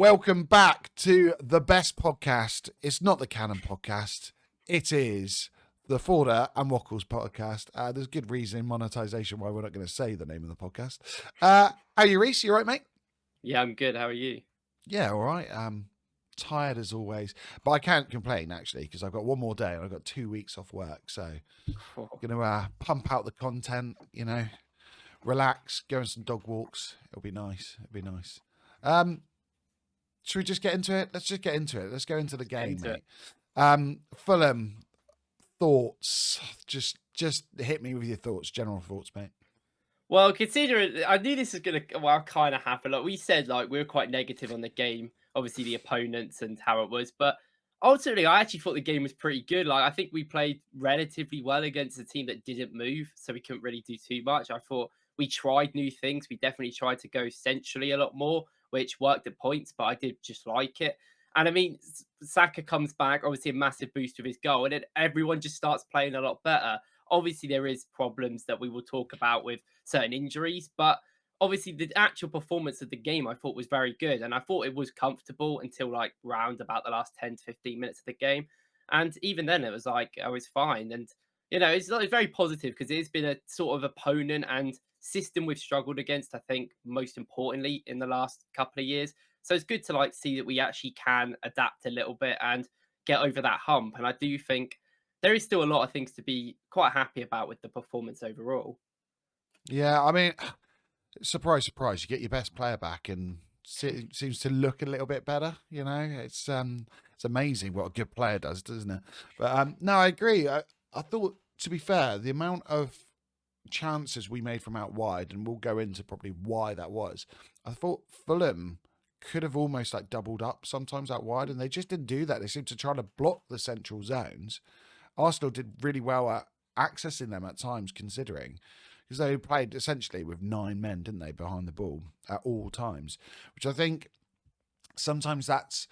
welcome back to the best podcast. It's not the Canon podcast. It is the Forder and Woklz podcast. There's good reason, monetization, why we're not going to say the name of the podcast. How are you, Reese? You all right, mate? Yeah, I'm good. How are you? Yeah, all right. Tired as always, but I can't complain actually because I've got one more day and I've got 2 weeks off work, so I'm gonna pump out the content. Relax, go on some dog walks. It'll be nice. Should we just get into it? Let's just get into it. Let's go into the game, mate. Fulham thoughts. Just hit me with your thoughts, general thoughts, mate. Well, considering I knew this was gonna kind of happen. Like we said, we were quite negative on the game, obviously the opponents and how it was, but ultimately I actually thought the game was pretty good. Like I think we played relatively well against a team that didn't move, so we couldn't really do too much. I thought we tried new things. We definitely tried to go centrally a lot more, which worked at points, but I did just like it. And I mean, Saka comes back, obviously a massive boost with his goal, and then everyone just starts playing a lot better. Obviously, there is problems that we will talk about with certain injuries, but obviously the actual performance of the game I thought was very good, and I thought it was comfortable until like round about the last 10 to 15 minutes of the game. And even then it was like I was fine. And it's like very positive because it has been a sort of opponent and system we've struggled against, I think, most importantly in the last couple of years. So it's good to like see that we actually can adapt a little bit and get over that hump. And I do think there is still a lot of things to be quite happy about with the performance overall. Yeah, I mean, surprise, surprise, you get your best player back and it seems to look a little bit better. It's amazing what a good player does, doesn't it? But no, I agree. I thought, to be fair, the amount of chances we made from out wide, and we'll go into probably why that was. I thought Fulham could have almost like doubled up sometimes out wide, and they just didn't do that. They seemed to try to block the central zones. Arsenal did really well at accessing them at times, considering, because they played essentially with 9 men, didn't they, behind the ball at all times, which I think sometimes that's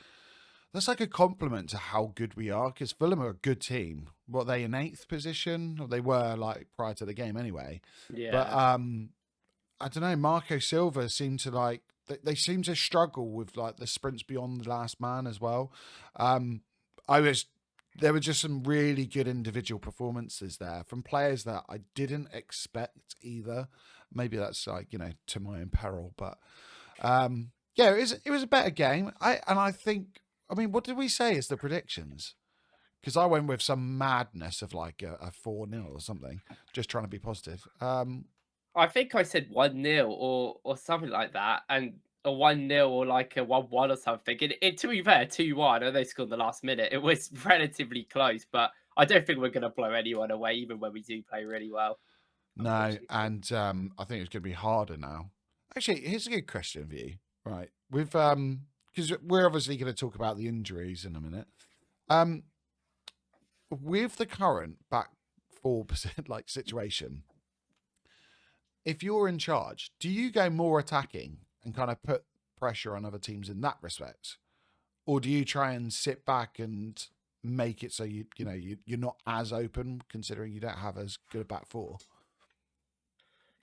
like a compliment to how good we are, because Fulham are a good team. What, they in 8th position? Or they were like prior to the game anyway. Yeah. But I don't know, Marco Silva seemed to like, they seem to struggle with like the sprints beyond the last man as well. There were just some really good individual performances there from players that I didn't expect either. Maybe that's like, to my own peril, but yeah, it was a better game. I mean, what did we say as the predictions? Because I went with some madness of like a 4-0 or something, just trying to be positive. I think I said 1-0 or something like that, and a 1-0 or like a 1-1 or something. To be fair, 2-1, I know they scored in the last minute. It was relatively close, but I don't think we're going to blow anyone away, even when we do play really well. No, and I think it's going to be harder now. Actually, here's a good question for you, right? With because we're obviously going to talk about the injuries in a minute. With the current back 4% like situation, if you're in charge, do you go more attacking and kind of put pressure on other teams in that respect, or do you try and sit back and make it so you're not as open, considering you don't have as good a back 4?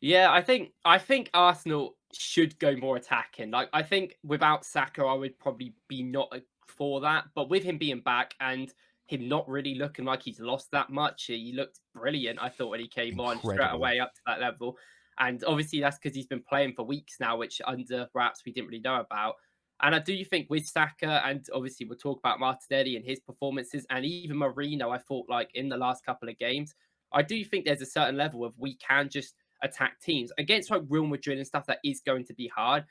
Yeah, I think Arsenal should go more attacking. Like I think without Saka, I would probably be not for that. But with him being back and him not really looking like he's lost that much, he looked brilliant. I thought when he came on straight away up to that level. And obviously that's because he's been playing for weeks now, which under wraps we didn't really know about. And I do think with Saka, and obviously we'll talk about Martinelli and his performances, and even Marino, I thought like in the last couple of games, I do think there's a certain level of we can just attack teams against like Real Madrid and stuff. That is going to be hard.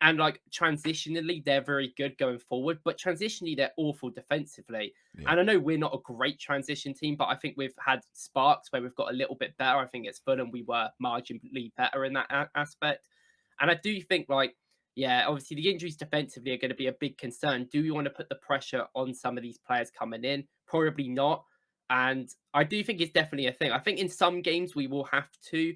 And like transitionally, they're very good going forward, but transitionally, they're awful defensively. Yeah. And I know we're not a great transition team, but I think we've had sparks where we've got a little bit better. I think it's Fulham, we were marginally better in that aspect. And I do think yeah, obviously the injuries defensively are going to be a big concern. Do we want to put the pressure on some of these players coming in? Probably not. And I do think it's definitely a thing. I think in some games we will have to.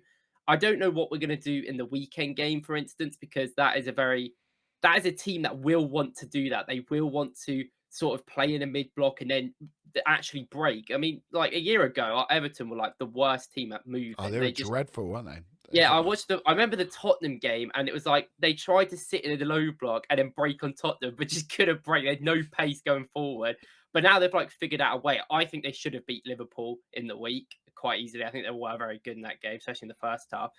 I don't know what we're going to do in the weekend game, for instance, because that is a team that will want to do that. They will want to sort of play in a mid block and then actually break. I mean, like a year ago, Everton were like the worst team at moving. Oh, they were dreadful, weren't they? Yeah, I remember the Tottenham game, and it was like they tried to sit in the low block and then break on Tottenham, but just couldn't break. They had no pace going forward. But now they've like figured out a way. I think they should have beat Liverpool in the week quite easily. I think they were very good in that game, especially in the first half.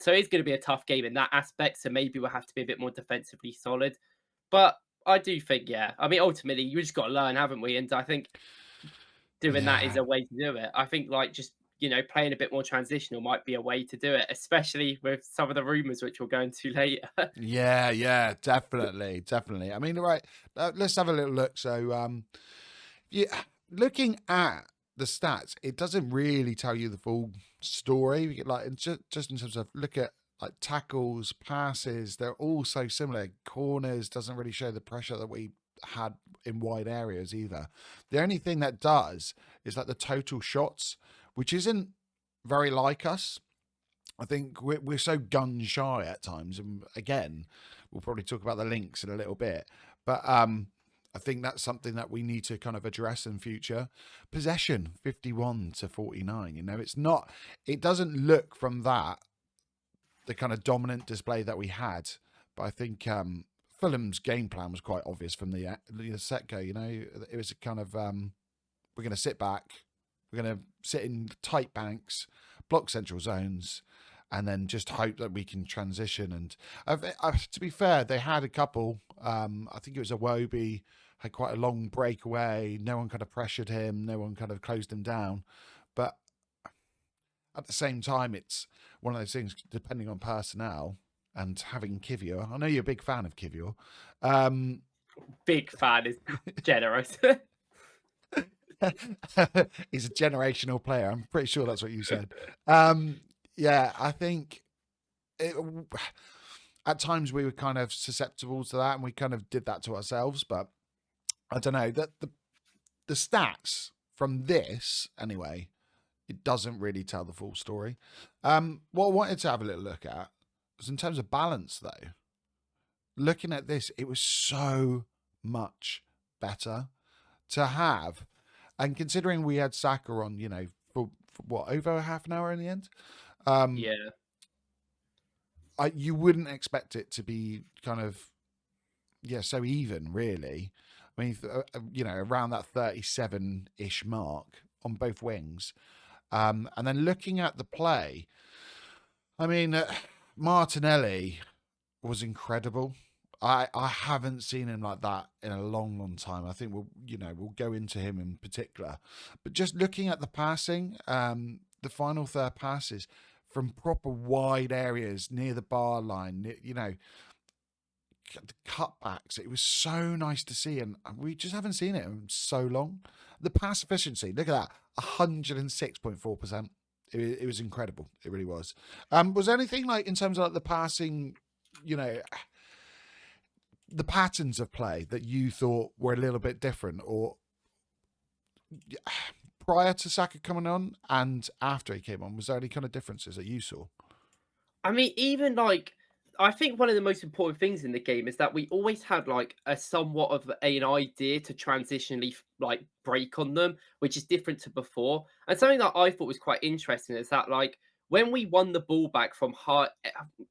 So it's going to be a tough game in that aspect. So maybe we'll have to be a bit more defensively solid. But I do think, yeah. I mean, ultimately, you just got to learn, haven't we? And I think doing that is Yeah, a way to do it. I think like just playing a bit more transitional might be a way to do it, especially with some of the rumors which we'll go into later. yeah, definitely, definitely. I mean, right, let's have a little look. So, yeah, looking at the stats, it doesn't really tell you the full story. Like, just in terms of look at like tackles, passes, they're all so similar. Corners doesn't really show the pressure that we had in wide areas either. The only thing that does is like the total shots, which isn't very like us. I think we're so gun shy at times, and again, we'll probably talk about the links in a little bit. But I think that's something that we need to kind of address in future. Possession 51-49. You know, it's not. It doesn't look from that the kind of dominant display that we had, but I think Fulham's game plan was quite obvious from the set go. You know, it was a kind of we're going to sit back, we're going to sit in tight banks, block central zones, and then just hope that we can transition. And to be fair, they had a couple. I think it was a Wobie, had quite a long breakaway. No one kind of pressured him. No one kind of closed him down. But at the same time, it's one of those things, depending on personnel and having Kivior. I know you're a big fan of Kivior. Big fan is generous. He's a generational player. I'm pretty sure that's what you said. Yeah, I think at times we were kind of susceptible to that, and we kind of did that to ourselves. But I don't know that the stats from this anyway, it doesn't really tell the full story. What I wanted to have a little look at was in terms of balance, though. Looking at this, it was so much better to have. And considering we had Saka on, you know, for what, over half an hour in the end? Yeah. You wouldn't expect it to be kind of, so even, really. I mean, you know, around that 37-ish mark on both wings. And then looking at the play, I mean, Martinelli was incredible. I haven't seen him like that in a long, long time. I think we'll go into him in particular, but just looking at the passing, the final third passes from proper wide areas near the bar line, you know, the cutbacks. It was so nice to see, and we just haven't seen it in so long. The pass efficiency, look at that, 106.4%. It was incredible. It really was. Was there anything like in terms of like the passing, you know, the patterns of play that you thought were a little bit different, or prior to Saka coming on and after he came on, was there any kind of differences that you saw? I mean, even like, I think one of the most important things in the game is that we always had like a somewhat of an idea to transitionally like break on them, which is different to before. And something that I thought was quite interesting is that like when we won the ball back from high,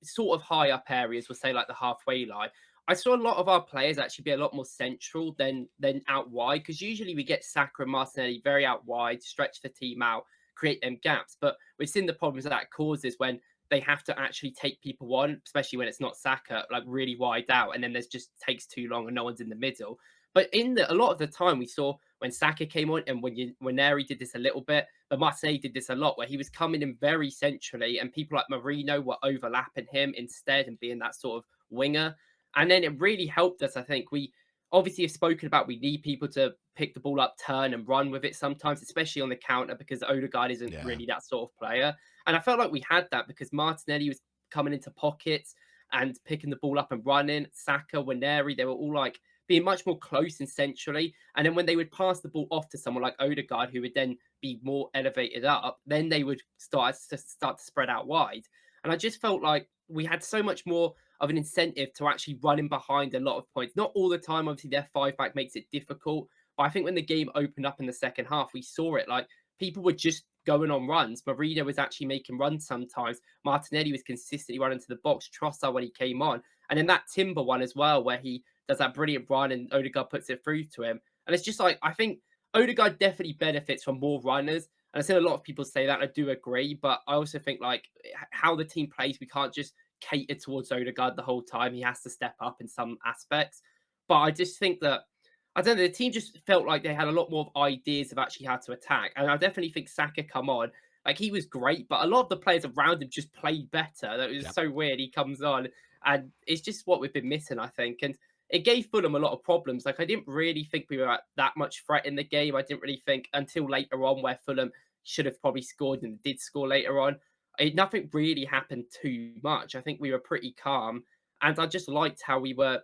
sort of high up areas, we'll say like the halfway line, I saw a lot of our players actually be a lot more central than out wide, because usually we get Saka and Martinelli very out wide, stretch the team out, create them gaps. But we've seen the problems that causes when they have to actually take people on, especially when it's not Saka, like really wide out, and then there's just takes too long and no one's in the middle. But a lot of the time we saw when Saka came on, and when Neri did this a little bit, but Marseille did this a lot, where he was coming in very centrally, and people like Marino were overlapping him instead and being that sort of winger. And then it really helped us. I think we obviously have spoken about we need people to pick the ball up, turn and run with it sometimes, especially on the counter, because Odegaard isn't really that sort of player. And I felt like we had that because Martinelli was coming into pockets and picking the ball up and running. Saka, Waneri, they were all like being much more close and centrally. And then when they would pass the ball off to someone like Odegaard, who would then be more elevated up, then they would start to spread out wide. And I just felt like we had so much more of an incentive to actually run in behind a lot of points. Not all the time, obviously, their five back makes it difficult. But I think when the game opened up in the second half, we saw it. Like people were just going on runs. Mourinho was actually making runs sometimes. Martinelli was consistently running to the box. Trossard when he came on, and then that Timber one as well, where he does that brilliant run and Odegaard puts it through to him. And it's just like I think Odegaard definitely benefits from more runners. And I've seen a lot of people say that. I do agree, but I also think like how the team plays, we can't just cater towards Odegaard the whole time. He has to step up in some aspects. But I just think that I don't know, the team just felt like they had a lot more ideas of actually how to attack. And I definitely think Saka come on. Like he was great, but a lot of the players around him just played better. That was Yeah. so weird. He comes on and it's just what we've been missing, I think. And it gave Fulham a lot of problems. Like I didn't really think we were at that much threat in the game. I didn't really think until later on where Fulham should have probably scored and did score later on. Nothing really happened too much. I think we were pretty calm. And I just liked how we were,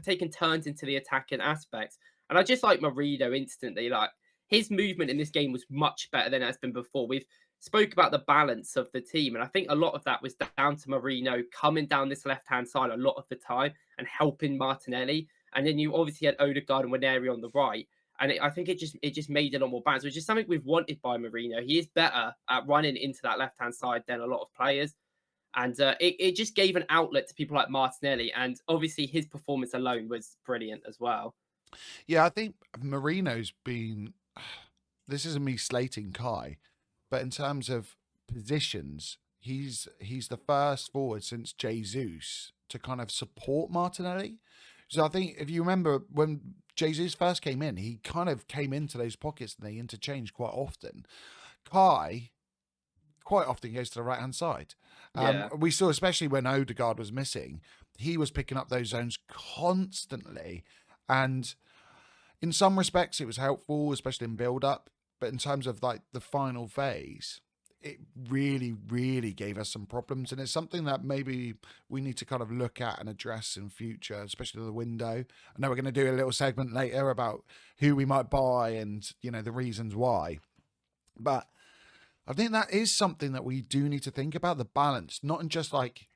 taking turns into the attacking aspects. And I just like Mourinho instantly. Like his movement in this game was much better than it has been before. We've spoke about the balance of the team, and I think a lot of that was down to Mourinho coming down this left-hand side a lot of the time and helping Martinelli. And then you obviously had Odegaard and Waneri on the right. And I think it just made it a lot more balanced, which is something we've wanted by Mourinho. He is better at running into that left-hand side than a lot of players. And it just gave an outlet to people like Martinelli. And obviously his performance alone was brilliant as well. Yeah, I think Marino's been. This isn't me slating Kai, but in terms of positions, he's the first forward since Jesus to kind of support Martinelli. So I think if you remember when Jesus first came in, he kind of came into those pockets and they interchanged quite often. Kai quite often goes to the right hand side. Yeah. We saw, especially when Odegaard was missing, he was picking up those zones constantly. And in some respects, it was helpful, especially in build up. But in terms of like the final phase, it really, really gave us some problems. And it's something that maybe we need to kind of look at and address in future, especially the window. I know we're going to do a little segment later about who we might buy and, the reasons why. But I think that is something that we do need to think about, the balance, not in just like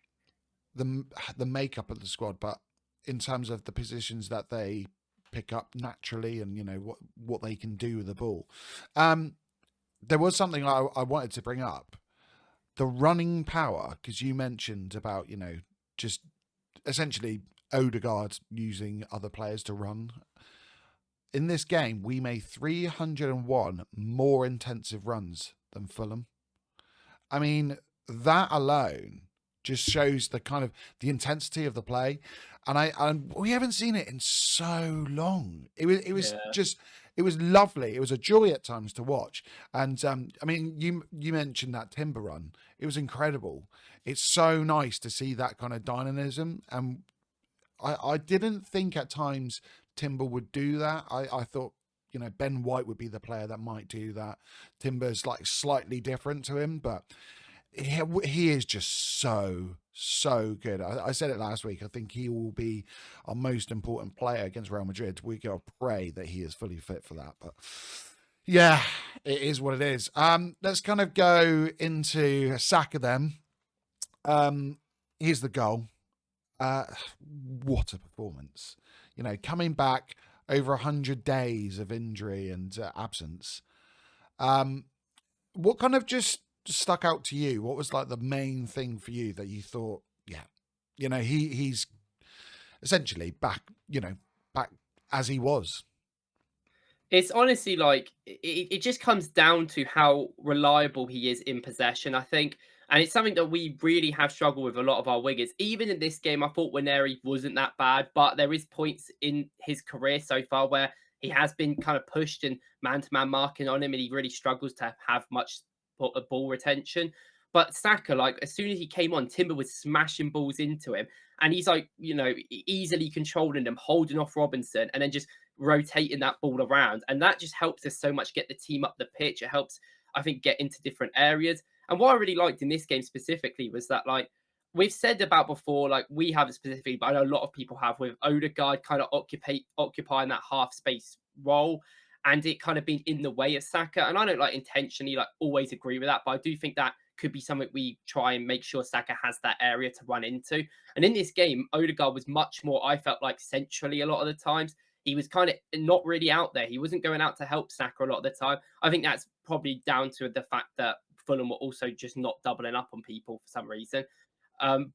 the makeup of the squad, but in terms of the positions that they pick up naturally and, what they can do with the ball. There was something I wanted to bring up, the running power, because you mentioned about, just essentially Odegaard using other players to run. In this game, we made 301 more intensive runs than Fulham. I mean, that alone just shows the kind of the intensity of the play, and we haven't seen it in so long. It was just it was lovely. It was a joy at times to watch. And I mean, you mentioned that Timber run. It was incredible. It's so nice to see that kind of dynamism. And I didn't think at times Timber would do that. I thought, Ben White would be the player that might do that. Timber's like slightly different to him, but he is just so good. I said it last week. I think he will be our most important player against Real Madrid. We gotta pray that he is fully fit for that. But yeah, it is what it is. Let's kind of go into Saka then. Here's the goal. What a performance! Coming back over 100 days of injury and absence. What kind of just stuck out to you? What was like the main thing for you that you thought, he's essentially back, back as he was? It's honestly like it just comes down to how reliable he is in possession, I think. And it's something that we really have struggled with a lot of our wingers. Even in this game, I thought Waneri wasn't that bad, but there is points in his career so far where he has been kind of pushed and man-to-man marking on him, and he really struggles to have much ball retention. But Saka, like as soon as he came on, Timber was smashing balls into him, and he's like, easily controlling them, holding off Robinson, and then just rotating that ball around. And that just helps us so much get the team up the pitch. It helps, I think, get into different areas. And what I really liked in this game specifically was that, like, we've said about before, like, we haven't specifically, but I know a lot of people have, with Odegaard kind of occupying that half space role and it kind of being in the way of Saka. And I don't like intentionally like always agree with that, but I do think that could be something we try and make sure Saka has that area to run into. And in this game, Odegaard was much more, I felt like, centrally a lot of the times. he was kind of not really out there. He wasn't going out to help Saka a lot of the time. I think that's probably down to the fact that Fulham were also just not doubling up on people for some reason.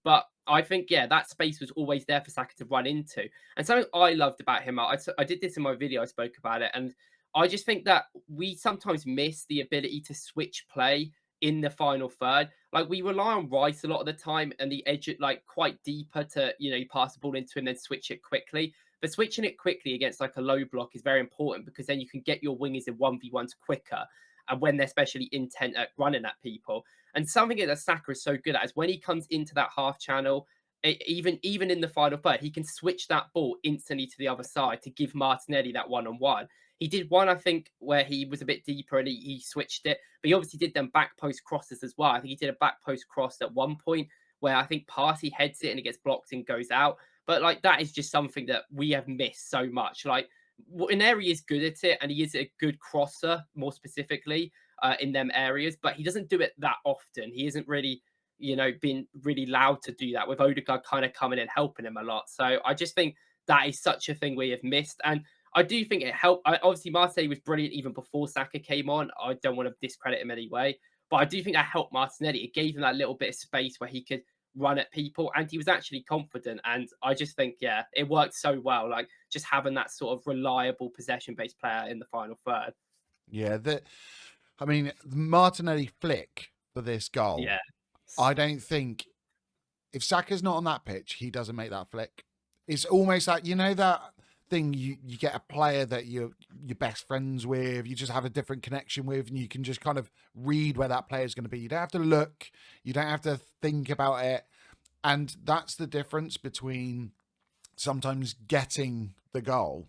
But I think, yeah, that space was always there for Saka to run into. And something I loved about him, I did this in my video, I spoke about it, and I just think that we sometimes miss the ability to switch play in the final third. Like, we rely on Rice a lot of the time and the edge, like, quite deeper to, you pass the ball into and then switch it quickly. But switching it quickly against like a low block is very important because then you can get your wingers in 1v1s quicker and when they're especially intent at running at people. And something that Saka is so good at is when he comes into that half channel, even in the final third, he can switch that ball instantly to the other side to give Martinelli that one-on-one. He did one, I think, where he was a bit deeper and he switched it, but he obviously did them back post crosses as well. I think he did a back post cross at one point where I think Partey heads it and it gets blocked and goes out. But like that is just something that we have missed so much. Like in area is good at it and he is a good crosser, more specifically in them areas, but he doesn't do it that often. He isn't really, been really loud to do that with Odegaard kind of coming in helping him a lot. So I just think that is such a thing we have missed. And I do think it helped. Obviously, Martinelli was brilliant even before Saka came on. I don't want to discredit him anyway, but I do think that helped Martinelli. It gave him that little bit of space where he could run at people and he was actually confident. And I just think, yeah, it worked so well. Like just having that sort of reliable possession-based player in the final third. Yeah, the Martinelli flick for this goal. Yeah. I don't think if Saka's not on that pitch, he doesn't make that flick. It's almost like, that thing you get a player that you're best friends with, you just have a different connection with, and you can just kind of read where that player is going to be. You don't have to look, you don't have to think about it. And that's the difference between sometimes getting the goal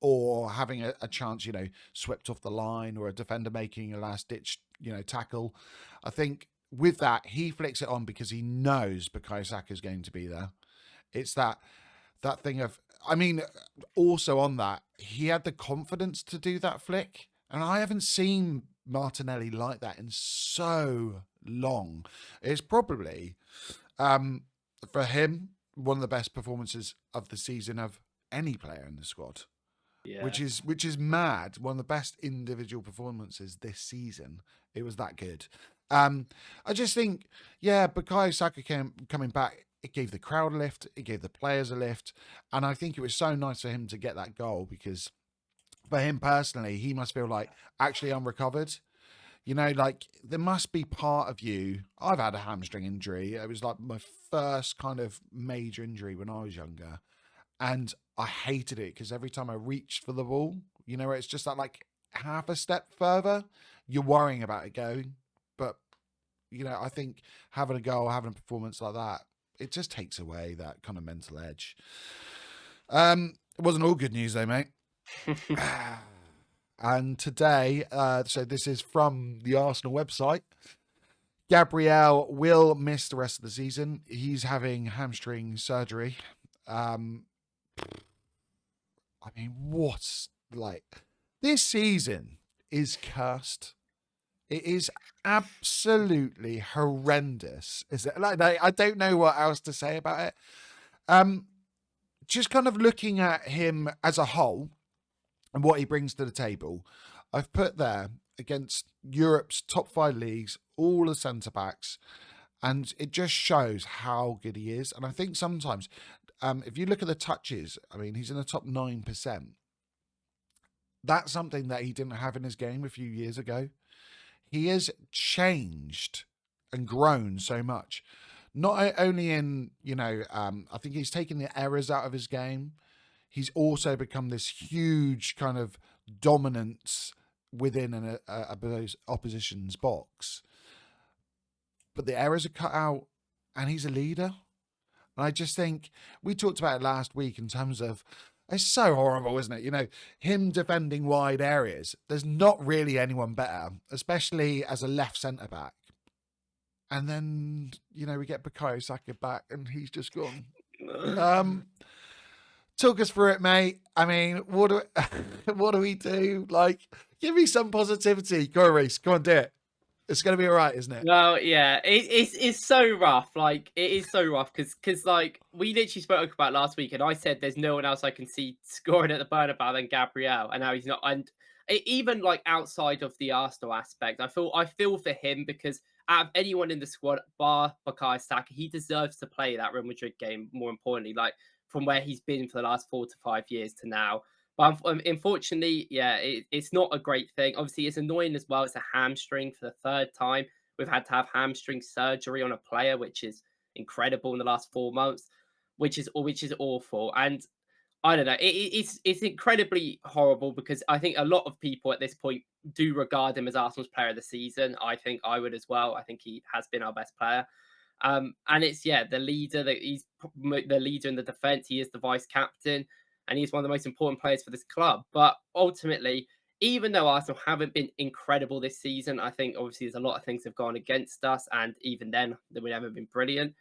or having a chance, swept off the line, or a defender making a last ditch, tackle. I think with that, he flicks it on because he knows Bukayo Saka is going to be there. It's that thing of, also on that, he had the confidence to do that flick. And I haven't seen Martinelli like that in so long. It's probably, for him, one of the best performances of the season of any player in the squad. Yeah. Which is mad. One of the best individual performances this season. It was that good. I just think, Bukayo Saka coming back, it gave the crowd a lift, it gave the players a lift, and I think it was so nice for him to get that goal because for him personally, he must feel like, actually, I'm recovered. Like there must be part of you. I've had a hamstring injury. It was like my first kind of major injury when I was younger. And I hated it because every time I reached for the ball, it's just that like half a step further, you're worrying about it going. But, I think having a goal, having a performance like that, it just takes away that kind of mental edge. It wasn't all good news though, mate. And today, so this is from the Arsenal website, Gabriel will miss the rest of the season. He's having hamstring surgery. What's like this season is cursed. It is absolutely horrendous. Is it like I don't know what else to say about it. Just kind of looking at him as a whole and what he brings to the table, I've put there against Europe's top 5 leagues, all the centre backs, and it just shows how good he is. And I think sometimes, if you look at the touches, he's in the top 9%. That's something that he didn't have in his game a few years ago. He has changed and grown so much. Not only in, I think he's taken the errors out of his game. He's also become this huge kind of dominance within an opposition's box. But the errors are cut out and he's a leader. And I just think we talked about it last week in terms of, it's so horrible, isn't it? Him defending wide areas. There's not really anyone better, especially as a left centre back. And then, we get Bukayo Saka back and he's just gone. Talk us through it, mate. What do we do? Like, give me some positivity. Go on, Reece. Go on, do it. It's going to be all right, isn't it? Well, yeah, it's so rough. Like it is so rough because like we literally spoke about last week, and I said there's no one else I can see scoring at the Bernabeu than Gabriel, and now he's not. And even like outside of the Arsenal aspect, I feel for him because out of anyone in the squad, bar Bukayo Saka, he deserves to play that Real Madrid game. More importantly, like from where he's been for the last 4 to 5 years to now. But unfortunately, yeah, it's not a great thing. Obviously, it's annoying as well. It's a hamstring for the third time. We've had to have hamstring surgery on a player, which is incredible in the last 4 months, which is awful. And I don't know, it's incredibly horrible because I think a lot of people at this point do regard him as Arsenal's player of the season. I think I would as well. I think he has been our best player. And it's the leader that the leader in the defense. He is the vice captain, and he's one of the most important players for this club. But ultimately, even though Arsenal haven't been incredible this season, I think obviously there's a lot of things have gone against us, and even then, we haven't been brilliant.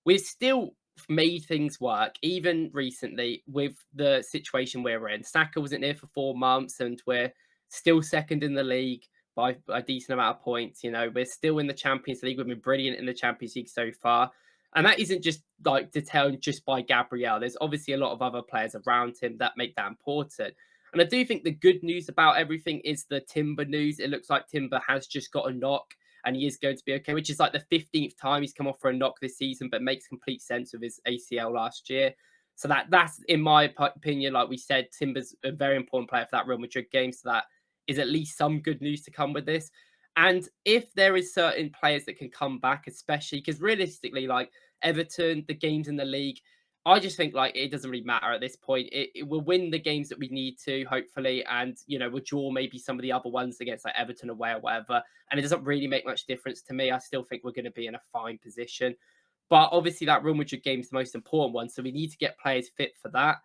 We've still made things work, even recently with the situation we're in. Saka wasn't there for 4 months, and we're still second in the league by a decent amount of points. We're still in the Champions League. We've been brilliant in the Champions League so far. And that isn't just like determined just by Gabriel. There's obviously a lot of other players around him that make that important. And I do think the good news about everything is the Timber news. It looks like Timber has just got a knock and he is going to be okay, which is like the 15th time he's come off for a knock this season, but makes complete sense with his ACL last year. So that's in my opinion, like we said, Timber's a very important player for that Real Madrid game. So that is at least some good news to come with this. And if there is certain players that can come back, especially because realistically, like Everton, the games in the league, I just think like it doesn't really matter at this point. It will win the games that we need to, hopefully, and we'll draw maybe some of the other ones against like Everton away or whatever. And it doesn't really make much difference to me. I still think we're going to be in a fine position. But obviously, that Real Madrid game is the most important one, so we need to get players fit for that.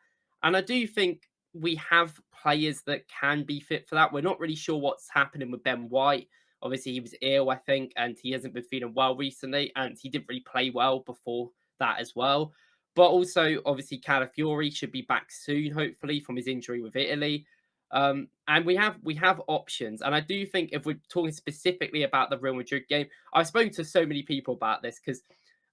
And I do think we have players that can be fit for that. We're not really sure what's happening with Ben White. Obviously, he was ill, I think, and he hasn't been feeling well recently, and he didn't really play well before that as well. But also, obviously, Calafiori should be back soon, hopefully, from his injury with Italy. And we have options, and I do think if we're talking specifically about the Real Madrid game, I've spoken to so many people about this because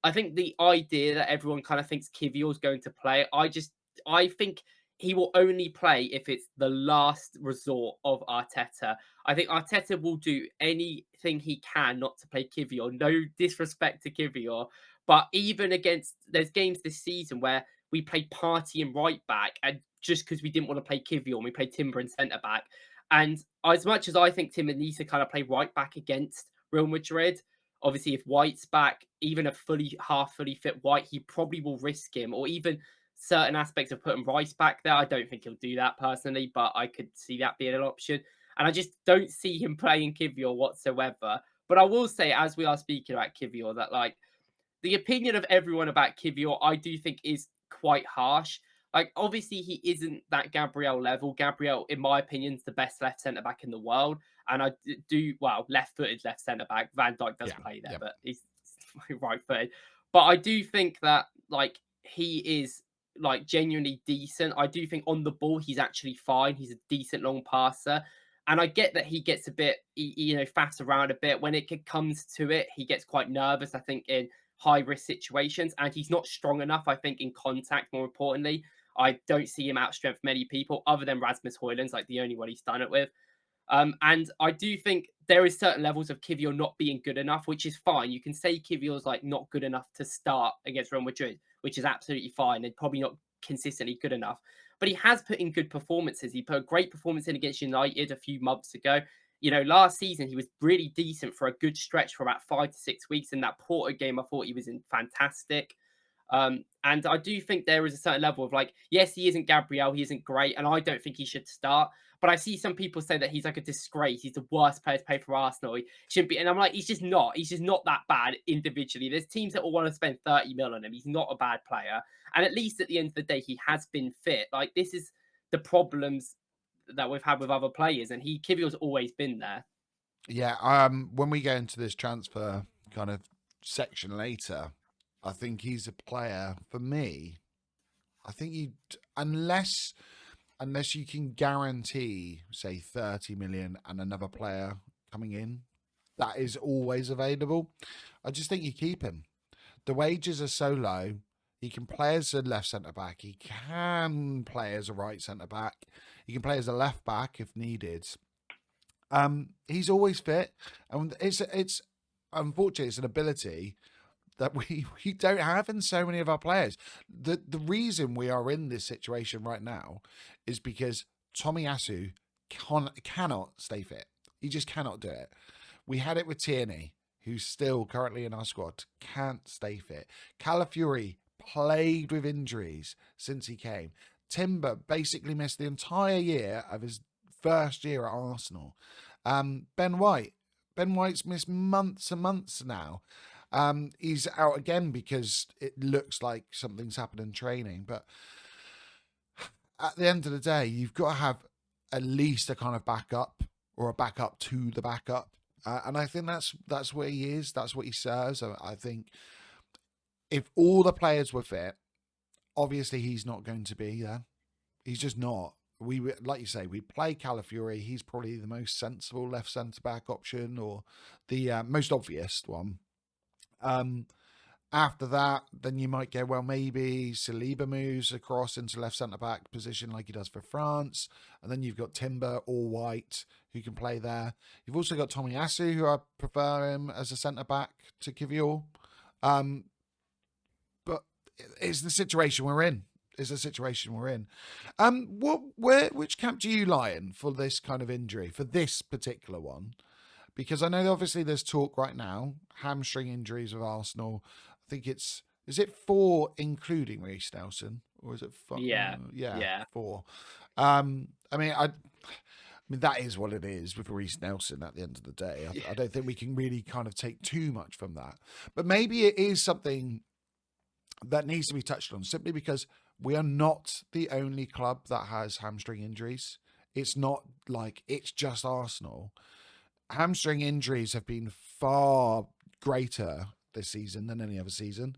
I think the idea that everyone kind of thinks Kivior's going to play, I think he will only play if it's the last resort of Arteta. I think Arteta will do anything he can not to play Kivior. No disrespect to Kivior, but even against there's games this season where we played Party and right back, and just because we didn't want to play Kivior, and we played Timber and centre back. And as much as I think Timber needs to kind of play right back against Real Madrid, obviously if White's back, even a half fully fit White, he probably will risk him, or even certain aspects of putting Rice back there. I don't think he'll do that personally, but I could see that being an option. And I just don't see him playing Kivior whatsoever. But I will say, as we are speaking about Kivior, that like the opinion of everyone about Kivior, I do think is quite harsh. Like, obviously, he isn't that Gabriel level. Gabriel, in my opinion, is the best left centre back in the world. And I do, well, left footed left centre back. Van Dijk does play there, but he's right footed. But I do think that, like, he is, like, genuinely decent. I do think on the ball, he's actually fine. He's a decent long passer. And I get that he gets a bit, faffs around a bit. When it comes to it, he gets quite nervous, I think, in high risk situations. And he's not strong enough, I think, in contact, more importantly. I don't see him outstrength many people other than Rasmus Højlund's like the only one he's done it with. And I do think there is certain levels of Kivior not being good enough, which is fine. You can say Kivior's like not good enough to start against Real Madrid, which is absolutely fine and probably not consistently good enough. But he has put in good performances. He put a great performance in against United a few months ago. Last season he was really decent for a good stretch for about 5 to 6 weeks. In that Porto game, I thought he was in fantastic. And I do think there is a certain level of like, yes, he isn't Gabriel, he isn't great, and I don't think he should start. But I see some people say that he's like a disgrace. He's the worst player to play for Arsenal. He shouldn't be. And I'm like, he's just not. He's just not that bad individually. There's teams that will want to spend 30 mil on him. He's not a bad player. And at least at the end of the day, he has been fit. Like, this is the problems that we've had with other players. And Kivior's always been there. Yeah. When we go into this transfer kind of section later, I think he's a player for me. I think unless you can guarantee, say, 30 million and another player coming in, that is always available. I just think you keep him. The wages are so low. He can play as a left centre back. He can play as a right centre back. He can play as a left back if needed. He's always fit, and it's unfortunately it's an ability that we don't have in so many of our players. The reason we are in this situation right now is because Tomiyasu cannot stay fit. He just cannot do it. We had it with Tierney, who's still currently in our squad, can't stay fit. Calafiori plagued with injuries since he came. Timber basically missed the entire year of his first year at Arsenal. Ben White's missed months and months now. He's out again because it looks like something's happened in training. But at the end of the day, you've got to have at least a kind of backup or a backup to the backup. And I think that's what he is. That's what he serves. I think if all the players were fit, obviously he's not going to be there. He's just not. Like you say, we play Calafiori. He's probably the most sensible left centre back option, or the most obvious one. After that, then you might go, well, maybe Saliba moves across into left centre back position like he does for France, and then you've got Timber or White who can play there. You've also got Tomiyasu, who I prefer him as a centre back to Kivior. But it's the situation we're in. Which camp do you lie in for this kind of injury, for this particular one? Because I know obviously there's talk right now, hamstring injuries with Arsenal. I think is it 4 including Reece Nelson, or is it 5? Yeah. 4. I mean that is what it is with Reece Nelson at the end of the day. I don't think we can really kind of take too much from that. But maybe it is something that needs to be touched on, simply because we are not the only club that has hamstring injuries. It's not like it's just Arsenal. Hamstring injuries have been far greater this season than any other season.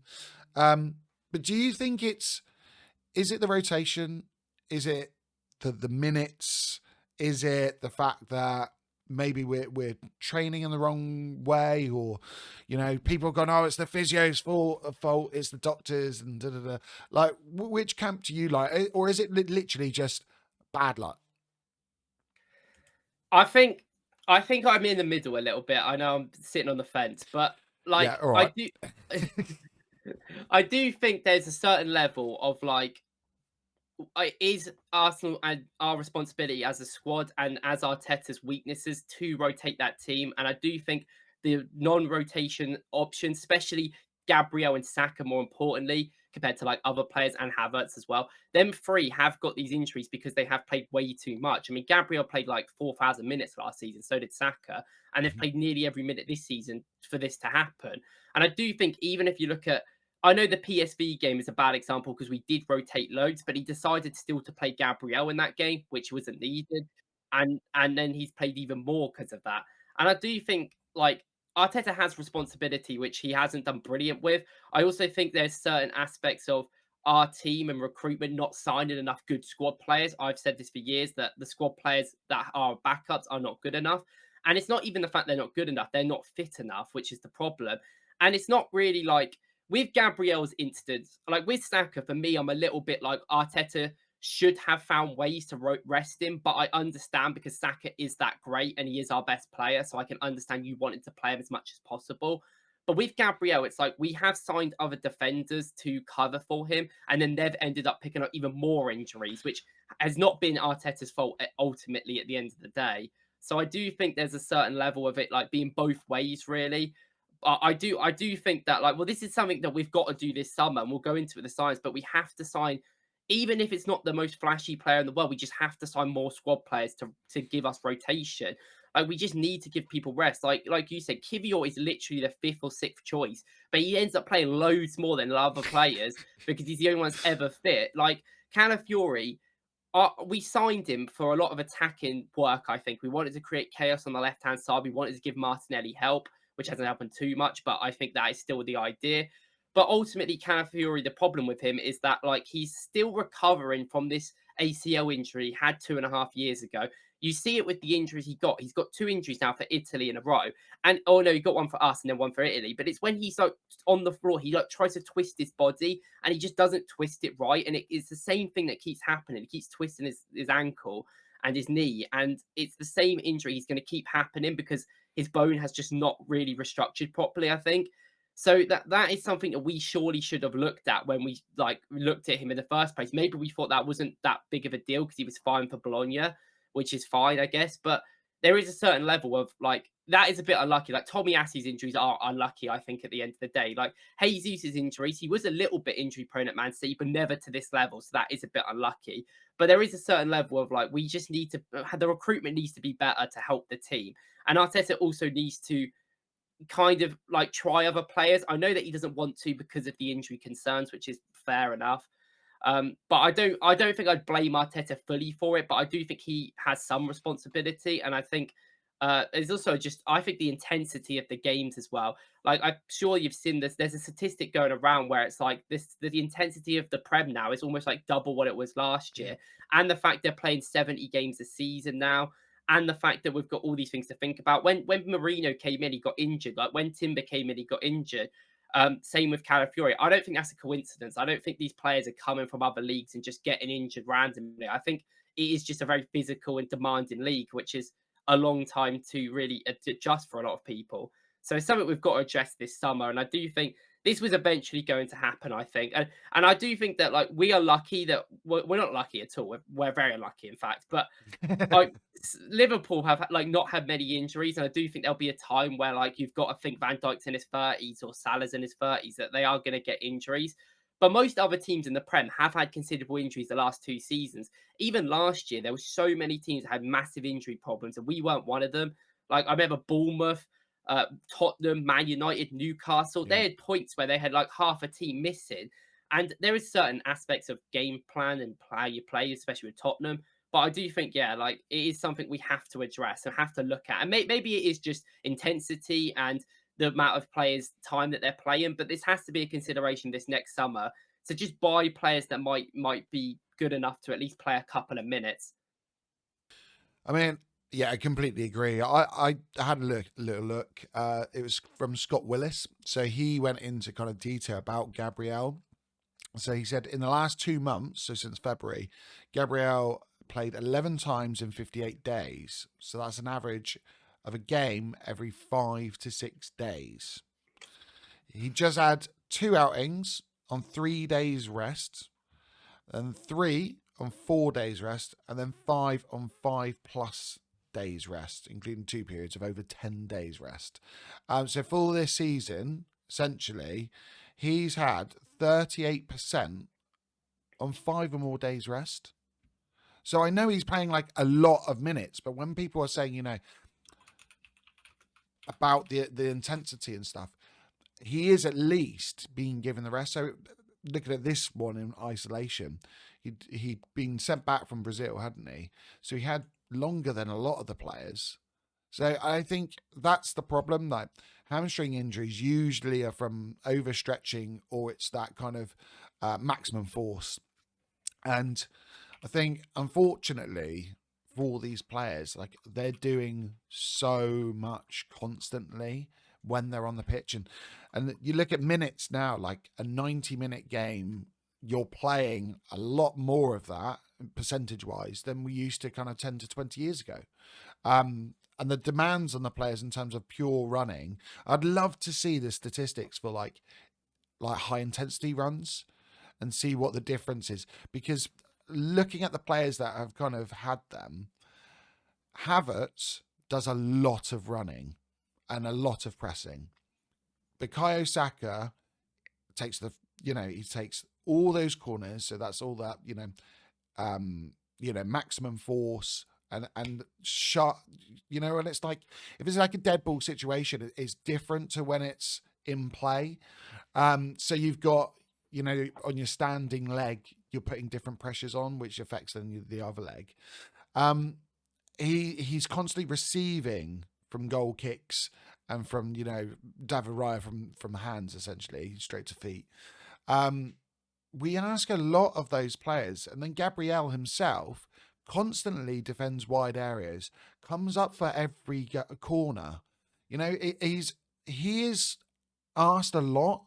But do you think is it the rotation? Is it the minutes? Is it the fact that maybe we're training in the wrong way, or people have gone, oh, it's the physio's fault, it's the doctors, and da-da-da. Like, which camp do you like, or is it literally just bad luck? I think I'm in the middle a little bit. I know I'm sitting on the fence, but Yeah, all right. I do think there's a certain level of like, it is Arsenal and our responsibility as a squad and as Arteta's weaknesses to rotate that team. And I do think the non-rotation options, especially Gabriel and Saka, more importantly, compared to like other players and Havertz as well, them 3 have got these injuries because they have played way too much. I mean, Gabriel played like 4,000 minutes last season, so did Saka, and they've played nearly every minute this season for this to happen. And I do think even if you look at, I know the PSV game is a bad example because we did rotate loads, but he decided still to play Gabriel in that game, which wasn't needed. And then he's played even more because of that. And I do think like Arteta has responsibility, which he hasn't done brilliant with. I also think there's certain aspects of our team and recruitment not signing enough good squad players. I've said this for years that the squad players that are backups are not good enough. And it's not even the fact they're not good enough, they're not fit enough, which is the problem. And it's not really like, with Gabriel's instance, like with Saka, for me, I'm a little bit like Arteta should have found ways to rest him, but I understand because Saka is that great and he is our best player, so I can understand you wanting to play him as much as possible. But with Gabriel, it's like we have signed other defenders to cover for him, and then they've ended up picking up even more injuries, which has not been Arteta's fault ultimately at the end of the day. So I do think there's a certain level of it like being both ways, really. I do think that like, well, this is something that we've got to do this summer, and we'll go into it the science, but we have to sign, even if it's not the most flashy player in the world, we just have to sign more squad players to give us rotation. Like, we just need to give people rest. Like you said, Kivior is literally the 5th or 6th choice, but he ends up playing loads more than other players because he's the only one that's ever fit. Like Calafiori, we signed him for a lot of attacking work. I think we wanted to create chaos on the left-hand side. We wanted to give Martinelli help, which hasn't happened too much, but I think that is still the idea. But ultimately, Calafiori, the problem with him is that like he's still recovering from this ACL injury he had 2.5 years ago. You see it with the injuries he got. He's got 2 injuries now for Italy in a row. And oh no, he got one for us and then one for Italy. But it's when he's like on the floor, he like tries to twist his body and he just doesn't twist it right. And it's the same thing that keeps happening. He keeps twisting his ankle and his knee. And it's the same injury he's going to keep happening because his bone has just not really restructured properly, I think. So that is something that we surely should have looked at when we like looked at him in the first place. Maybe we thought that wasn't that big of a deal because he was fine for Bologna, which is fine, I guess. But there is a certain level of like that is a bit unlucky. Like Tommy Assie's injuries are unlucky, I think, at the end of the day. Like Jesus' injuries, he was a little bit injury prone at Man City, but never to this level. So that is a bit unlucky. But there is a certain level of like we just need to the recruitment needs to be better to help the team. And Arteta also needs to kind of like try other players. I know that he doesn't want to because of the injury concerns, which is fair enough. But I don't think I'd blame Arteta fully for it, but I do think he has some responsibility. And I think there's also just I think the intensity of the games as well. Like I'm sure you've seen this. There's a statistic going around where it's like the intensity of the Prem now is almost like double what it was last Yeah. year. And the fact they're playing 70 games a season now. And the fact that we've got all these things to think about. When Marino came in, he got injured. Like when Timber came in, he got injured. Same with Calafiori. I don't think that's a coincidence. I don't think these players are coming from other leagues and just getting injured randomly. I think it is just a very physical and demanding league, which is a long time to really adjust for a lot of people. So it's something we've got to address this summer. And I do think this was eventually going to happen, I think. And I do think that like we are lucky that we're not lucky at all. We're very unlucky, in fact. But like Liverpool have like not had many injuries, and I do think there'll be a time where like you've got to think Van Dijk's in his 30s or Salah's in his 30s that they are going to get injuries. But most other teams in the Prem have had considerable injuries the last 2 seasons. Even last year, there were so many teams that had massive injury problems, and we weren't one of them. Like I remember Bournemouth, Tottenham, Man United, Newcastle. Yeah. They had points where they had like half a team missing, and there is certain aspects of game plan and how you play, especially with Tottenham. But I do think, yeah, like it is something we have to address and have to look at. And maybe it is just intensity and the amount of players' time that they're playing. But this has to be a consideration this next summer to just buy players that might be good enough to at least play a couple of minutes. I mean, yeah, I completely agree. I had a little look. It was from Scott Willis. So he went into kind of detail about Gabriel. So he said in the last 2 months, so since February, Gabriel played 11 times in 58 days. So that's an average of a game every 5 to 6 days. He just had 2 outings on 3 days rest, and 3 on 4 days rest, and then 5 on 5+ days rest, including 2 periods of over 10 days rest. So for this season, essentially, he's had 38% on 5 or more days rest. So I know he's playing like a lot of minutes, but when people are saying, about the intensity and stuff, he is at least being given the rest. So looking at this one in isolation, he'd been sent back from Brazil, hadn't he? So he had longer than a lot of the players. So I think that's the problem. Like hamstring injuries usually are from overstretching, or it's that kind of maximum force. And I think, unfortunately, for these players, like they're doing so much constantly when they're on the pitch, and you look at minutes now, like a 90-minute game, you're playing a lot more of that percentage-wise than we used to kind of 10 to 20 years ago. And the demands on the players in terms of pure running, I'd love to see the statistics for like high intensity runs and see what the difference is, because looking at the players that have kind of had them, Havertz does a lot of running and a lot of pressing. Bukayo Saka takes he takes all those corners, so that's all that maximum force and shot, and it's like if it's like a dead ball situation, it's different to when it's in play. So you've got on your standing leg, you're putting different pressures on, which affects then the other leg. He's constantly receiving from goal kicks and from David Raya from hands, essentially straight to feet. We ask a lot of those players, and then Gabriel himself constantly defends wide areas, comes up for every corner. You know, he is asked a lot,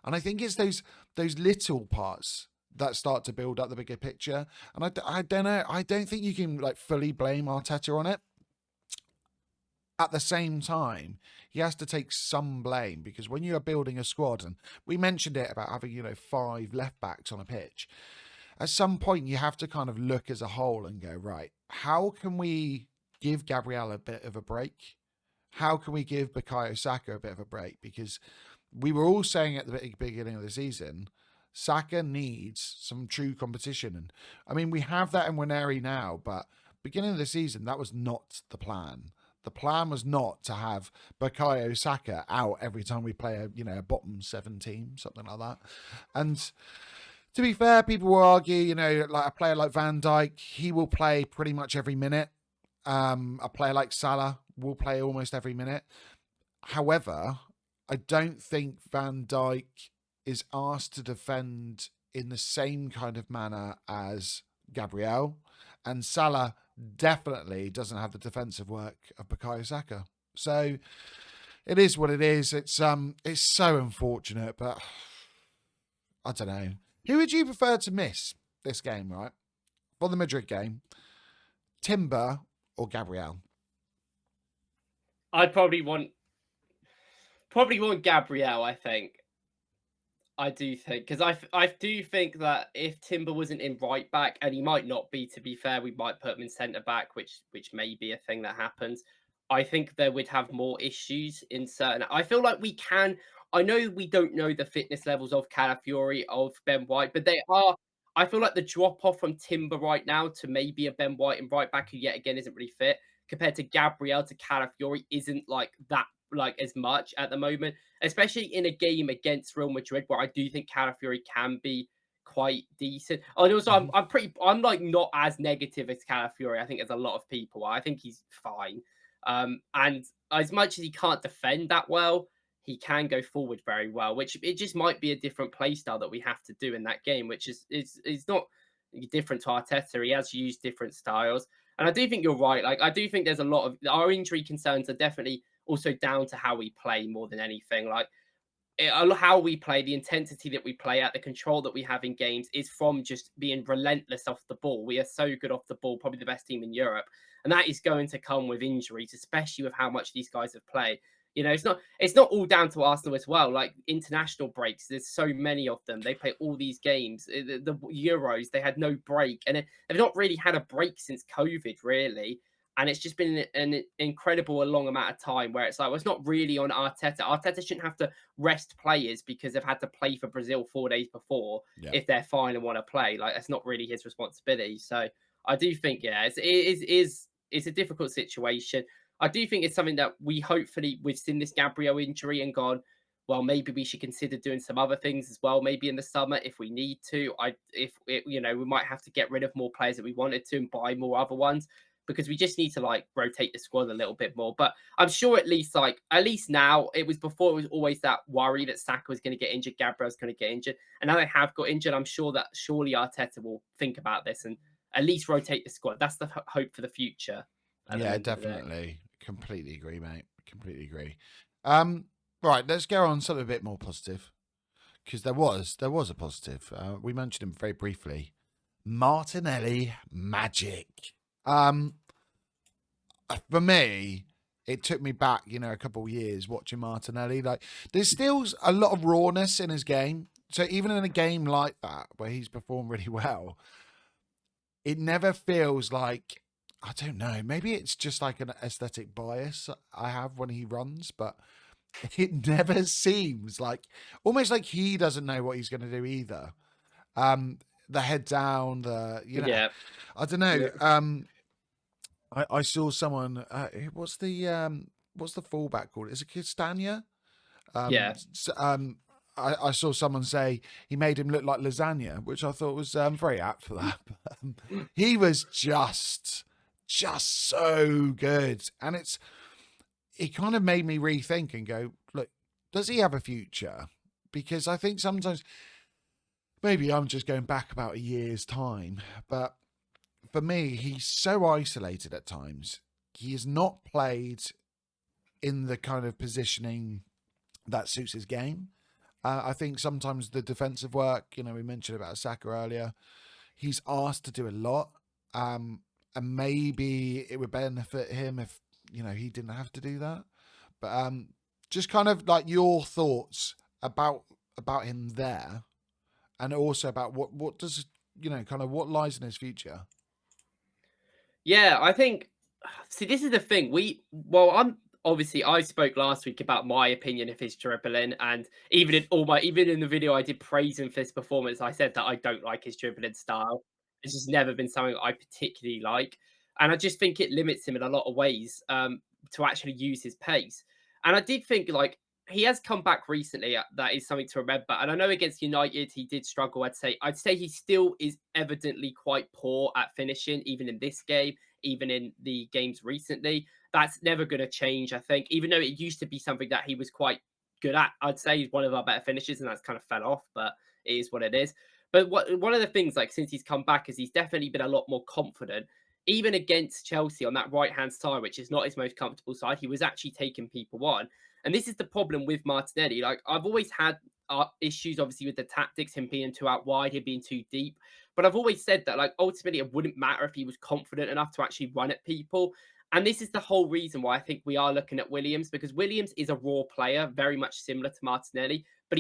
and I think it's those little parts that start to build up the bigger picture. And I don't know. I don't think you can like fully blame Arteta on it. At the same time, he has to take some blame, because when you are building a squad, and we mentioned it about having, 5 left backs on a pitch, at some point you have to kind of look as a whole and go, right, how can we give Gabriel a bit of a break? How can we give Bukayo Saka a bit of a break? Because we were all saying at the beginning of the season, Saka needs some true competition. And I mean, we have that in Waneri now, but beginning of the season, that was not the plan. The plan was not to have Bukayo Saka out every time we play a bottom 7 team, something like that. And to be fair, people will argue, like a player like Van Dijk, he will play pretty much every minute. A player like Salah will play almost every minute. However, I don't think Van Dijk is asked to defend in the same kind of manner as Gabriel, and Salah definitely doesn't have the defensive work of Bukayo Saka. So it is what it is. It's so unfortunate, but I don't know. Who would you prefer to miss this game, right? For the Madrid game, Timber or Gabriel? I'd probably want Gabriel, I think. I do think, because I do think that if Timber wasn't in right back, and he might not be, to be fair, we might put him in centre back, which may be a thing that happens. I think there would have more issues in certain. I feel like we can. I know we don't know the fitness levels of Calafiori, of Ben White, but they are. I feel like the drop off from Timber right now to maybe a Ben White in right back, who yet again isn't really fit, compared to Gabriel to Calafiori, isn't like that, like as much at the moment, especially in a game against Real Madrid, where I do think Calafiori can be quite decent. And also, I'm like not as negative as Calafiori, I think, as a lot of people. I think he's fine. And as much as he can't defend that well, he can go forward very well, which it just might be a different play style that we have to do in that game, which is not different to Arteta. He has used different styles. And I do think you're right. Like, I do think there's a lot of our injury concerns are definitely also down to how we play more than anything. Like, how we play, the intensity that we play at, the control that we have in games is from just being relentless off the ball. We are so good off the ball, probably the best team in Europe. And that is going to come with injuries, especially with how much these guys have played. It's not all down to Arsenal as well. Like, international breaks, there's so many of them. They play all these games. The Euros, they had no break. And they've not really had a break since COVID, really. And it's just been an incredible long amount of time where it's like, well, it's not really on Arteta. Arteta shouldn't have to rest players because they've had to play for Brazil 4 days before if they're fine and want to play. Like, that's not really his responsibility. So I do think, it's a difficult situation. I do think it's something that we've seen this Gabriel injury and gone, well, maybe we should consider doing some other things as well, maybe in the summer if we need to. We might have to get rid of more players that we wanted to and buy more other ones, because we just need to like rotate the squad a little bit more. But I'm sure at least now, it was always that worry that Saka was going to get injured, Gabriel's going to get injured. And now they have got injured. I'm sure that surely Arteta will think about this and at least rotate the squad. That's the hope for the future. Yeah, definitely. Completely agree, mate. Completely agree. Right, let's go on something a bit more positive, because there was a positive. We mentioned him very briefly. Martinelli magic. For me, it took me back, a couple of years watching Martinelli. Like, there's still a lot of rawness in his game. So even in a game like that, where he's performed really well, it never feels like, I don't know, maybe it's just like an aesthetic bias I have when he runs, but it never seems like, almost like he doesn't know what he's going to do either. The head down, I don't know. Yeah. I saw someone. What's the fullback called? Is it Castagna? Yeah. I saw someone say he made him look like lasagna, which I thought was very apt for that. He was just so good, and it kind of made me rethink and go, look, does he have a future? Because I think sometimes maybe I'm just going back about a year's time, but for me, he's so isolated at times. He has not played in the kind of positioning that suits his game. I think sometimes the defensive work, we mentioned about Saka earlier, he's asked to do a lot. And maybe it would benefit him if, he didn't have to do that. But just kind of like your thoughts about him there, and also about what does, kind of what lies in his future. Yeah, I think. See, this is the thing. I'm obviously I spoke last week about my opinion of his dribbling, and even in the video I did praise him for his performance, I said that I don't like his dribbling style. It's just never been something I particularly like, and I just think it limits him in a lot of ways to actually use his pace. And I did think like he has come back recently. That is something to remember. And I know against United he did struggle. I'd say he still is evidently quite poor at finishing, even in this game, even in the games recently. That's never going to change, I think, even though it used to be something that he was quite good at. I'd say he's one of our better finishers, and that's kind of fell off, but it is what it is. But one of the things, like since he's come back, is he's definitely been a lot more confident. Even against Chelsea on that right hand side, which is not his most comfortable side, he was actually taking people on. And this is the problem with Martinelli. Like I've always had issues, obviously, with the tactics, him being too out wide, him being too deep. But I've always said that, like, ultimately, it wouldn't matter if he was confident enough to actually run at people. And this is the whole reason why I think we are looking at Williams, because Williams is a raw player, very much similar to Martinelli, but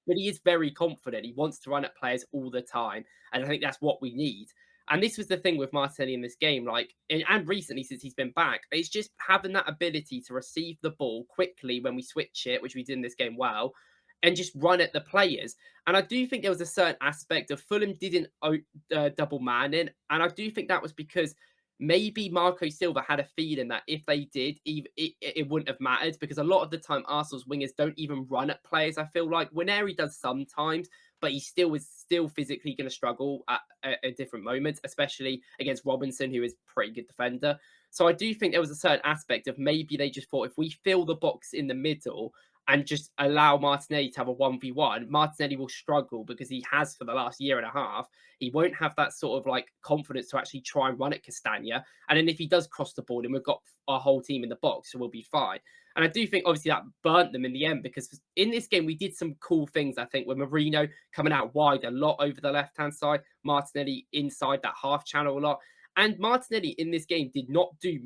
but he is very confident. He wants to run at players all the time, and I think that's what we need. And this was the thing with Martinelli in this game, like, and recently since he's been back, it's just having that ability to receive the ball quickly when we switch it, which we did in this game well, and just run at the players. And I do think there was a certain aspect of Fulham didn't double man in, and I do think that was because maybe Marco Silva had a feeling that if they did, it wouldn't have mattered, because a lot of the time Arsenal's wingers don't even run at players. I feel like Winery does sometimes, but he still physically going to struggle at different moments, especially against Robinson, who is a pretty good defender. So I do think there was a certain aspect of maybe they just thought if we fill the box in the middle and just allow Martinelli to have a 1v1, Martinelli will struggle because he has for the last year and a half. He won't have that sort of like confidence to actually try and run at Castagna. And then if he does cross the ball, then we've got our whole team in the box, so we'll be fine. And I do think obviously that burnt them in the end, because in this game we did some cool things, I think, with Marino coming out wide a lot over the left-hand side, Martinelli inside that half channel a lot. And Martinelli in this game did not do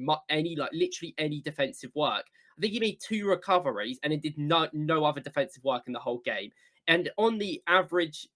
literally any defensive work. I think he made 2 recoveries and it did no other defensive work in the whole game. And on the average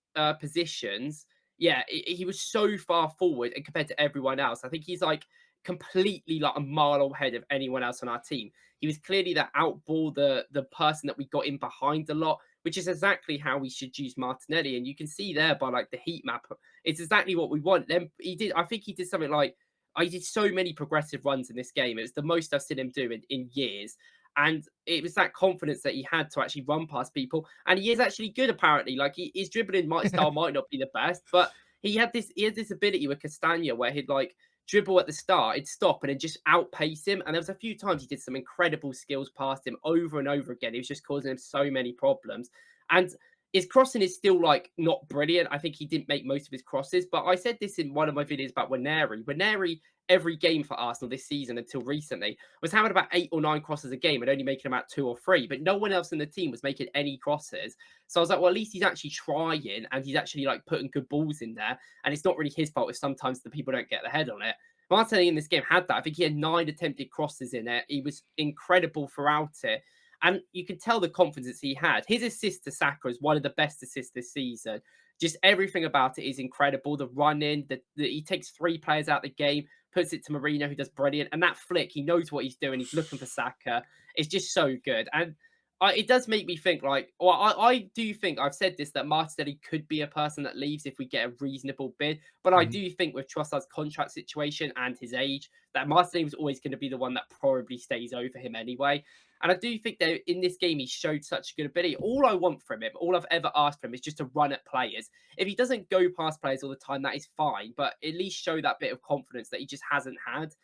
positions, yeah, he was so far forward and compared to everyone else. I think he's like completely like a mile ahead of anyone else on our team. He was clearly the outball, the person that we got in behind a lot, which is exactly how we should use Martinelli. And you can see there by like the heat map, it's exactly what we want. Then I think he did something like, I did so many progressive runs in this game. It was the most I've seen him do in years. And it was that confidence that he had to actually run past people. And he is actually good, apparently. Like his dribbling style might not be the best, but he had this ability with Castagna where he'd like dribble at the start, he'd stop and then just outpace him. And there was a few times he did some incredible skills past him over and over again. He was just causing him so many problems. And his crossing is still like not brilliant. I think he didn't make most of his crosses, but I said this in one of my videos about Winery. Winery, every game for Arsenal this season until recently, was having about 8 or 9 crosses a game and only making about 2 or 3, but no one else in the team was making any crosses. So I was like, well, at least he's actually trying and he's actually like putting good balls in there. And it's not really his fault if sometimes the people don't get the head on it. Martinelli in this game had that. I think he had 9 attempted crosses in it. He was incredible throughout it. And you can tell the confidence he had. His assist to Saka is one of the best assists this season. Just everything about it is incredible. The running, he takes 3 players out of the game, puts it to Marino, who does brilliant. And that flick, he knows what he's doing. He's looking for Saka. It's just so good. And it does make me think like, well, I do think I've said this, that Martinelli could be a person that leaves if we get a reasonable bid. But I do think with Trossard's contract situation and his age, that Martinelli was always going to be the one that probably stays over him anyway. And I do think that in this game, he showed such good ability. All I want from him, all I've ever asked from him is just to run at players. If he doesn't go past players all the time, that is fine. But at least show that bit of confidence that he just hasn't had.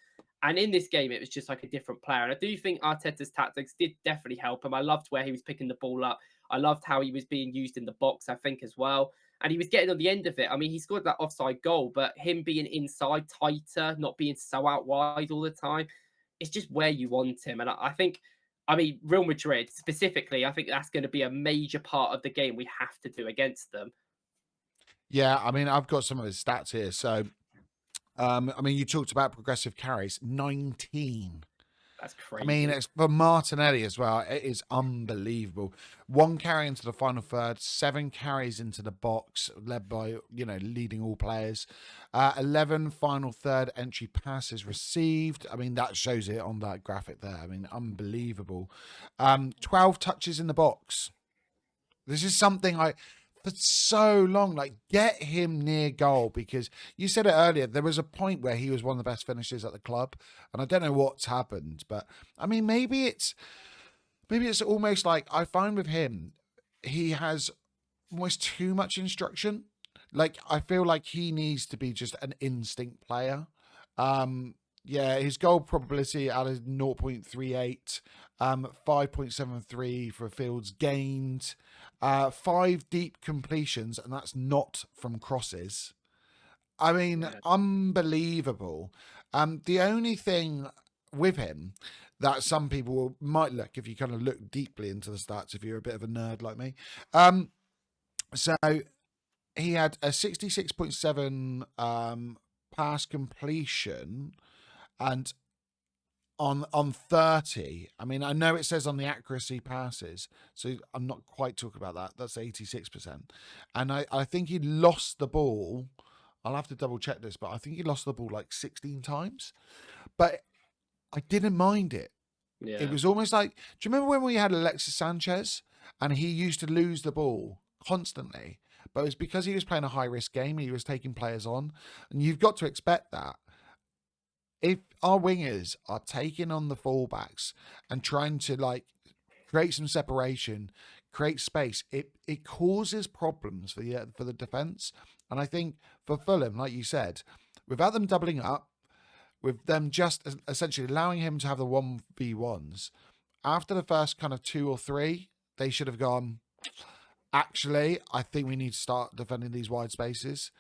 And in this game, it was just like a different player. And I do think Arteta's tactics did definitely help him. I loved where he was picking the ball up. I loved how he was being used in the box, I think, as well. and he was getting on the end of it. I mean, he scored that offside goal, but him being inside tighter, not being so out wide all the time, it's just where you want him. And I think, I mean, Real Madrid specifically, I think that's going to be a major part of the game we have to do against them. Yeah, I mean, I've got some of his stats here. So, I mean, you talked about progressive carries, 19. That's I mean, crazy. it's for Martinelli as well. It is unbelievable. 1 carry into the final third, 7 carries into the box, led by, leading all players. 11 final third entry passes received. I mean, that shows it on that graphic there. I mean, unbelievable. 12 touches in the box. This is something for so long, like, get him near goal, because you said it earlier, there was a point where he was one of the best finishers at the club, and I don't know what's happened, but I mean, maybe it's almost like, I find with him, he has almost too much instruction. Like, I feel like he needs to be just an instinct player. Yeah, his goal probability out is 0.38, 5.73 for fields gained, 5 deep completions, and that's not from crosses. I mean, Yeah. unbelievable. The only thing with him that some people might look, if you kind of look deeply into the stats, if you're a bit of a nerd like me, so he had a 66.7 pass completion, and on 30, I mean, I know it says on the accuracy passes, so I'm not quite talking about that. That's 86%. And I think he lost the ball. I'll have to double check this, but I think he lost the ball like 16 times. But I didn't mind it. Yeah. It was almost like, do you remember when we had Alexis Sanchez and he used to lose the ball constantly? But it was because he was playing a high risk game. He was taking players on, and you've got to expect that. If our wingers are taking on the fullbacks and trying to, like, create some separation, create space, it causes problems for the defense. And I think for Fulham, like you said, without them doubling up, with them just essentially allowing him to have the 1v1s, after the first kind of 2 or 3, they should have gone, actually, I think we need to start defending these wide spaces.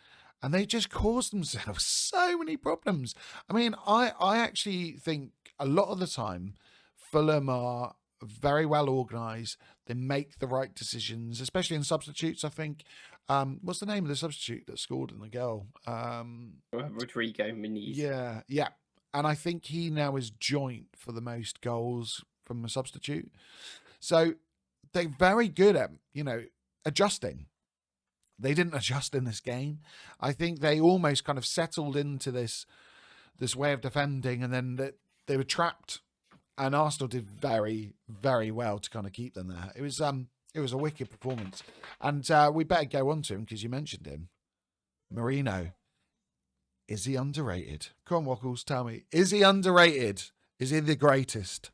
And they just caused themselves so many problems. I mean, I actually think a lot of the time, Fulham are very well organised. They make the right decisions, especially in substitutes, I think. What's the name of the substitute that scored in the goal? Rodrigo Muniz. Yeah. And I think he now is joint for the most goals from a substitute. So they're very good at, adjusting. They didn't adjust in this game. I think they almost kind of settled into this way of defending, and then they were trapped. And Arsenal did very, very well to kind of keep them there. It was a wicked performance, and we better go on to him because you mentioned him, Marino. Is he underrated? Come on, Woklz, tell me, is he underrated? Is he the greatest?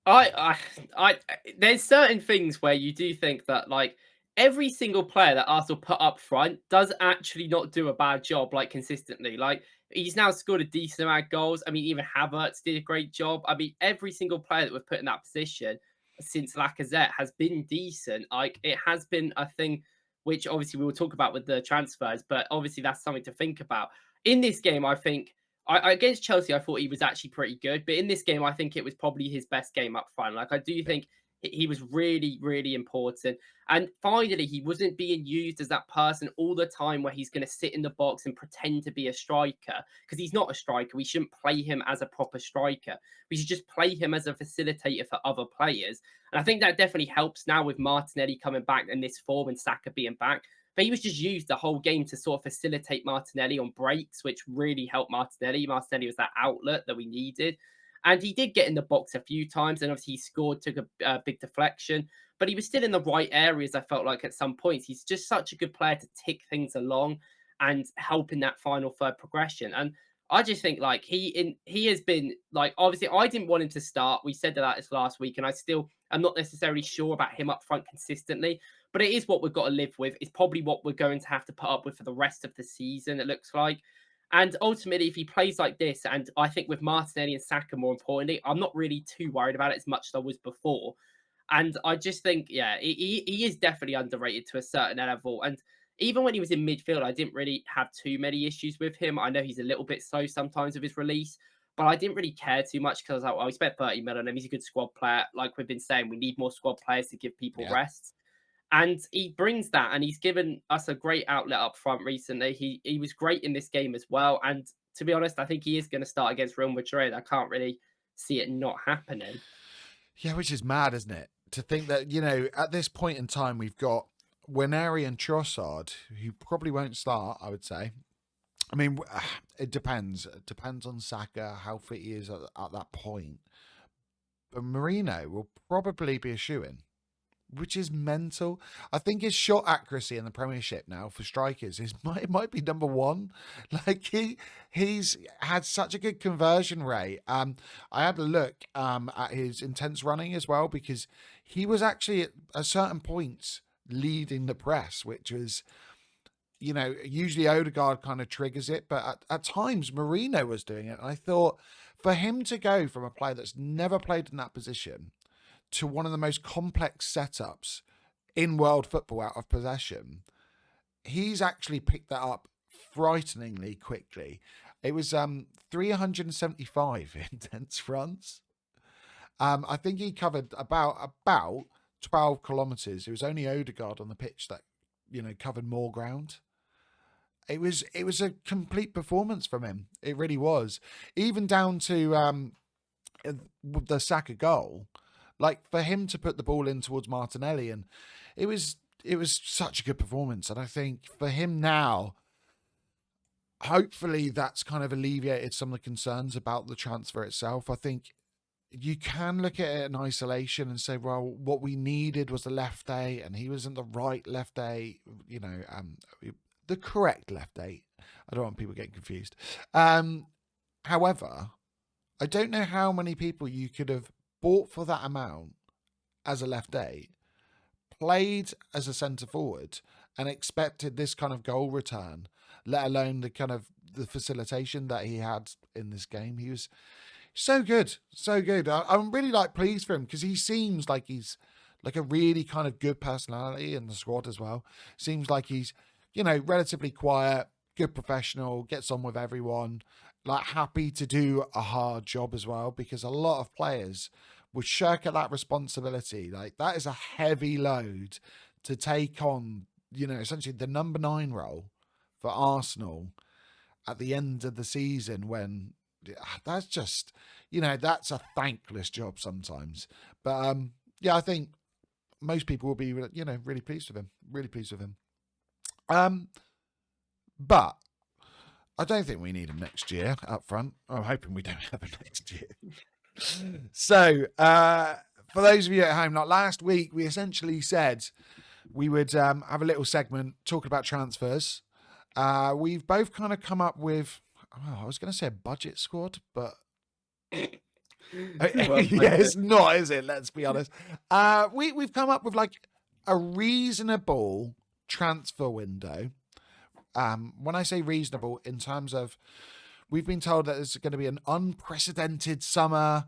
There's certain things where you do think that, like, every single player that Arsenal put up front does actually not do a bad job, like, consistently. Like, he's now scored a decent amount of goals. I mean, even Havertz did a great job. I mean, every single player that we've put in that position since Lacazette has been decent. Like, it has been a thing which obviously we will talk about with the transfers, but obviously that's something to think about. In this game, I think against Chelsea, I thought he was actually pretty good, but in this game, I think it was probably his best game up front. Like, I do think he was really, really important. And finally, he wasn't being used as that person all the time where he's going to sit in the box and pretend to be a striker, because he's not a striker. We shouldn't play him as a proper striker. We should just play him as a facilitator for other players. And I think that definitely helps now with Martinelli coming back in this form and Saka being back. But he was just used the whole game to sort of facilitate Martinelli on breaks, which really helped Martinelli. Martinelli was that outlet that we needed. And he did get in the box a few times, and obviously he scored, took a big deflection, but he was still in the right areas, I felt like, at some points. He's just such a good player to tick things along and help in that final third progression. And I just think, like, he has been, like, obviously I didn't want him to start. We said that this last week, and I still am not necessarily sure about him up front consistently, but it is what we've got to live with. It's probably what we're going to have to put up with for the rest of the season, it looks like. And ultimately, if he plays like this, and I think with Martinelli and Saka more importantly, I'm not really too worried about it as much as I was before. And I just think, yeah, he is definitely underrated to a certain level. And even when he was in midfield, I didn't really have too many issues with him. I know he's a little bit slow sometimes with his release, but I didn't really care too much because I was like, well, we spent 30 million on him. He's a good squad player. Like we've been saying, we need more squad players to give people Yeah. rest. And he brings that, and he's given us a great outlet up front recently. He was great in this game as well. And to be honest, I think he is going to start against Real Madrid. I can't really see it not happening. Yeah, which is mad, isn't it? To think that, you know, at this point in time, we've got Winery and Trossard, who probably won't start, I would say. I mean, it depends. It depends on Saka, how fit he is at that point. But Marino will probably be a shoo-in, which is mental. I think his shot accuracy in the Premiership now for strikers it might be number one. Like he's had such a good conversion rate. I had a look at his intense running as well, because he was actually at certain points leading the press, which was, you know, usually Odegaard kind of triggers it, but at times Marino was doing it. And I thought, for him to go from a player that's never played in that position to one of the most complex setups in world football out of possession, he's actually picked that up frighteningly quickly. It was 375 intense runs. I think he covered about 12 kilometers. It was only Odegaard on the pitch that, you know, covered more ground. It was a complete performance from him. It really was. Even down to the Saka goal. Like, for him to put the ball in towards Martinelli, and it was such a good performance. And I think for him now, hopefully that's kind of alleviated some of the concerns about the transfer itself. I think you can look at it in isolation and say, well, what we needed was the left day, and he wasn't the right left day, you know, the correct left day. I don't want people getting confused. However, I don't know how many people you could have bought for that amount as a left eight, played as a centre forward, and expected this kind of goal return, let alone the kind of the facilitation that he had in this game. He was so good, so good. I'm really pleased for him, because he seems like he's like a really kind of good personality in the squad as well. Seems like he's, you know, relatively quiet, good professional, gets on with everyone, like happy to do a hard job as well, because a lot of players would shirk at that responsibility. Like, that is a heavy load to take on, you know, essentially the number 9 role for Arsenal at the end of the season, when that's just, you know, that's a thankless job sometimes. But yeah, I think most people will be, you know, really pleased with him. But I don't think we need him next year up front. I'm hoping we don't have him next year. So, for those of you at home, like last week, we essentially said we would have a little segment talking about transfers. We've both kind of come up with, I was going to say a budget squad, but Well, yeah, it's not, is it? Let's be honest. We've come up with like a reasonable transfer window. When I say reasonable, in terms of, we've been told that it's going to be an unprecedented summer.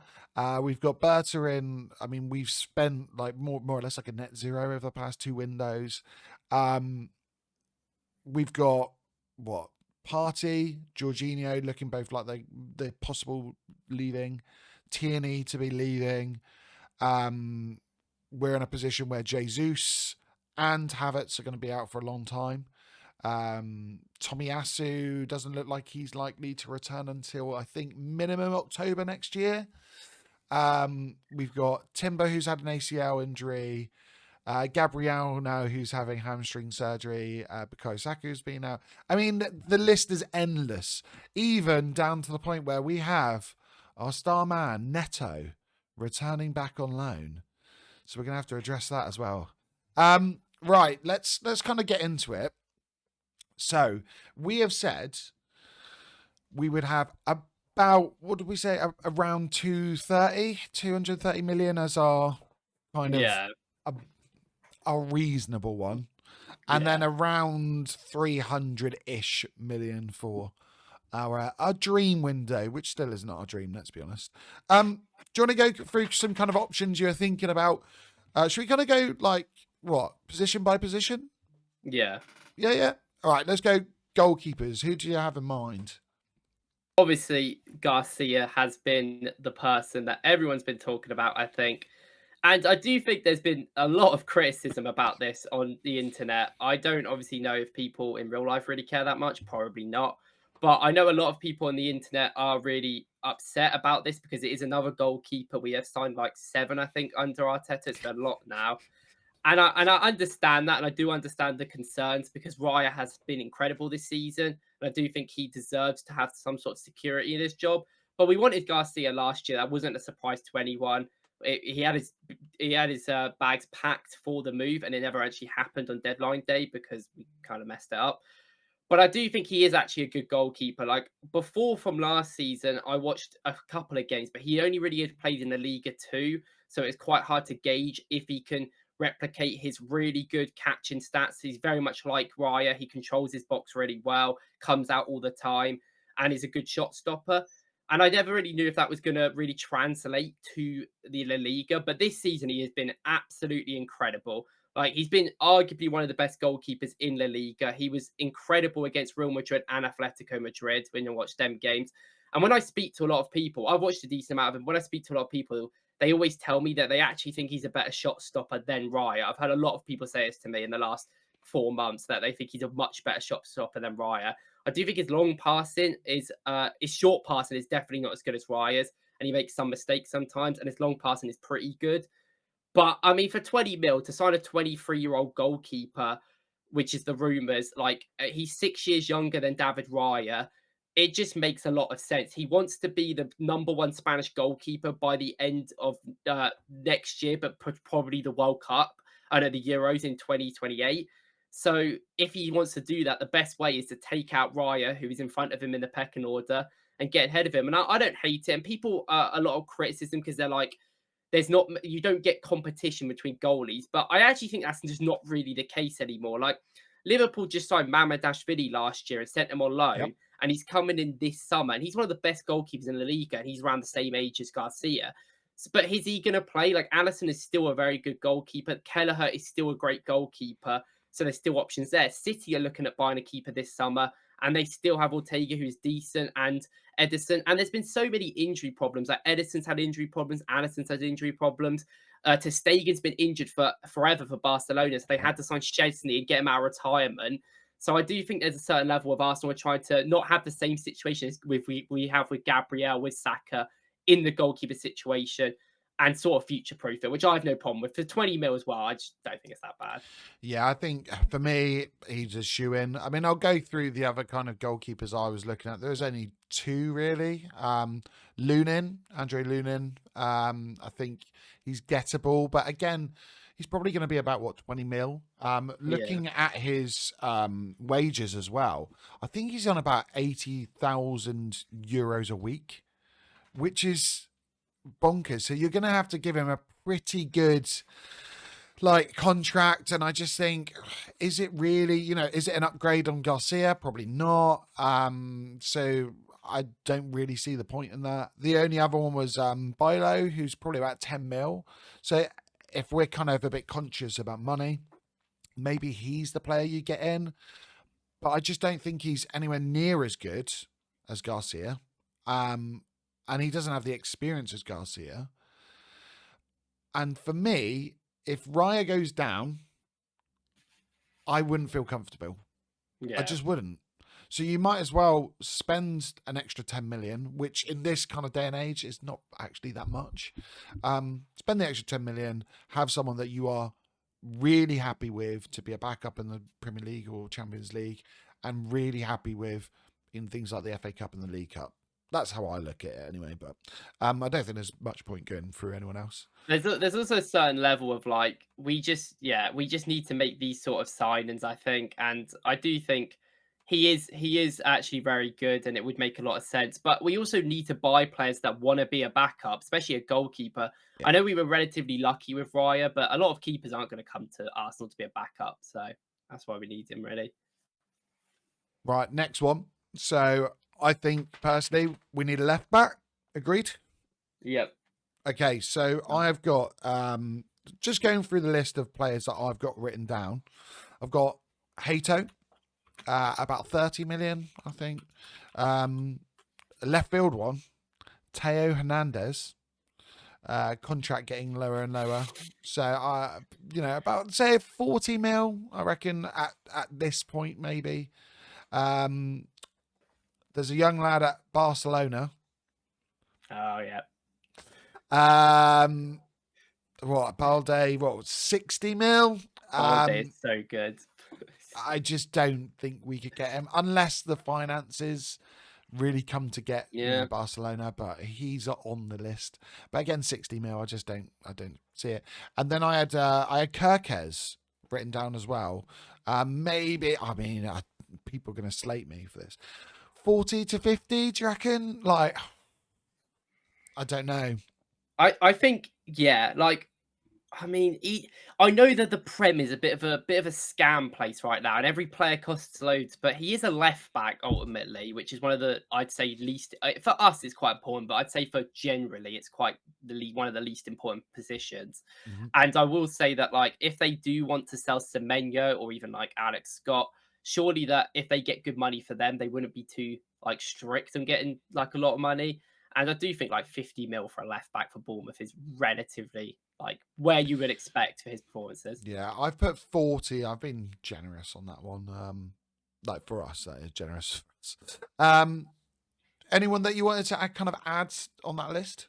We've got Berta in. I mean, we've spent like more or less like a net zero over the past 2 windows. We've got Partey, Jorginho looking both like they're possible leaving, Tierney to be leaving. We're in a position where Jesus and Havertz are going to be out for a long time. Tomiyasu doesn't look like he's likely to return until, I think, minimum October next year. We've got Timber, who's had an ACL injury. Gabriel now, who's having hamstring surgery. Bukayo Saka's been out. I mean, the list is endless, even down to the point where we have our star man, Neto, returning back on loan. So we're going to have to address that as well. Right, let's kind of get into it. So we have said we would have about, what did we say, around 230 million as our kind of a reasonable one, and then around 300-ish million for our dream window, which still is not our dream, let's be honest. Do you want to go through some kind of options you're thinking about? Should we kind of go like, what, position by position? Yeah. Yeah. All right, let's go goalkeepers. Who do you have in mind? Obviously, Garcia has been the person that everyone's been talking about, I think. And I do think there's been a lot of criticism about this on the internet. I don't obviously know if people in real life really care that much, probably not. But I know a lot of people on the internet are really upset about this because it is another goalkeeper. We have signed like 7, I think, under Arteta. It's a lot now. And I understand that, and I do understand the concerns because Raya has been incredible this season, and I do think he deserves to have some sort of security in his job. But we wanted Garcia last year. That wasn't a surprise to anyone. He had his bags packed for the move, and it never actually happened on deadline day because we kind of messed it up. But I do think he is actually a good goalkeeper. Like before from last season, I watched a couple of games, but he only really had played in the Liga 2. So it's quite hard to gauge if he can replicate his really good catching stats. He's very much like Raya. He controls his box really well, comes out all the time, and is a good shot stopper. And I never really knew if that was going to really translate to the La Liga. But this season, he has been absolutely incredible. Like he's been arguably one of the best goalkeepers in La Liga. He was incredible against Real Madrid and Atletico Madrid when you watch them games. And when I speak to a lot of people, I've watched a decent amount of him. When I speak to a lot of people, they always tell me that they actually think he's a better shot stopper than Raya. I've had a lot of people say this to me in the last 4 months that they think he's a much better shot stopper than Raya. I do think his long passing his short passing is definitely not as good as Raya's, and he makes some mistakes sometimes, and his long passing is pretty good. But I mean, for 20 mil to sign a 23-year-old goalkeeper, which is the rumors, like he's 6 years younger than David Raya. It just makes a lot of sense. He wants to be the number one Spanish goalkeeper by the end of next year, but probably the World Cup, I know the Euros in 2028. So if he wants to do that, the best way is to take out Raya, who is in front of him in the pecking order, and get ahead of him. And I don't hate it. And people a lot of criticism because they're like, you don't get competition between goalies, but I actually think that's just not really the case anymore. Like Liverpool just signed Mamadashvili last year and sent him on Yep. loan, and he's coming in this summer, and he's one of the best goalkeepers in the league, and he's around the same age as Garcia. But is he going to play? Like Allison is still a very good goalkeeper. Kelleher is still a great goalkeeper. So there's still options there. City are looking at buying a keeper this summer, and they still have Ortega, who's decent, and Edison. And there's been so many injury problems. Like Edison's had injury problems, Alisson's had injury problems. Ter Stegen's been injured for forever for Barcelona, so they had to sign Szczesny and get him out of retirement. So I do think there's a certain level of Arsenal are trying to not have the same situation as we have with Gabriel, with Saka in the goalkeeper situation, and sort of future proof it, which I have no problem with. For 20 mil as well, I just don't think it's that bad. Yeah, I think for me, he's a shoe-in. I mean, I'll go through the other kind of goalkeepers I was looking at. There's only 2 really. Andre Lunin. I think he's gettable, but again, he's probably going to be about 20 mil. Looking at his wages as well, I think he's on about 80,000 euros a week, which is bonkers. So you're going to have to give him a pretty good contract, and I just think, is it really, is it an upgrade on Garcia? Probably not. So I don't really see the point in that. The only other one was Bilo, who's probably about 10 mil. So if we're kind of a bit conscious about money, maybe he's the player you get in, but I just don't think he's anywhere near as good as Garcia. And he doesn't have the experience as Garcia. And for me, if Raya goes down, I wouldn't feel comfortable. Yeah. I just wouldn't. So you might as well spend an extra 10 million, which in this kind of day and age is not actually that much. Spend the extra 10 million, have someone that you are really happy with to be a backup in the Premier League or Champions League, and really happy with in things like the FA Cup and the League Cup. That's how I look at it anyway, but I don't think there's much point going through anyone else. There's also a certain level of we just need to make these sort of signings, I think, and I do think he is actually very good, and it would make a lot of sense. But we also need to buy players that want to be a backup, especially a goalkeeper. Yeah. I know we were relatively lucky with Raya, but a lot of keepers aren't going to come to Arsenal to be a backup, so that's why we need him really. Right, next one. So I think personally we need a left back. Agreed? Yep. Okay, so I've got just going through the list of players that I've got written down. I've got Hato, about 30 million, I think. Left field one, Teo Hernandez. Contract getting lower and lower. So about say 40 mil, I reckon at this point maybe. There's a young lad at Barcelona. Oh yeah. Balde? 60 mil? Balde is so good. I just don't think we could get him unless the finances really come to get Barcelona, but he's on the list. But again, 60 mil, I don't see it. And then I had Kirkes written down as well. Maybe, people are going to slate me for this. 40 to 50, do you reckon? Like, I don't know. I think, yeah, like, I mean, I know that the Prem is a bit of a scam place right now, and every player costs loads. But he is a left back ultimately, which is one of the, I'd say, least for us it's quite important, but I'd say for generally it's quite one of the least important positions. Mm-hmm. And I will say that, like, if they do want to sell Semenyo or even like Alex Scott, surely that if they get good money for them, they wouldn't be too like strict on getting like a lot of money. And I do think like 50 mil for a left back for Bournemouth is relatively like where you would expect for his performances. Yeah, I've put 40. I've been generous on that one. Like for us, that is generous. Anyone that you wanted to add on that list?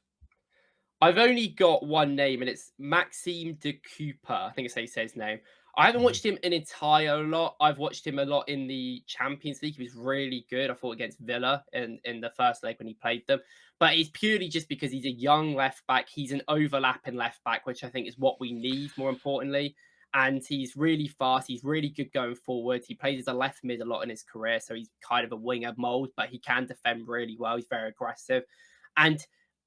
I've only got one name, and it's Maxime de Cooper. I think it's how you say his name. I haven't watched him an entire lot. I've watched him a lot in the Champions League. He was really good, I thought, against Villa in the first leg when he played them. But it's purely just because he's a young left back. He's an overlapping left back, which I think is what we need more importantly. And he's really fast. He's really good going forward. He plays as a left mid a lot in his career. So he's kind of a winger mold, but he can defend really well. He's very aggressive. And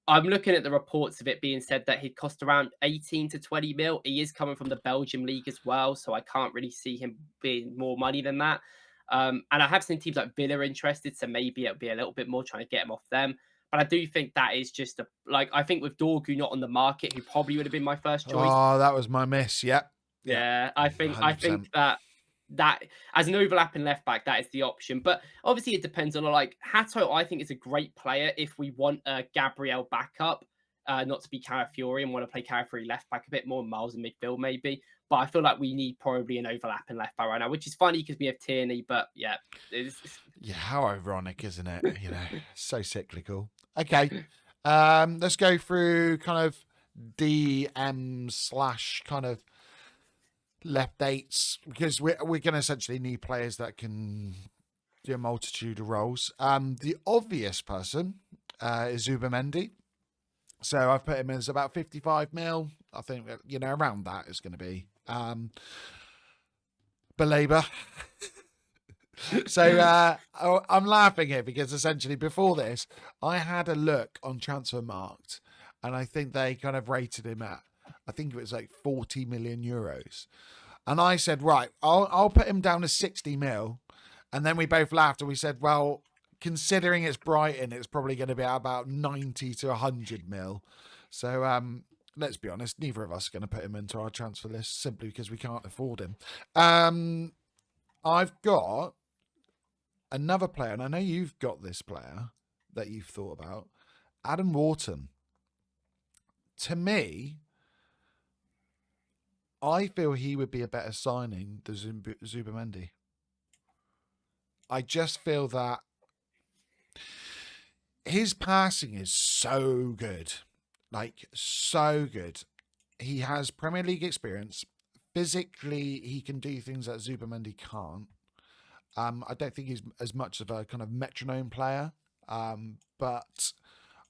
I'm looking at the reports of it being said that he'd cost around 18 to 20 mil. He is coming from the Belgium league as well, so I can't really see him being more money than that. And I have seen teams like Villa interested, so maybe it'll be a little bit more trying to get him off them. But I do think that is just I think with Dorgu not on the market, who probably would have been my first choice. Oh, that was my miss. Yep. Yeah, I think that as an overlapping left back, that is the option. But obviously, it depends on like Hato. I think is a great player if we want a Gabriel backup, not to be Carafiori and want to play Carafiori left back a bit more, Miles in midfield maybe. But I feel like we need probably an overlapping left back right now, which is funny because we have Tierney. But yeah, yeah, how ironic, isn't it? So cyclical. Okay, let's go through kind of DM / kind of left dates, because we're going to essentially need players that can do a multitude of roles. The obvious person is Zubamendi. So I've put him as about 55 mil. I think, around that is going to be. Belabor. So I'm laughing here because essentially before this, I had a look on Transfermarkt and I think they kind of rated him at, I think it was like 40 million euros. And I said, right, I'll put him down to 60 mil. And then we both laughed and we said, well, considering it's Brighton, it's probably going to be about 90 to 100 mil. So let's be honest, neither of us are going to put him into our transfer list simply because we can't afford him. I've got another player, and I know you've got this player that you've thought about, Adam Wharton. To me, I feel he would be a better signing than Zubamendi. I just feel that his passing is so good. Like, so good. He has Premier League experience. Physically, he can do things that Zubamendi can't. I don't think he's as much of a kind of metronome player. But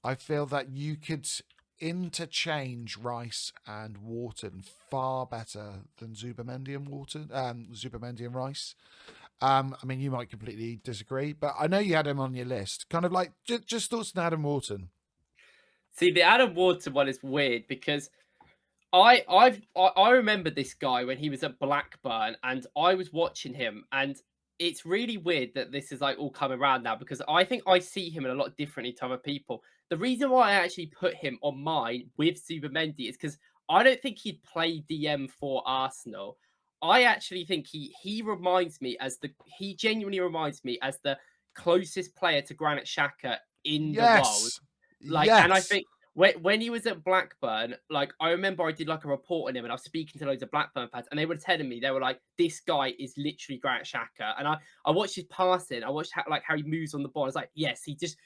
I feel that you could interchange Rice and Wharton far better than Zubamendi and Rice. I mean, you might completely disagree, but I know you had him on your list. Kind of like just thoughts on Adam Wharton. See, the Adam Wharton one is weird because I remember this guy when he was at Blackburn, and I was watching him, and it's really weird that this is like all coming around now because I think I see him in a lot differently to other people. The reason why I actually put him on mine with Zubamendi is because I don't think he'd play DM for Arsenal. I actually think he reminds me as he genuinely reminds me as the closest player to Granit Xhaka in the world. Yes. Like, and I Yes. think when he was at Blackburn, like I remember I did like a report on him, and I was speaking to loads of Blackburn fans, and they were telling me they were like, "This guy is literally Granit Xhaka." And I watched his passing, I watched how he moves on the ball. I was like, "Yes, he just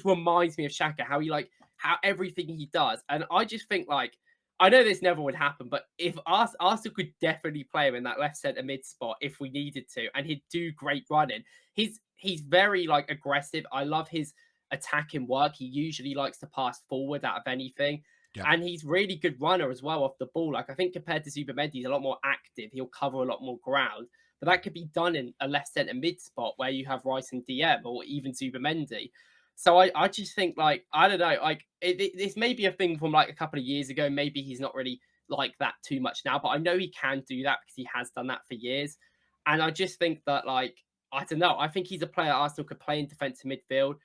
reminds me of Xhaka. How he like how everything he does." And I just think like. I know this never would happen, but if Arsenal could definitely play him in that left centre mid spot if we needed to, and he'd do great running. He's very like aggressive. I love his attacking work. He usually likes to pass forward out of anything. Yeah. And he's really good runner as well off the ball. Like I think compared to Zubimendi, he's a lot more active. He'll cover a lot more ground. But that could be done in a left centre mid spot where you have Rice and DM or even Zubimendi. So I just think like I don't know like this may be a thing from like a couple of years ago. Maybe he's not really like that too much now, but I know he can do that because he has done that for years. And I just think that like I don't know. I think he's a player Arsenal could play in defensive midfield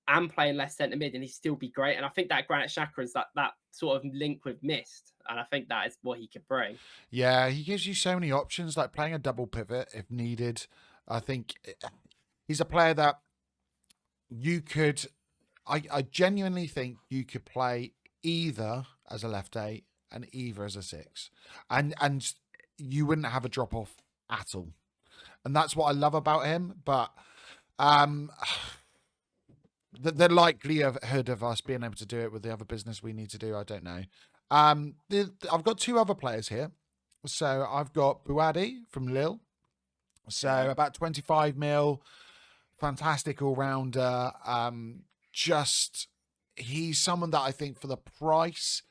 and playing less centre mid, and he'd still be great. And I think that Granit Xhaka is that sort of link we've missed, and I think that is what he could bring. Yeah, he gives you so many options, like playing a double pivot if needed. I think he's a player that you could. I genuinely think you could play either as a left eight and either as a six, and you wouldn't have a drop off at all. And that's what I love about him. But um, the likelihood of us being able to do it with the other business we need to do, I don't know. I've got two other players here. So I've got Buadi from Lille. So Yeah. about 25 mil, fantastic all rounder. Just he's someone that I think for the price,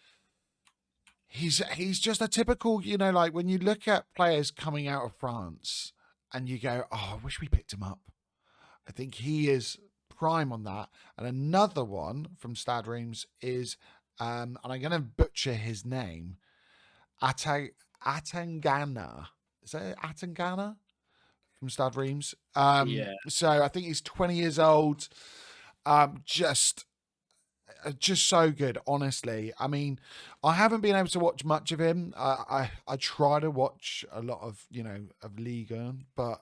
he's just a typical, like when you look at players coming out of France and you go, oh, I wish we picked him up. I think he is prime on that. And another one from Stad Reims is, and I'm going to butcher his name, Atangana. Is that Atangana from Stad Reims? Yeah. So I think he's 20 years old. Just so good, honestly. I mean, I haven't been able to watch much of him. I try to watch a lot of of Liga, but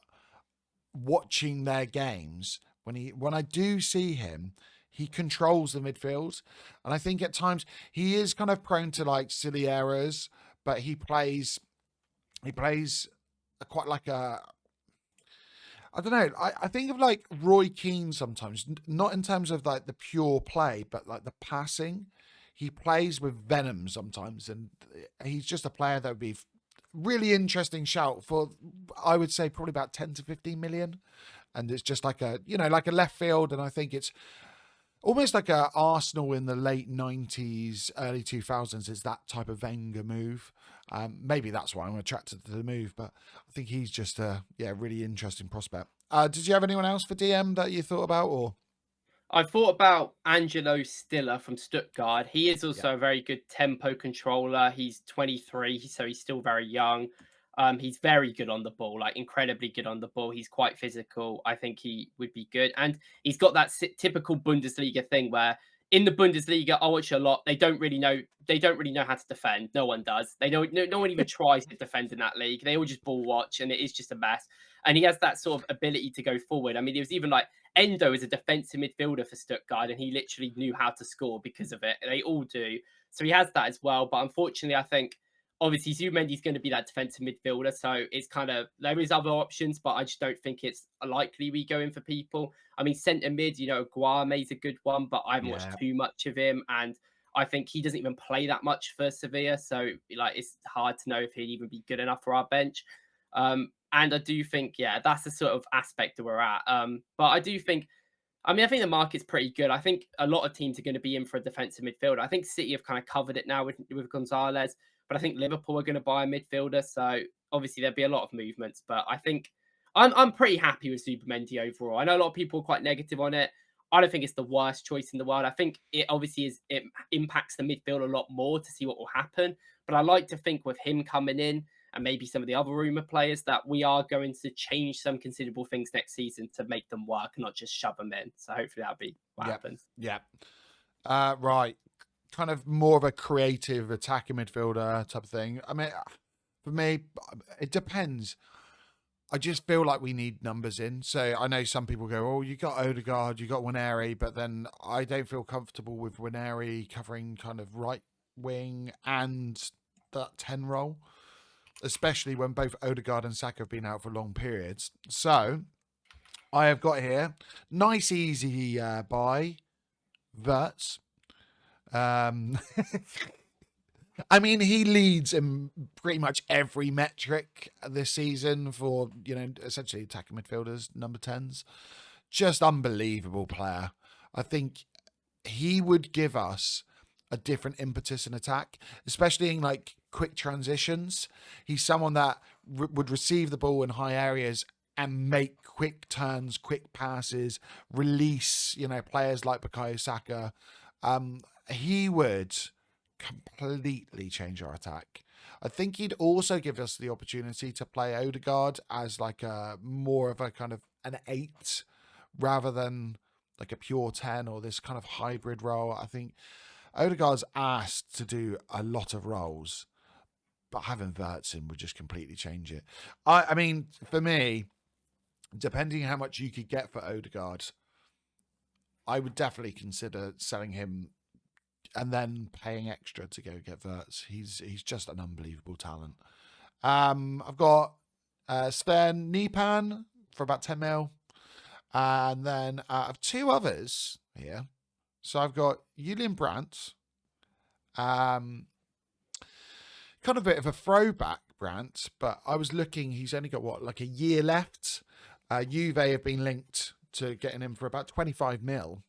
watching their games when I do see him, he controls the midfield, and I think at times he is kind of prone to like silly errors, but he plays quite like a I don't know. I think of like Roy Keane sometimes, not in terms of like the pure play, but like the passing. He plays with venom sometimes, and he's just a player that would be really interesting shout for, I would say, probably about 10 to 15 million. And it's just like like a left field. And I think it's almost like a Arsenal in the late 90s, early 2000s is that type of Wenger move. Maybe that's why I'm attracted to the move, but I think he's just a really interesting prospect. Did you have anyone else for DM that you thought about, or? I thought about Angelo Stiller from Stuttgart. He is Yeah, also a very good tempo controller. He's 23, so he's still very young. He's very good on the ball, like incredibly good on the ball. He's quite physical. I think he would be good, and he's got that typical Bundesliga thing where in the Bundesliga, I watch a lot. They don't really know. They don't really know how to defend. No one does. They don't. No one even tries to defend in that league. They all just ball watch, and it is just a mess. And he has that sort of ability to go forward. I mean, there was even like Endo is a defensive midfielder for Stuttgart, and he literally knew how to score because of it. They all do. So he has that as well. But unfortunately, I think obviously Zubimendi's going to be that defensive midfielder. So it's kind of there is other options, but I just don't think it's likely we go in for people. I mean, centre mid, Guame's a good one, but I haven't yeah, watched too much of him, and I think he doesn't even play that much for Sevilla. So like it's hard to know if he'd even be good enough for our bench. And I do think, yeah, that's the sort of aspect that we're at. But I do think, I mean, I think the market's pretty good. I think a lot of teams are going to be in for a defensive midfielder. I think City have kind of covered it now with Gonzalez, but I think Liverpool are going to buy a midfielder. So obviously there'll be a lot of movements, but I think I'm pretty happy with Zubimendi overall. I know a lot of people are quite negative on it. I don't think it's the worst choice in the world. I think it obviously it impacts the midfield a lot more to see what will happen. But I like to think with him coming in and maybe some of the other rumor players that we are going to change some considerable things next season to make them work, not just shove them in. So hopefully that'll be what yeah, happens. yeah. Right. Kind of more of a creative attacking midfielder type of thing. I mean, For me, it depends. I just feel like we need numbers in. So I know some people go, "Oh, you got Odegaard, you got Waneri," but then I don't feel comfortable with Waneri covering kind of right wing and that 10 role, especially when both Odegaard and Saka have been out for long periods. So I have got here nice, easy buy. Verts. Um, I mean, he leads in pretty much every metric this season for, essentially attacking midfielders, number 10s. Just unbelievable player. I think he would give us a different impetus in attack, especially in like quick transitions. He's someone that would receive the ball in high areas and make quick turns, quick passes, release, players like Bukayo Saka. He would completely change our attack. I think he'd also give us the opportunity to play Odegaard as like a more of a kind of an 8 rather than like a pure 10 or this kind of hybrid role. I think Odegaard's asked to do a lot of roles, but having Verts in would just completely change it. I mean, for me, depending how much you could get for Odegaard, I would definitely consider selling him and then paying extra to go get Verts. He's just an unbelievable talent. I've got Sven Nipan for about 10 mil. And then I have 2 others here. So I've got Julian Brandt. Kind of a bit of a throwback Brandt, but I was looking, he's only got like a year left. Juve have been linked to getting him for about 25 mil,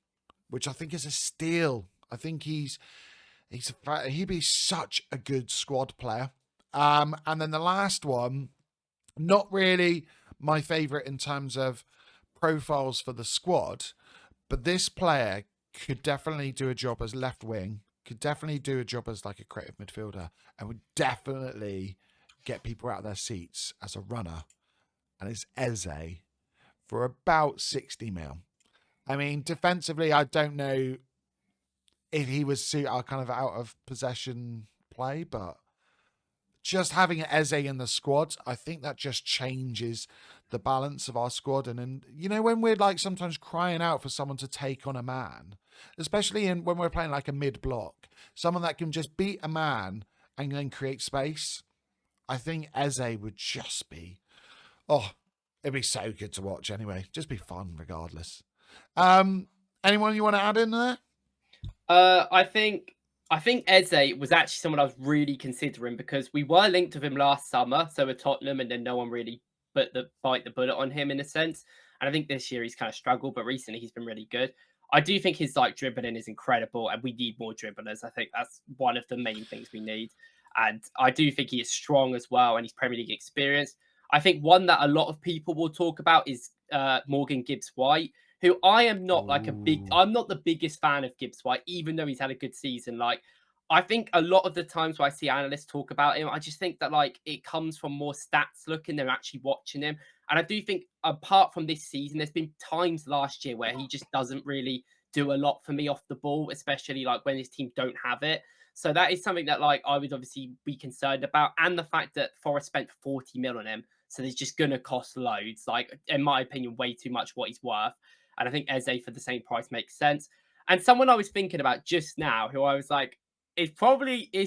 which I think is a steal. I think he'd be such a good squad player. And then the last one, not really my favorite in terms of profiles for the squad, but this player could definitely do a job as left wing, could definitely do a job as like a creative midfielder, and would definitely get people out of their seats as a runner. And it's Eze for about 60 mil. I mean, defensively, I don't know if he was kind of out of possession play, but just having Eze in the squad, I think that just changes the balance of our squad. And when we're like sometimes crying out for someone to take on a man, especially when we're playing like a mid block, someone that can just beat a man and then create space, I think Eze would just be, it'd be so good to watch anyway. Just be fun regardless. Anyone you want to add in there? I think Eze was actually someone I was really considering because we were linked with him last summer, so with Tottenham, and then no one really bite the bullet on him in a sense. And I think this year he's kind of struggled, but recently he's been really good. I do think his like dribbling is incredible, and we need more dribblers. I think that's one of the main things we need. And I do think he is strong as well, and he's Premier League experienced. I think one that a lot of people will talk about is Morgan Gibbs-White, who I am not like I'm not the biggest fan of Gibbs-White, even though he's had a good season. Like, I think a lot of the times when I see analysts talk about him, I just think that like it comes from more stats looking than actually watching him. And I do think apart from this season, there's been times last year where he just doesn't really do a lot for me off the ball, especially like when his team don't have it. So that is something that like I would obviously be concerned about. And the fact that Forest spent 40 mil on him. So he's just going to cost loads. Like, in my opinion, way too much what he's worth. And I think Eze for the same price makes sense. And someone I was thinking about just now, who I was like, is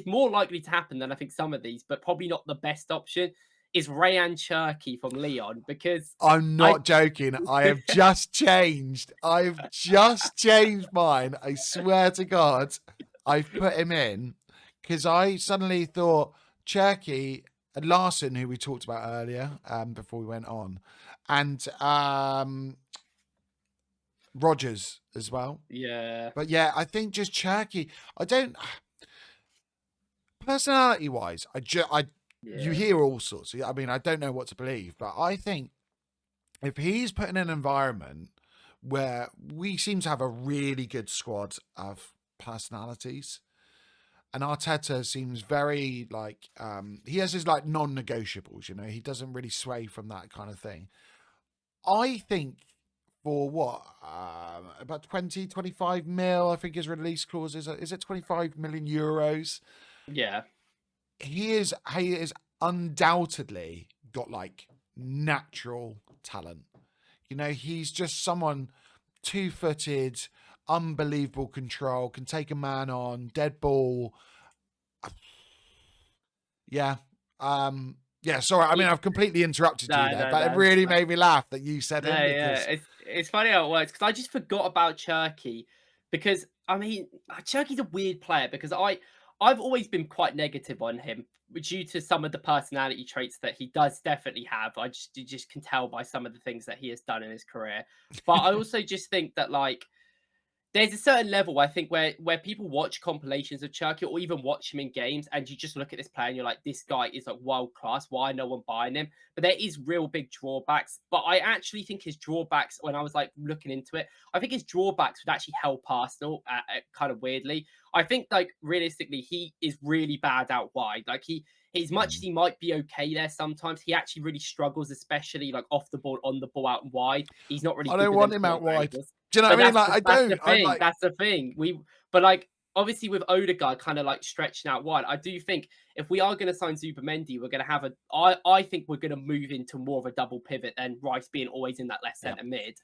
more likely to happen than I think some of these, but probably not the best option, is Rayan Cherki from Lyon. Because I'm not joking. I have just changed. I've just changed mine. I swear to God, I've put him in because I suddenly thought Cherki and Larson, who we talked about earlier, before we went on, and Rodgers as well. Yeah. But yeah, I think just Cherki. I don't. Personality wise, you hear all sorts. I mean, I don't know what to believe, but I think if he's put in an environment where we seem to have a really good squad of personalities, and Arteta seems very like he has his like non-negotiables. He doesn't really sway from that kind of thing. I think for what about 20-25 mil, I think his release clause is it 25 million euros? Yeah. He is undoubtedly got like natural talent. You know, he's just someone 2-footed, unbelievable control, can take a man on, dead ball. Yeah. Yeah, sorry. I mean, I've completely interrupted you No, there, no, but it no. really made me laugh that you said No, him yeah, because it's funny how it works because I just forgot about Cherky because I mean Cherky's a weird player because I've always been quite negative on him due to some of the personality traits that he does definitely have. You just can tell by some of the things that he has done in his career. But I also just think that like there's a certain level I think where people watch compilations of Cherky or even watch him in games and you just look at this player and you're like, this guy is like world class. Why no one buying him? But there is real big drawbacks. But I actually think his drawbacks, when I was like looking into it, I think his drawbacks would actually help Arsenal kind of weirdly. I think like realistically, he is really bad out wide. Like as much as he might be okay there sometimes, he actually really struggles, especially like off the ball, on the ball, out and wide. He's not really I good don't with them want him short out wide. angles. Do you know what But I mean? Like, I that's the don't. I thing. like, That's the thing. But like obviously with Odegaard kind of like stretching out wide, I do think if we are going to sign Zubimendi, we're going to have I think we're going to move into more of a double pivot than Rice being always in that left yeah. centre mid.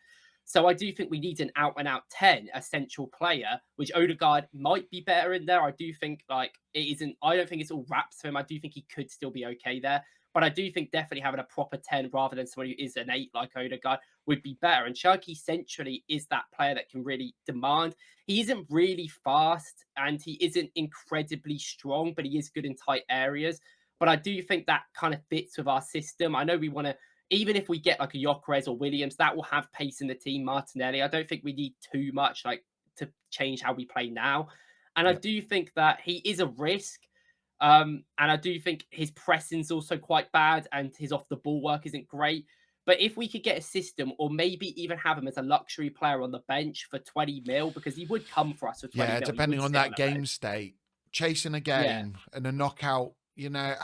So I do think we need an out and out 10, a central player, which Odegaard might be better in there. I do think like it isn't. I don't think it's all wraps for him. I do think he could still be okay there. But I do think definitely having a proper 10 rather than someone who is an 8 like Odegaard would be better. And Cherky centrally is that player that can really demand. He isn't really fast and he isn't incredibly strong, but he is good in tight areas. But I do think that kind of fits with our system. I know we want to, even if we get like a Gyökeres or Williams, that will have pace in the team. Martinelli, I don't think we need too much like to change how we play now. And I Yep. do think that he is a risk. And I do think his pressing's also quite bad and his off the ball work isn't great. But if we could get a system or maybe even have him as a luxury player on the bench for 20 mil, because he would come for us for 20 Yeah, mil. He depending would on sit that on a game bench. state, chasing a Yeah. game and a knockout, you know,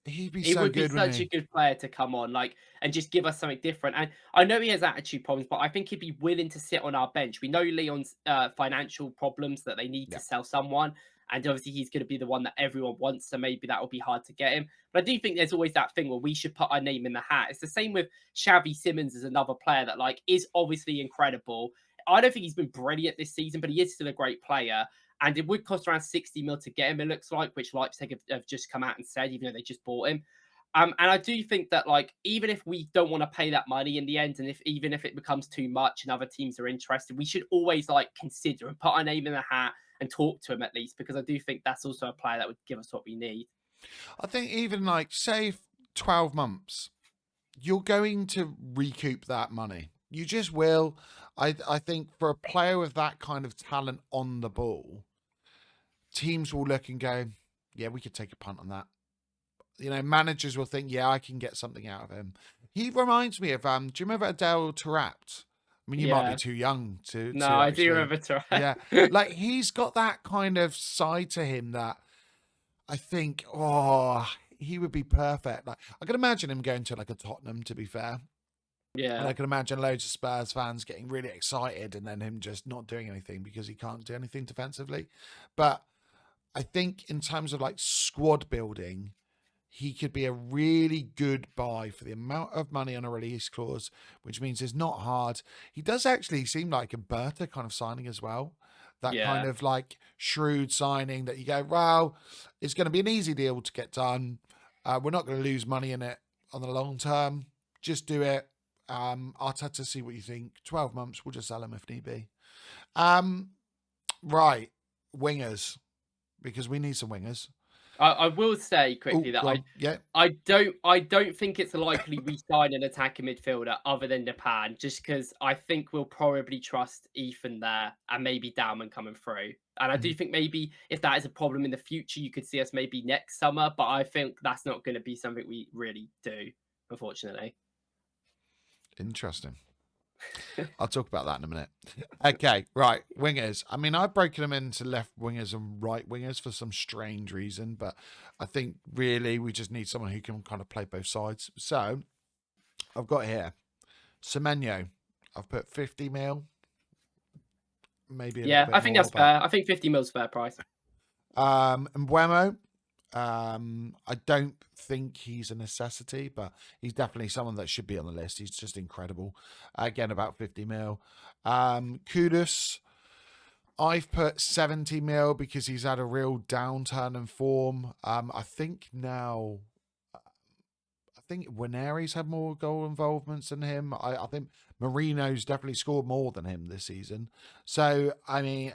he'd be It so would be good, wouldn't such a he? good player to come on, like, and just give us something different. And I know he has attitude problems, but I think he'd be willing to sit on our bench. We know Leon's financial problems that they need to Yeah. sell someone, and obviously he's going to be the one that everyone wants. So maybe that will be hard to get him. But I do think there's always that thing where we should put our name in the hat. It's the same with Xavi Simons as another player that like is obviously incredible. I don't think he's been brilliant this season, but he is still a great player. And it would cost around 60 mil to get him, it looks like, which Leipzig have just come out and said, even though they just bought him. And I do think that, like, even if we don't want to pay that money in the end, and even if it becomes too much and other teams are interested, we should always like consider and put our name in the hat and talk to him at least, because I do think that's also a player that would give us what we need. I think even like, say, 12 months, you're going to recoup that money. You just will. I think for a player with that kind of talent on the ball, teams will look and go, yeah, we could take a punt on that. You know, managers will think, yeah, I can get something out of him. He reminds me of, do you remember Adele Taarabt? I mean, you might be Yeah. too young No, to I do actually, remember to yeah. Like he's got that kind of side to him that I think, oh, he would be perfect. Like I can imagine him going to like a Tottenham, to be fair. And I Yeah. can imagine loads of Spurs fans getting really excited and then him just not doing anything because he can't do anything defensively. But I think in terms of like squad building, he could be a really good buy for the amount of money on a release clause, which means it's not hard. He does actually seem like a Berta kind of signing as well. That kind Yeah. of like shrewd signing that you go, well, it's going to be an easy deal to get done. We're not going to lose money in it on the long term. Just do it. Arteta, see what you think. 12 months, we'll just sell him if need be. Right. Wingers, because we need some wingers. I will say Oh, quickly that go on. Yeah. I don't think it's likely we sign an attacking midfielder other than Japan, just because I think we'll probably trust Ethan there and maybe Dauman coming through. And I do think maybe if that is a problem in the future, you could see us maybe next summer, but I think that's not going to be something we really do, unfortunately. Interesting. I'll talk about that in a minute. Okay, right. Wingers. I mean, I've broken them into left wingers and right wingers for some strange reason, but I think really we just need someone who can kind of play both sides. So I've got here Semenyo. I've put 50 mil, maybe a little Yeah, bit I think more, that's but fair. I think 50 mil's fair price. Mbuemo, I don't think he's a necessity, but he's definitely someone that should be on the list. He's just incredible. Again, about 50 mil. Kudus, I've put 70 mil because he's had a real downturn in form. I think Winery's had more goal involvements than him. I think Marino's definitely scored more than him this season. So, I mean,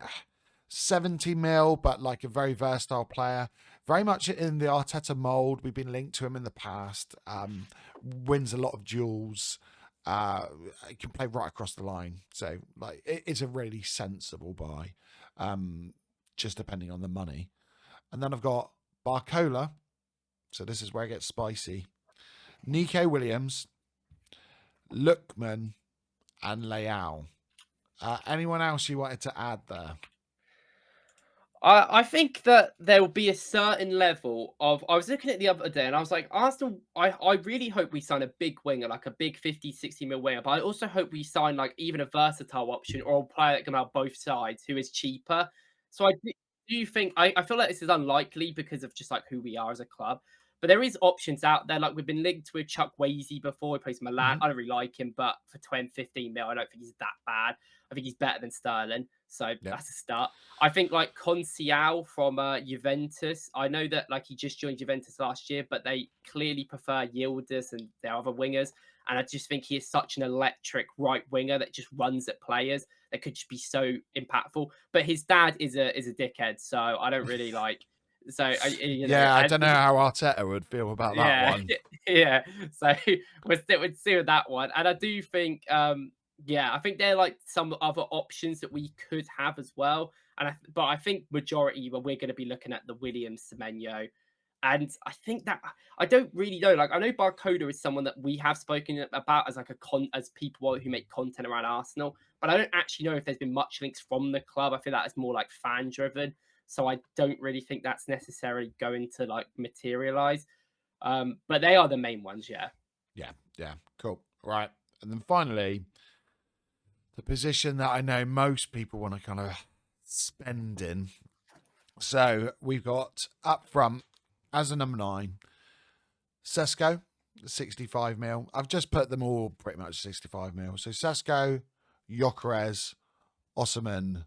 70 mil, but like a very versatile player. Very much in the Arteta mould. We've been linked to him in the past. Wins a lot of duels. Can play right across the line. So, like, it's a really sensible buy, just depending on the money. And then I've got Barcola. So this is where it gets spicy. Nico Williams, Lookman, and Leao. Anyone else you wanted to add there? I think that there will be a certain level of. I was looking at the other day and I was like, Arsenal, I really hope we sign a big winger, like a big 50, 60 mil winger. But I also hope we sign like even a versatile option or a player that can out both sides who is cheaper. So do think I feel like this is unlikely because of just like who we are as a club. But there is options out there. Like we've been linked with Chuck Wasey before. He plays Milan. I don't really like him, but for 20, 15 mil, I don't think he's that bad. I think he's better than Sterling. So that's a start. I think like Conceição from Juventus. I know that like he just joined Juventus last year, but they clearly prefer Yildiz and their other wingers. And I just think he is such an electric right winger that just runs at players that could just be so impactful. But his dad is a dickhead, so I don't really like. So I don't know how Arteta would feel about that one. Yeah. So we'd see with that one, and I do think, I think they're like some other options that we could have as well. But I think majority, we're going to be looking at the Williams, Semenyo, and I think that I don't really know. Like I know Barcola is someone that we have spoken about as like as people who make content around Arsenal, but I don't actually know if there's been much links from the club. I feel that it's more like fan driven. So I don't really think that's necessarily going to like materialize. But they are the main ones, yeah. Yeah, cool. Right. And then finally, the position that I know most people want to kind of spend in. So we've got up front as a number 9, Sesko, 65 mil. I've just put them all pretty much 65 mil. So Sesko, Gyökeres, Osimhen,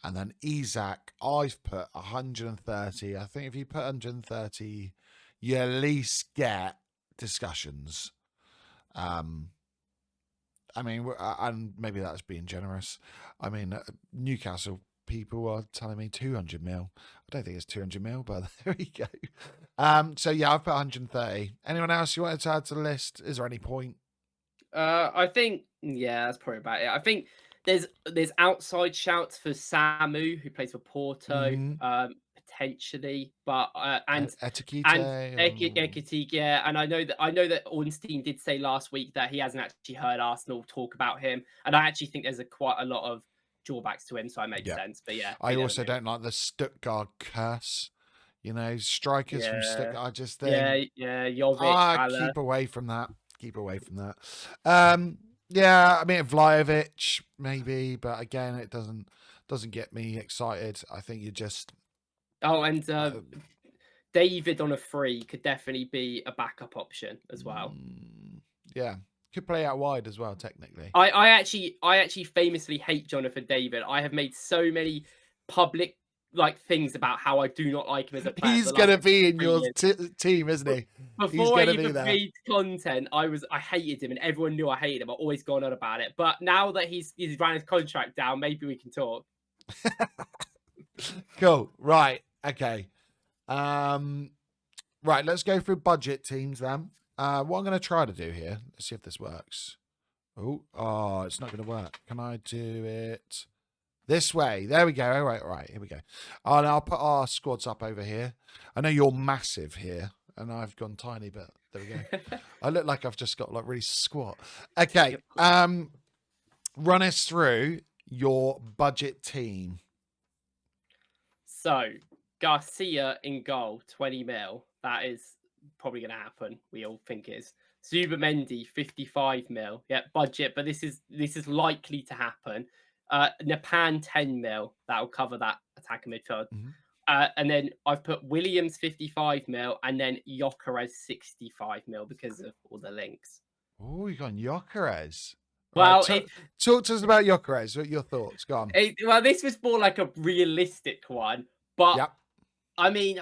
and then Isak, I've put 130. I think if you put 130, you at least get discussions. I mean, and maybe that's being generous. I mean, Newcastle people are telling me 200 mil. I don't think it's 200 mil, but there we go. So yeah, I've put 130. Anyone else you wanted to add to the list? Is there any point? I think, that's probably about it. I think there's outside shouts for Samu, who plays for Porto, potentially, but Etikite Ekitike, yeah. And I know that Ornstein did say last week that he hasn't actually heard Arsenal talk about him, and I actually think there's quite a lot of drawbacks to him, so it makes sense. But yeah, I also don't like the Stuttgart curse. You know, strikers from Stuttgart. I just think, Jovic, keep away from that. Keep away from that. I mean, Vlahovic maybe, but again, it doesn't get me excited. I think you just. Oh, and David on a free could definitely be a backup option as well. Yeah, could play out wide as well, technically. I actually famously hate Jonathan David. I have made so many public things about how I do not like him as a player. He's gonna be in your team, isn't he? Before I even made content, I hated him, and everyone knew I hated him. I've always gone on about it. But now that he's ran his contract down, maybe we can talk. Cool. Right. Okay. Right. Let's go through budget teams then. What I'm going to try to do here. Let's see if this works. Oh, it's not going to work. Can I do it this way? There we go. All right. Here we go. And I'll put our squads up over here. I know you're massive here, and I've gone tiny, but there we go. I look like I've just got really squat. Okay. Run us through your budget team. So Garcia in goal, 20 mil. That is probably going to happen. We all think it is. Zubamendi, 55 mil. Yeah, budget, but this is likely to happen. Napan, 10 mil. That will cover that attack and midfield. And then I've put Williams 55 mil and then Gyökeres 65 mil because of all the links. Oh, you got Gyökeres. Right. Well, Talk to us about Gyökeres. What are your thoughts? Go on. well, this was more like a realistic one, but Yep. I mean,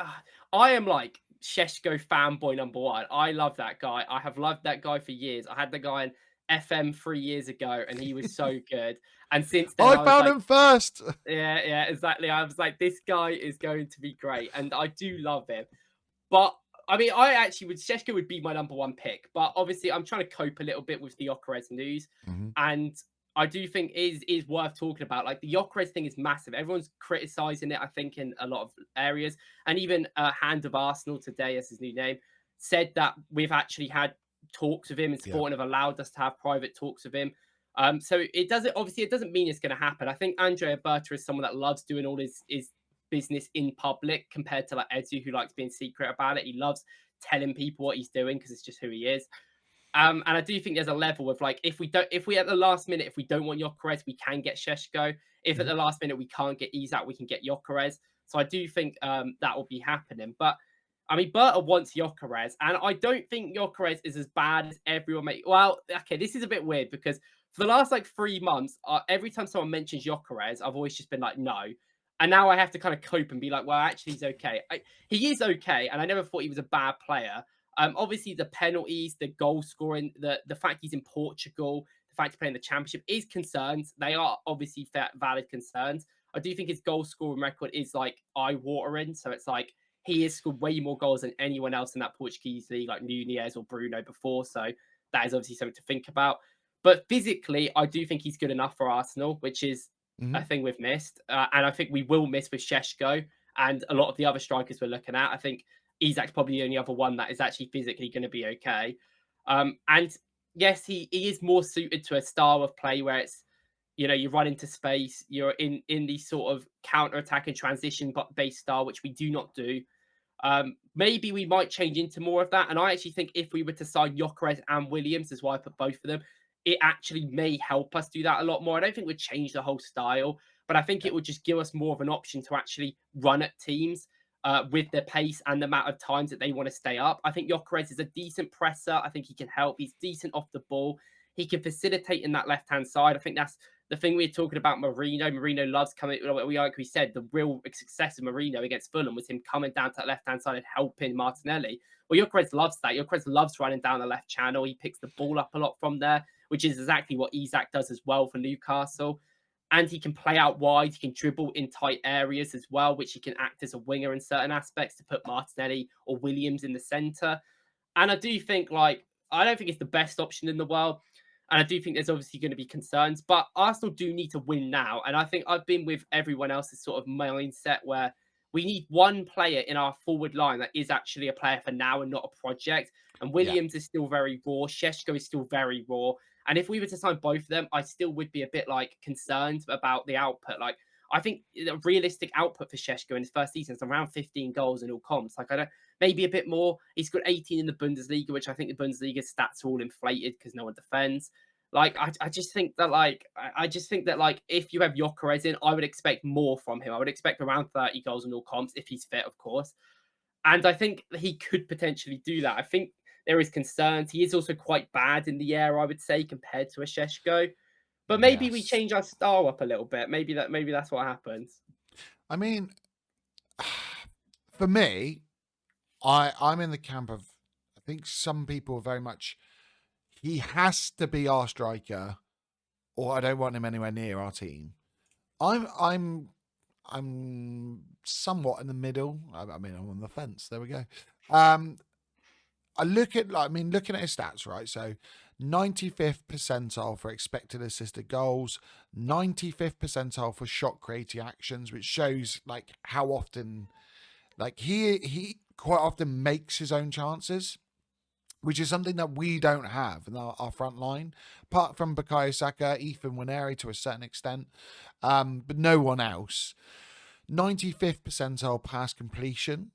I am like Šeško fanboy number one. I love that guy. I have loved that guy for years. I had the guy in FM 3 years ago, and he was so good. And since then, I I was found like, him first. yeah, exactly. I was like, this guy is going to be great, and I do love him. But I mean, I actually would Šeško would be my number one pick, but obviously I'm trying to cope a little bit with the Gyökeres news, Mhm. and I do think is worth talking about. Like the Gyökeres thing is massive. Everyone's criticizing it, I think, in a lot of areas, and even Hand of Arsenal today, as his new name, said that we've actually had talks with him, and Yeah. Sporting have allowed us to have private talks with him. So it doesn't mean it's going to happen. I think Andrea Berta is someone that loves doing all his business in public compared to like Edu, who likes being secret about it. He loves telling people what he's doing because it's just who he is. And I do think there's a level of like if we at the last minute, if we don't want Gyökeres, we can get Šeško. If at Mhm. the last minute we can't get Isak, we can get Gyökeres. So I do think that will be happening. But I mean, Berta wants Gyökeres, and I don't think Gyökeres is as bad as everyone makes. Well, okay, this is a bit weird because for the last like 3 months, every time someone mentions Gyökeres, I've always just been like, no. And now I have to kind of cope and be like, well, actually, he's okay. He is okay, and I never thought he was a bad player. Obviously, the penalties, the goal scoring, the fact he's in Portugal, the fact he's playing the championship is concerns. They are obviously valid concerns. I do think his goal scoring record is like eye watering. So it's like he has scored way more goals than anyone else in that Portuguese league, like Nunez or Bruno before. So that is obviously something to think about. But physically, I do think he's good enough for Arsenal, which is a Mhm. thing we've missed. And I think we will miss with Šeško and a lot of the other strikers we're looking at. I think Isak's probably the only other one that is actually physically going to be okay. And yes, he is more suited to a style of play where it's, you run into space, you're in the sort of counter attack and transition based style, which we do not do. Maybe we might change into more of that. And I actually think if we were to sign Gyökeres and Williams, is why I put both of them, it actually may help us do that a lot more. I don't think we'd change the whole style, but I think Yeah. it would just give us more of an option to actually run at teams with the pace and the amount of times that they want to stay up. I think Gyökeres is a decent presser. I think he can help. He's decent off the ball. He can facilitate in that left-hand side. I think that's the thing we're talking about Marino. Marino loves coming. Like we said, the real success of Marino against Fulham was him coming down to that left-hand side and helping Martinelli. Well, Gyökeres loves that. Gyökeres loves running down the left channel. He picks the ball up a lot from there, which is exactly what Isak does as well for Newcastle. And he can play out wide. He can dribble in tight areas as well, which he can act as a winger in certain aspects to put Martinelli or Williams in the centre. And I do think, I don't think it's the best option in the world. And I do think there's obviously going to be concerns, but Arsenal do need to win now. And I think I've been with everyone else's sort of mindset where we need one player in our forward line that is actually a player for now and not a project. And Yeah. Williams is still very raw. Šeško is still very raw. And if we were to sign both of them, I still would be a bit concerned about the output. Like, I think the realistic output for Šeško in his first season is around 15 goals in all comps. Like, I don't, maybe a bit more. He's got 18 in the Bundesliga, which I think the Bundesliga stats are all inflated because no one defends. I just think that if you have Gyökeres in, I would expect more from him. I would expect around 30 goals in all comps if he's fit, of course. And I think he could potentially do that. I think there is concerns. He is also quite bad in the air, I would say, compared to a Šeško. But maybe we Yes. change our style up a little bit. Maybe that's what happens. I mean, for me, I'm in the camp of, I think some people are very much, he has to be our striker, or I don't want him anywhere near our team. I'm somewhat in the middle. I mean, I'm on the fence. There we go. Looking at his stats, right? So 95th percentile for expected assisted goals, 95th percentile for shot creating actions, which shows like how often, like he quite often makes his own chances, which is something that we don't have in our front line, apart from Bukayo Saka, Ethan Nwaneri to a certain extent, but no one else. 95th percentile pass completion.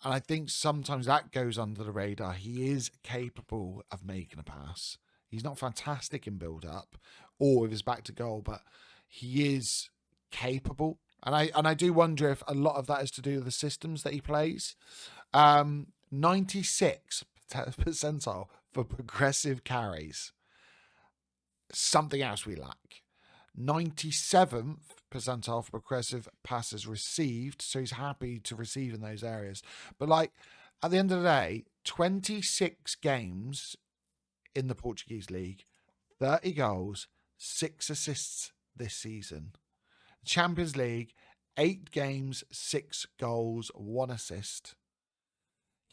And I think sometimes that goes under the radar. He is capable of making a pass. He's not fantastic in build up or with his back to goal, but he is capable. And I do wonder if a lot of that is to do with the systems that he plays. 96 percentile for progressive carries. Something else we lack. 97th percentile for progressive passes received, so he's happy to receive in those areas. But like at the end of the day, 26 games in the Portuguese league, 30 goals, 6 assists this season. Champions League, 8 games, 6 goals, 1 assist.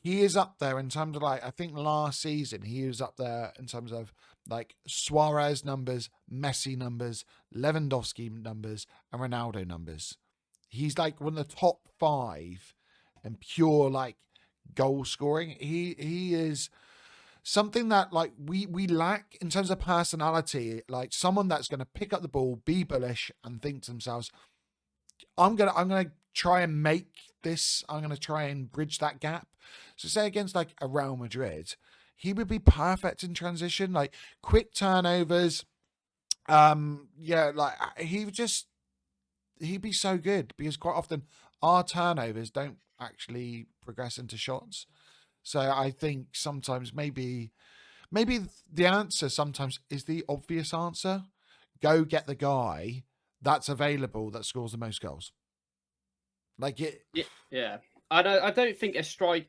He is up there in terms of like, I think last season he was up there in terms of like Suarez numbers, Messi numbers, Lewandowski numbers, and Ronaldo numbers. He's like one of the top 5 in pure like goal scoring. He is something that like we lack in terms of personality, like someone that's going to pick up the ball, be bullish, and think to themselves, I'm gonna try and make this. I'm gonna try and bridge that gap. So say against like a Real Madrid, he would be perfect in transition, like quick turnovers. Yeah, like he'd be so good because quite often our turnovers don't actually progress into shots. So I think sometimes maybe the answer sometimes is the obvious answer. Go get the guy that's available that scores the most goals. Like it. Yeah. I don't think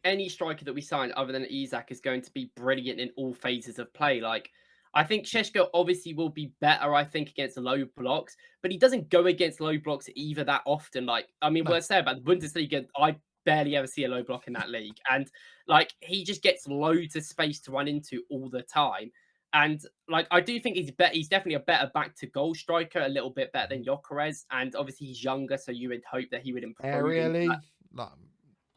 any striker that we sign other than Isak is going to be brilliant in all phases of play. Like I think Šeško obviously will be better, I think, against low blocks, but he doesn't go against low blocks either that often. Like, I mean, No. we'll say about the Bundesliga, I barely ever see a low block in that league. And like he just gets loads of space to run into all the time. And like I do think he's definitely a better back to goal striker, a little bit better than Gyökeres. And obviously he's younger, so you would hope that he would improve into that. Aerially, like,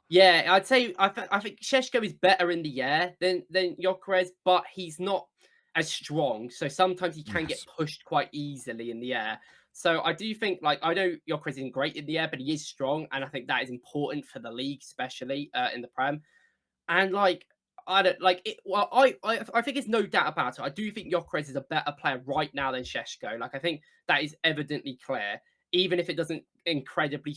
Yeah, I'd say I think Šeško is better in the air than Gyökeres, but he's not as strong. So sometimes he can get yes. pushed quite easily in the air. So I do think like I know Gyökeres isn't great in the air, but he is strong, and I think that is important for the league, especially in the Prem. And like I don't like it. Well, I think it's no doubt about it. I do think Gyökeres is a better player right now than Šeško. Like I think that is evidently clear, even if it doesn't incredibly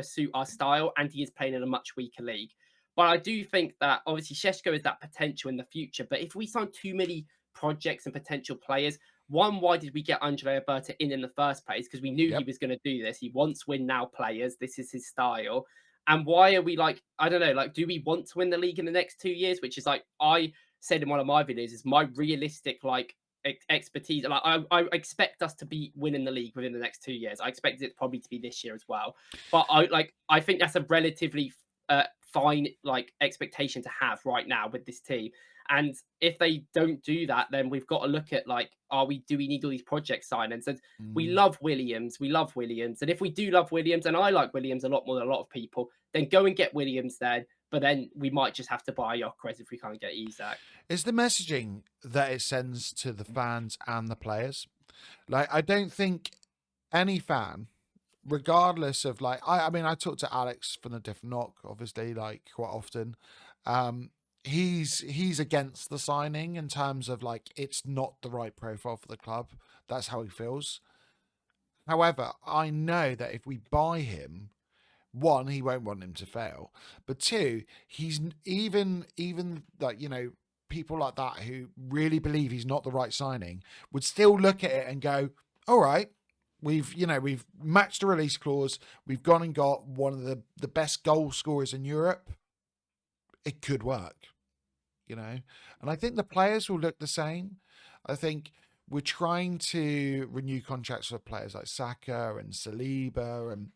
suit our style, and he is playing in a much weaker league. But I do think that obviously Šeško is that potential in the future. But if we sign too many projects and potential players, one, why did we get Andre Alberta in the first place? Because we knew he Yep. was going to do this. He wants win now players. This is his style. And why are we like, I don't know, like, do we want to win the league in the next 2 years? Which is like, I said in one of my videos, is my realistic, like, expertise. Like, I expect us to be winning the league within the next 2 years. I expect it probably to be this year as well. But I think that's a relatively fine, like, expectation to have right now with this team. And if they don't do that, then we've got to look at like, do we need all these project signings? And we love Williams. We love Williams. And if we do love Williams, and I like Williams a lot more than a lot of people, then go and get Williams then. But then we might just have to buy Gyökeres if we can't get Isak. It's the messaging that it sends to the fans and the players. Like, I don't think any fan, regardless of like, I mean, I talk to Alex from the Different Knock, obviously, like quite often. He's against the signing in terms of like it's not the right profile for the club. That's how he feels. However, I know that if we buy him, one, he won't want him to fail, but two, he's even like people like that who really believe he's not the right signing would still look at it and go, all right, we've matched the release clause, we've gone and got one of the best goal scorers in Europe. It could work, and I think the players will look the same. I think we're trying to renew contracts for players like Saka and Saliba, and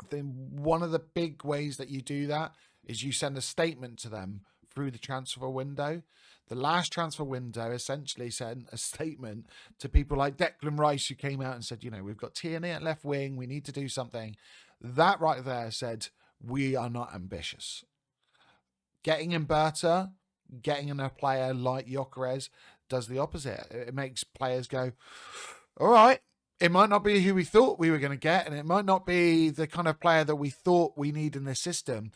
I think one of the big ways that you do that is you send a statement to them through the transfer window. The last transfer window essentially sent a statement to people like Declan Rice, who came out and said, we've got Tierney at left wing, we need to do something. That right there said, we are not ambitious. Getting Mberta, getting in a player like Gyökeres does the opposite. It makes players go, all right, it might not be who we thought we were going to get, and it might not be the kind of player that we thought we need in this system,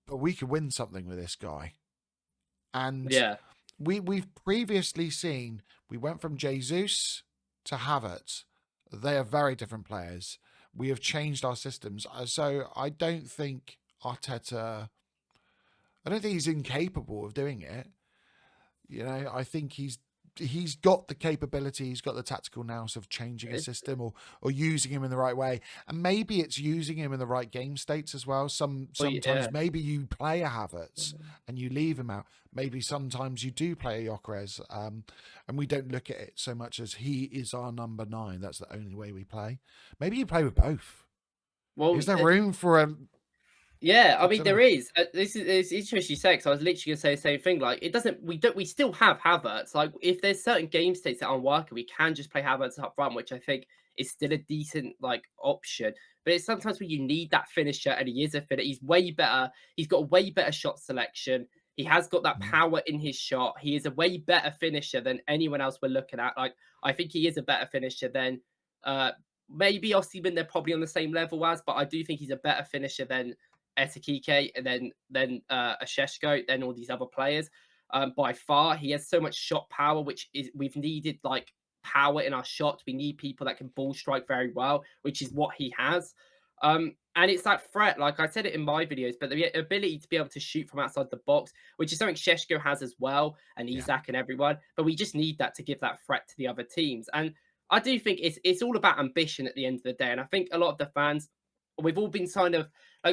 but we could win something with this guy. And Yeah. we've previously seen, we went from Jesus to Havertz. They are very different players. we have changed our systems. So I don't think Arteta. I don't think he's incapable of doing it. You know, I think he's got the capability, he's got the tactical nous of changing a system or using him in the right way. And maybe it's using him in the right game states as well. Sometimes maybe you play a Havertz and you leave him out. Maybe sometimes you do play a Gyökeres, and we don't look at it so much as he is our number 9. That's the only way we play. Maybe you play with both. Well, is there room for a... Yeah, I mean there is. This is it's interesting you say, because I was literally going to say the same thing. Like, it doesn't. We still have Havertz. Like, if there's certain game states that aren't working, we can just play Havertz up front, which I think is still a decent option. But it's sometimes when you need that finisher, and he is a finisher. He's way better. He's got a way better shot selection. He has got that power in his shot. He is a way better finisher than anyone else we're looking at. Like, I think he is a better finisher than maybe Osimhen. They're probably on the same level as, but I do think he's a better finisher than Etikike, and then a Šeško, then all these other players. By far, he has so much shot power, which is we've needed power in our shots. We need people that can ball strike very well, which is what he has. And it's that threat, like I said it in my videos, but the ability to be able to shoot from outside the box, which is something Šeško has as well, and Isak and everyone. But we just need that to give that threat to the other teams. And I do think it's all about ambition at the end of the day. And I think a lot of the fans, we've all been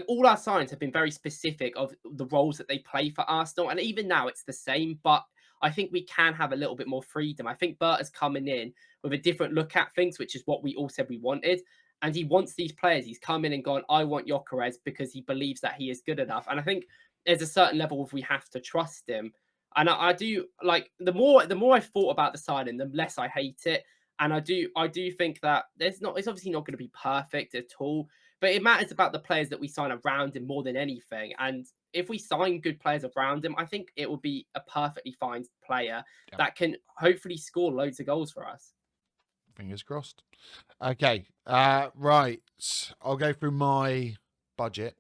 all our signs have been very specific of the roles that they play for Arsenal. And even now it's the same, but I think we can have a little bit more freedom. I think Bert is coming in with a different look at things, which is what we all said we wanted. And he wants these players. He's come in and gone, I want Gyökeres, because he believes that he is good enough. And I think there's a certain level of we have to trust him. And I do the more I thought about the signing, the less I hate it. And I do think that it's obviously not going to be perfect at all, but it matters about the players that we sign around him more than anything. And if we sign good players around him, I think it will be a perfectly fine player that can hopefully score loads of goals for us. Fingers crossed. Okay, right. I'll go through my budget.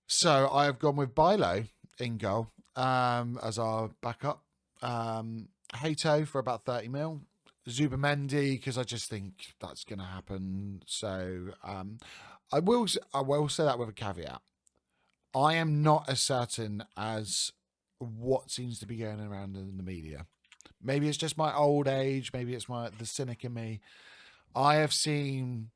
So I have gone with Bilo in goal as our backup. Hato for about 30 mil. Zubamendi, because I just think that's going to happen. So I will say that with a caveat. I am not as certain as what seems to be going around in the media. Maybe it's just my old age. Maybe it's the cynic in me. I have seen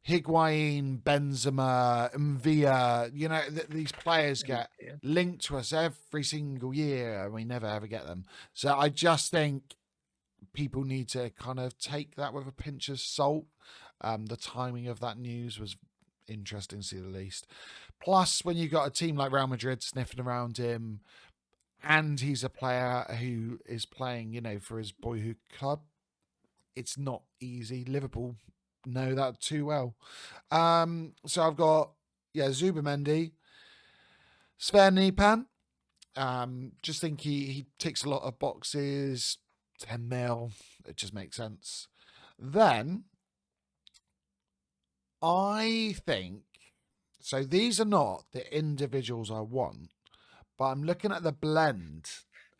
Higuain, Benzema, Mvia. You know, these players get linked to us every single year, and we never ever get them. So I just think people need to kind of take that with a pinch of salt. The timing of that news was interesting, to say the least. Plus, when you got a team like Real Madrid sniffing around him, and he's a player who is playing, you know, for his boyhood club, it's not easy. Liverpool know that too well. So I've got, Zubamendi, Sven Pan. Just think he ticks a lot of boxes. 10 mil, it just makes sense. Then I think, so these are not the individuals I want, but I'm looking at the blend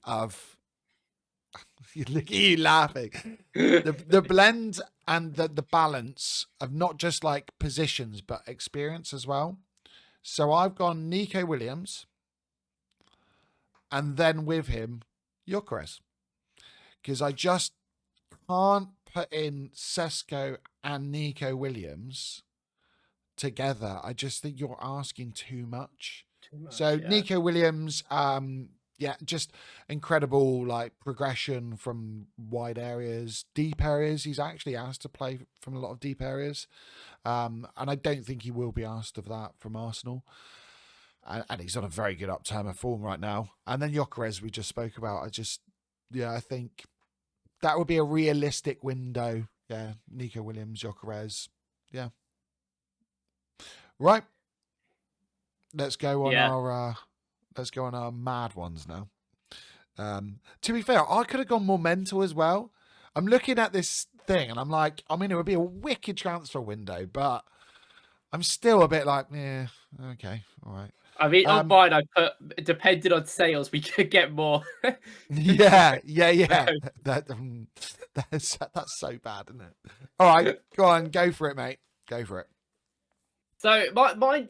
of look at you laughing. The blend and the balance of not just positions but experience as well. So I've gone Nico Williams, and then with him Gyökeres, because I just can't put in Šeško and Nico Williams together. I just think you're asking too much. Nico Williams, just incredible progression from wide areas, deep areas. He's actually asked to play from a lot of deep areas, and I don't think he will be asked of that from Arsenal. And he's on a very good upturn of form right now. And then Gyökeres, we just spoke about. I think that would be a realistic window. Yeah, Nico Williams, Gyökeres. Yeah. Right. Let's go on our mad ones now. To be fair, I could have gone more mental as well. I'm looking at this thing and I'm like, I mean, it would be a wicked transfer window, but I'm still a bit like, yeah, okay, all right. I mean, on mine, I put, depending on sales, we could get more. yeah. That's so bad, isn't it? All right, go on, go for it, mate. Go for it. So mine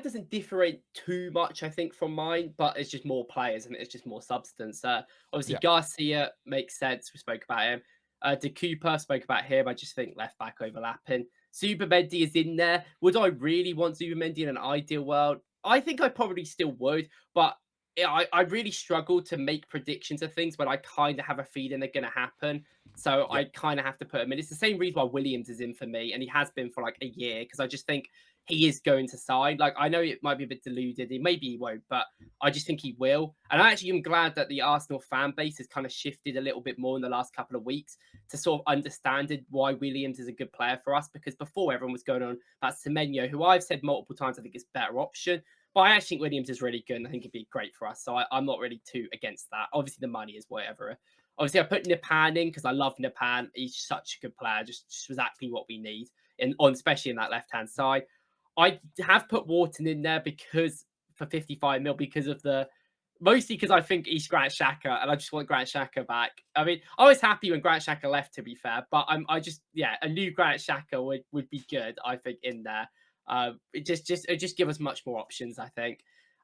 doesn't differentiate too much, I think, from mine, but it's just more players and it's just more substance. Obviously Yeah. Garcia makes sense. We spoke about him. De Cooper spoke about him. I just think left back overlapping. Zubimendi is in there. Would I really want Zubimendi in an ideal world? I think I probably still would, but I really struggle to make predictions of things when I kind of have a feeling they're going to happen. So Yeah. I kind of have to put him in. It's the same reason why Williams is in for me, and he has been for like a year because I just think he is going to sign. Like, I know it might be a bit deluded. Maybe he won't, but I just think he will. And I actually am glad that the Arsenal fan base has kind of shifted a little bit more in the last couple of weeks to sort of understand why Williams is a good player for us. Because before everyone was going on about Semenyo, who I've said multiple times, I think is a better option. But I actually think Williams is really good and I think he'd be great for us. So I'm not really too against that. Obviously, the money is whatever. Obviously, I put Nipan in because I love Nipan. He's such a good player, just exactly what we need, especially in that left hand side. I have put Wharton in there because for 55 mil because of mostly because I think he's Grant Xhaka and I just want Grant Xhaka back. I mean, I was happy when Grant Xhaka left, to be fair, but a new Grant Xhaka would be good, I think, in there. It just give us much more options, I think.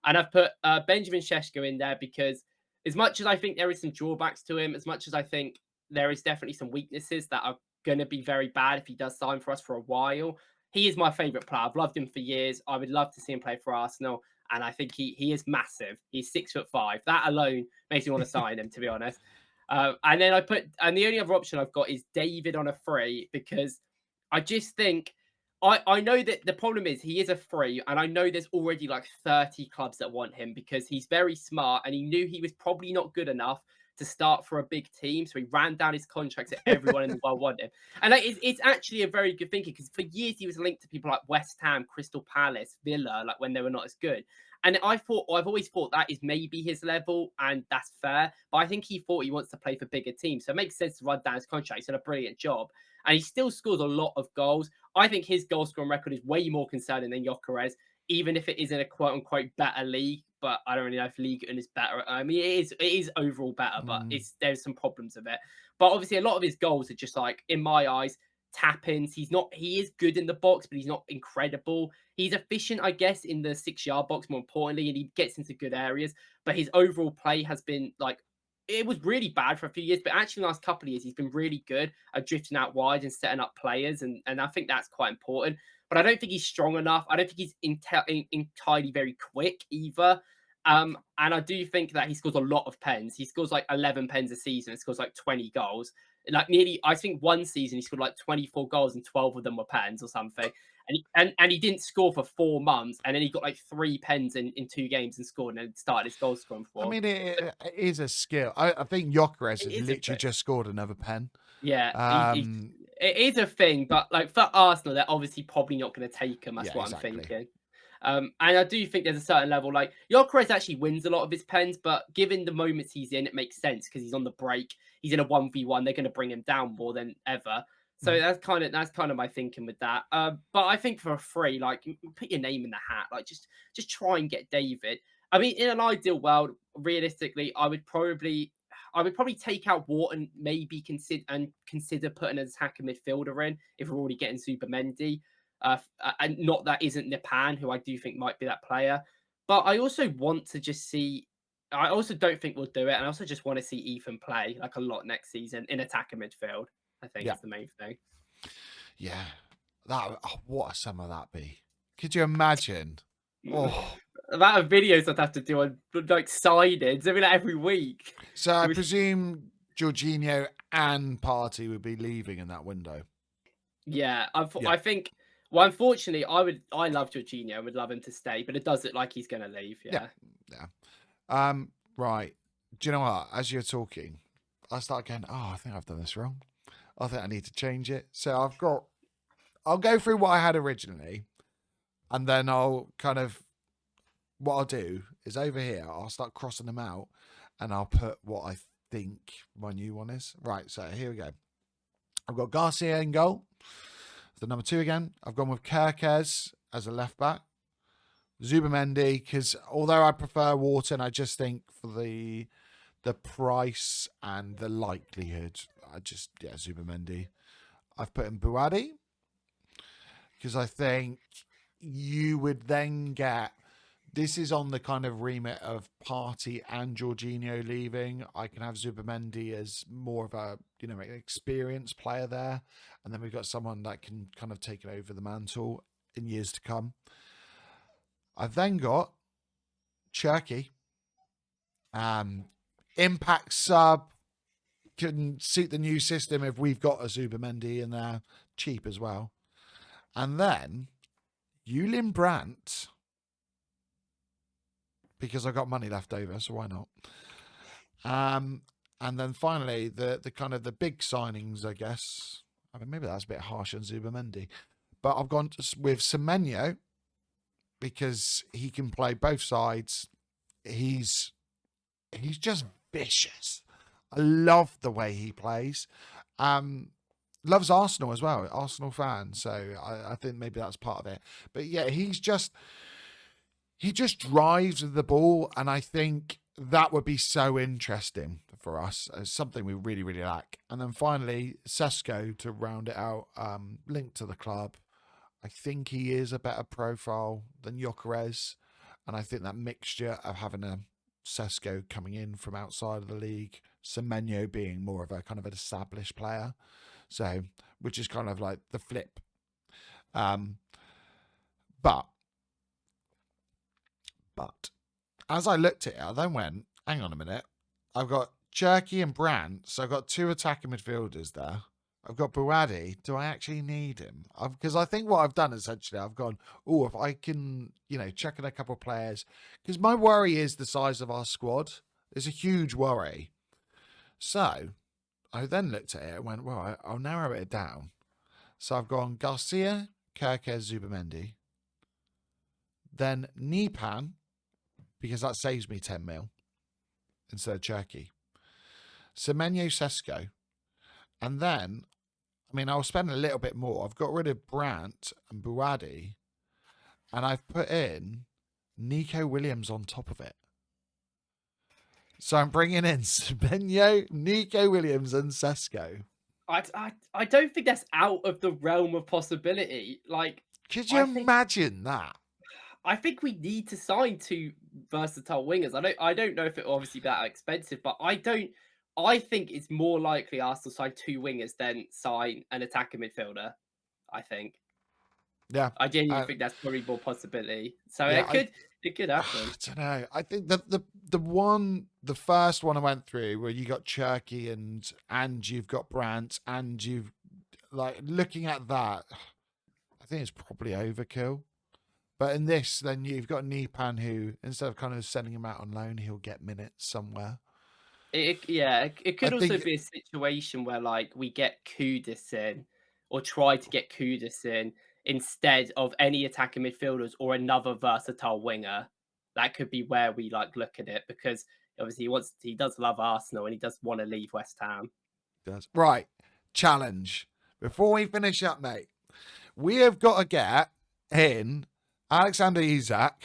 And I've put Benjamin Šeško in there because as much as I think there is some drawbacks to him, as much as I think there is definitely some weaknesses that are going to be very bad if he does sign for us for a while, he is my favourite player. I've loved him for years. I would love to see him play for Arsenal. And I think he is massive. He's 6'5". That alone makes me want to sign him, to be honest. And then the only other option I've got is David on a free because I just think I know that the problem is he is a free, and I know there's already like 30 clubs that want him because he's very smart and he knew he was probably not good enough to start for a big team. So he ran down his contract so everyone in the world wanted him. And like, it's actually a very good thinking because for years he was linked to people like West Ham, Crystal Palace, Villa, like when they were not as good. And I've always thought that is maybe his level, and that's fair. But I think he thought he wants to play for bigger teams. So it makes sense to run down his contract. He's done a brilliant job. And he still scores a lot of goals. I think his goal scoring record is way more concerning than Gyökeres, even if it is in a quote unquote better league. But I don't really know if Ligue 1 is better. I mean, it is overall better, but there's some problems with it. But obviously, a lot of his goals are just like, in my eyes, tap-ins. He is good in the box, but he's not incredible. He's efficient, I guess, in the 6-yard box, more importantly, and he gets into good areas. But his overall play has been like, it was really bad for a few years, but actually in the last couple of years, he's been really good at drifting out wide and setting up players. And I think that's quite important. But I don't think he's strong enough. I don't think he's entirely very quick either. And I do think that he scores a lot of pens. He scores like 11 pens a season. He scores like 20 goals. Like nearly, I think one season he scored like 24 goals and 12 of them were pens or something. And he didn't score for 4 months, and then he got like 3 pens in 2 games and scored and started his goal scoring I form. mean, it is a skill. I think Gyökeres has It is a literally thing. just scored another pen. Yeah, it is a thing, but like for Arsenal, they're obviously probably not going to take him. That's Yeah, what exactly. I'm thinking. And I do think there's a certain level, like Gyökeres actually wins a lot of his pens, but given the moments he's in, it makes sense because he's on the break. He's in a 1v1. They're going to bring him down more than ever. So that's kind of my thinking with that. But I think for a free, like put your name in the hat, like just try and get David. I mean, in an ideal world, realistically, I would probably take out Wharton, maybe consider putting an attacking midfielder in if we're already getting Zubimendi. And not that isn't Nipan, who I do think might be that player. But I also want to just see. I also don't think we'll do it, and I also just want to see Ethan play like a lot next season in attacking midfield. I think is the main thing. Yeah, what a summer that be. Could you imagine? Oh, The amount of videos I'd have to do on like signings, I mean, like, every week. so I presume Jorginho and Partey would be leaving in that window. Yeah, I think. Well, unfortunately, I love Jorginho. I would love him to stay, but it does look like he's going to leave. Yeah. Right. Do you know what? As you're talking, I start going, I think I've done this wrong. I think I need to change it. So I'll go through what I had originally, and then what I'll do is over here, I'll start crossing them out, and I'll put what I think my new one is. Right. So here we go. I've got Garcia in goal. The number 2 again. I've gone with Kerkez as a left back. Zubimendi, because although I prefer Wharton, I just think for the price and the likelihood, Zubimendi. I've put in Buadi. because I think you would then get. This is on the kind of remit of Partey and Jorginho leaving. I can have Zubimendi as more of a an experienced player there, and then we've got someone that can kind of take over the mantle in years to come. I've then got Cherky, impact sub, can suit the new system if we've got a Zubimendi in there, cheap as well, and then Julian Brandt. Because I've got money left over, so why not? And then finally, the kind of the big signings, I guess. I mean, maybe that's a bit harsh on Zubimendi, but I've gone with Semenyo because he can play both sides. He's just vicious. I love the way he plays. Loves Arsenal as well, Arsenal fan. So I think maybe that's part of it. But yeah, he just drives the ball, and I think that would be so interesting for us. It's something we really, really like. And then finally, Sesko to round it out, linked to the club. I think he is a better profile than Gyökeres, and I think that mixture of having a Sesko coming in from outside of the league, Semenyo being more of a kind of an established player, so which is kind of like the flip. But as I looked at it, I then went, hang on a minute. I've got Cherky and Brandt, so I've got two attacking midfielders there. I've got Buadi. Do I actually need him? Because I think what I've done essentially, I've gone, if I can, check in a couple of players. Because my worry is the size of our squad. It's a huge worry. So I then looked at it and went, well, I'll narrow it down. So I've gone Garcia, Kerkez, Zubimendi. Then Nipan, because that saves me 10 mil instead of Cherky. Semenyo, Sesko. And then, I'll spend a little bit more. I've got rid of Brandt and Buadi, and I've put in Nico Williams on top of it. So I'm bringing in Semenyo, Nico Williams, and Sesko. I don't think that's out of the realm of possibility. Like, could you imagine that? I think we need to sign two versatile wingers. I don't know if it will obviously be that expensive, but I think it's more likely Arsenal sign two wingers than sign an attacking midfielder. I think. Yeah. I genuinely think that's probably more possibility. So yeah, it could happen. I don't know. I think the first one I went through where you got Cherky and you've got Brandt and you've looking at that, I think it's probably overkill. But in this, then you've got Nipan who, instead of kind of sending him out on loan, he'll get minutes somewhere. It could also be a situation where we get Kudus in, or try to get Kudus in instead of any attacking midfielders or another versatile winger. That could be where we look at it, because obviously he does love Arsenal and he does want to leave West Ham. Does right. Challenge. Before we finish up, mate, we have got to get in Alexander Isak.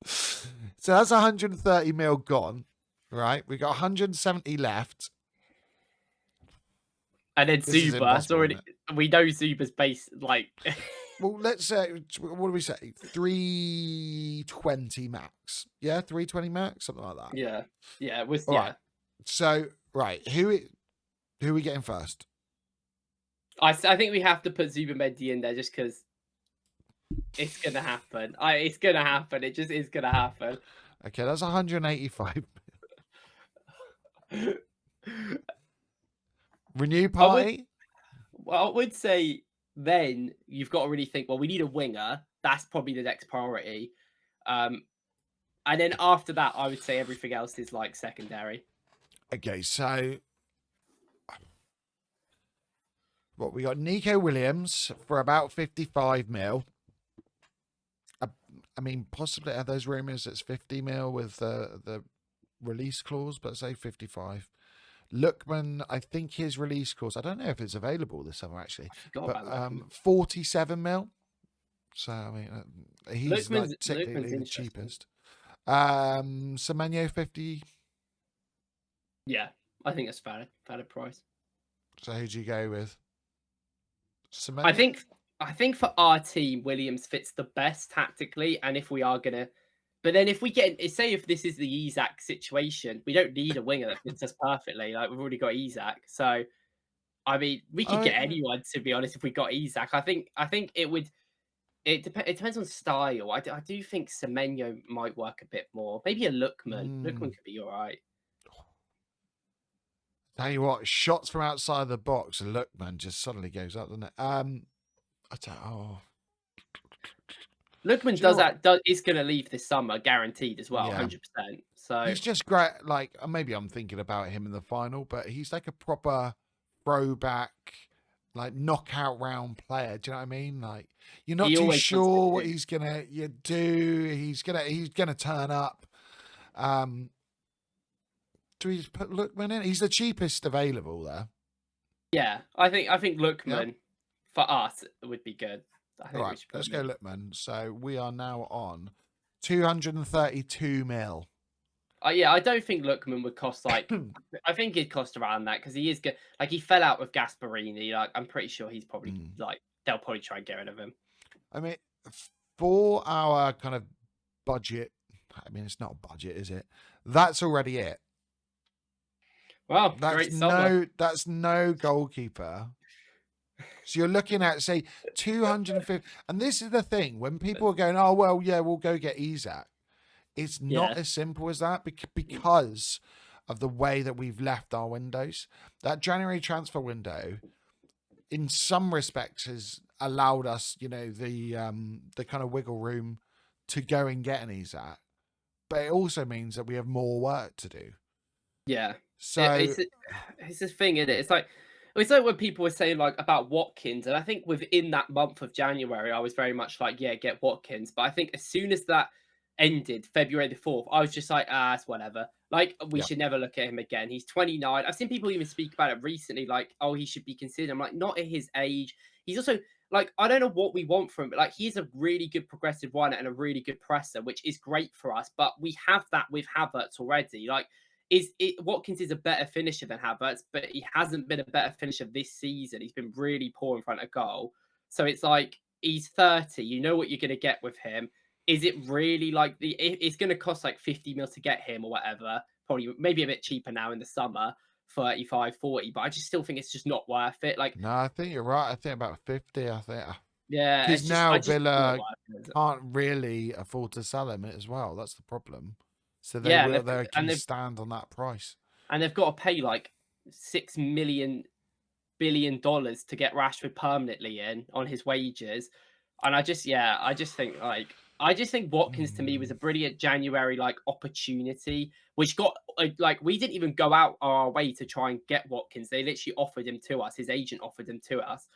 So that's 130 mil gone, right? We got 170 left. And then Zuba's already. We know Zuba's base Well, let's say, what do we say? 320 max. Yeah, 320 max, something like that. Yeah, yeah, it was. All yeah. Right. So, right, who are we getting first? I think we have to put Zubimendi in there just because it's gonna happen. It's gonna happen. It just is gonna happen. Okay, that's 185. Renew party? I would say then you've got to really think, well, we need a winger. That's probably the next priority. And then after that, I would say everything else is secondary. Okay, so what we got Nico Williams for about 55 mil. Possibly are those rumours it's 50 mil with the release clause, but say 55. Lookman, I think his release clause, I don't know if it's available this summer actually, but 47 mil. So he's technically the cheapest. Semenyo 50. Yeah, I think that's valid price. So who do you go with? I Semenyo? think I think for our team, Williams fits the best tactically, and if we are gonna, but then if we get, say if this is the Isak situation, we don't need a winger that fits us perfectly. Like we've already got Isak, so I mean we could get I anyone to be honest if we got Isak. I think it would. It depends on style. I do think Semenyo might work a bit more. Maybe a Lookman. Lookman mm, could be all right. tell you what, shots from outside the box, and look, man, just suddenly goes up, doesn't it? I don't. Oh, Lookman do you know does what? that. Is going to leave this summer, guaranteed as well, Yeah, 100%. So he's just great. Like maybe I'm thinking about him in the final, but he's like a proper throwback, like knockout round player. Do you know what I mean? Like you're not he too always wants to sure what do. he's gonna you do. He's gonna turn up. Um, do we just put Lookman in? He's the cheapest available there. Yeah, I think Yeah. Lookman for us would be good. I All think right, we should put let's him go in. Lookman. So we are now on 232 mil. Yeah, I don't think Lookman would cost like. I think he'd cost around that because he is good. Like he fell out with Gasparini. Like I'm pretty sure he's probably Mm. like they'll probably try and get rid of him. I mean, for our kind of budget, I mean, it's not a budget, is it? That's already it. Well, That's great summer. no goalkeeper. So you're looking at say 250, and this is the thing when people are going, oh well, yeah, we'll go get Isak. It's not Yeah, as simple as that because of the way that we've left our windows. That January transfer window, in some respects, has allowed us, the kind of wiggle room to go and get an Isak, but it also means that we have more work to do. yeah. It, So, it's it's this thing, isn't it? It's like when people were saying like about Watkins, and I think within that month of January, I was very much like, yeah, get Watkins. But I think as soon as that ended, February 4th, I was just like, it's whatever. Like we yeah, should never look at him again. He's 29. I've seen people even speak about it recently, like, oh, he should be considered. I'm like, not at his age. He's also like, I don't know what we want from him, but like he's a really good progressive runner and a really good presser, which is great for us. But we have that with Havertz already. Like Watkins is a better finisher than Havertz, but he hasn't been a better finisher this season. He's been really poor in front of goal. So it's like he's 30. You know what you're going to get with him. Is it really like it's going to cost like 50 mil to get him or whatever? Probably maybe a bit cheaper now in the summer, 35, 40. But I just still think it's just not worth it. Like, no, I think you're right. I think about 50. I think yeah, because it's just I now just not Villa worth it. can't really afford to sell him as well. That's the problem. So Yeah, they and can stand on that price. they've got to pay like 6 million billion dollars to get Rashford permanently in on his wages. And I just think Watkins to me was Mm. a brilliant January like opportunity, which got like we didn't even go out our way to try and get Watkins. They literally offered him to us. His agent offered him to us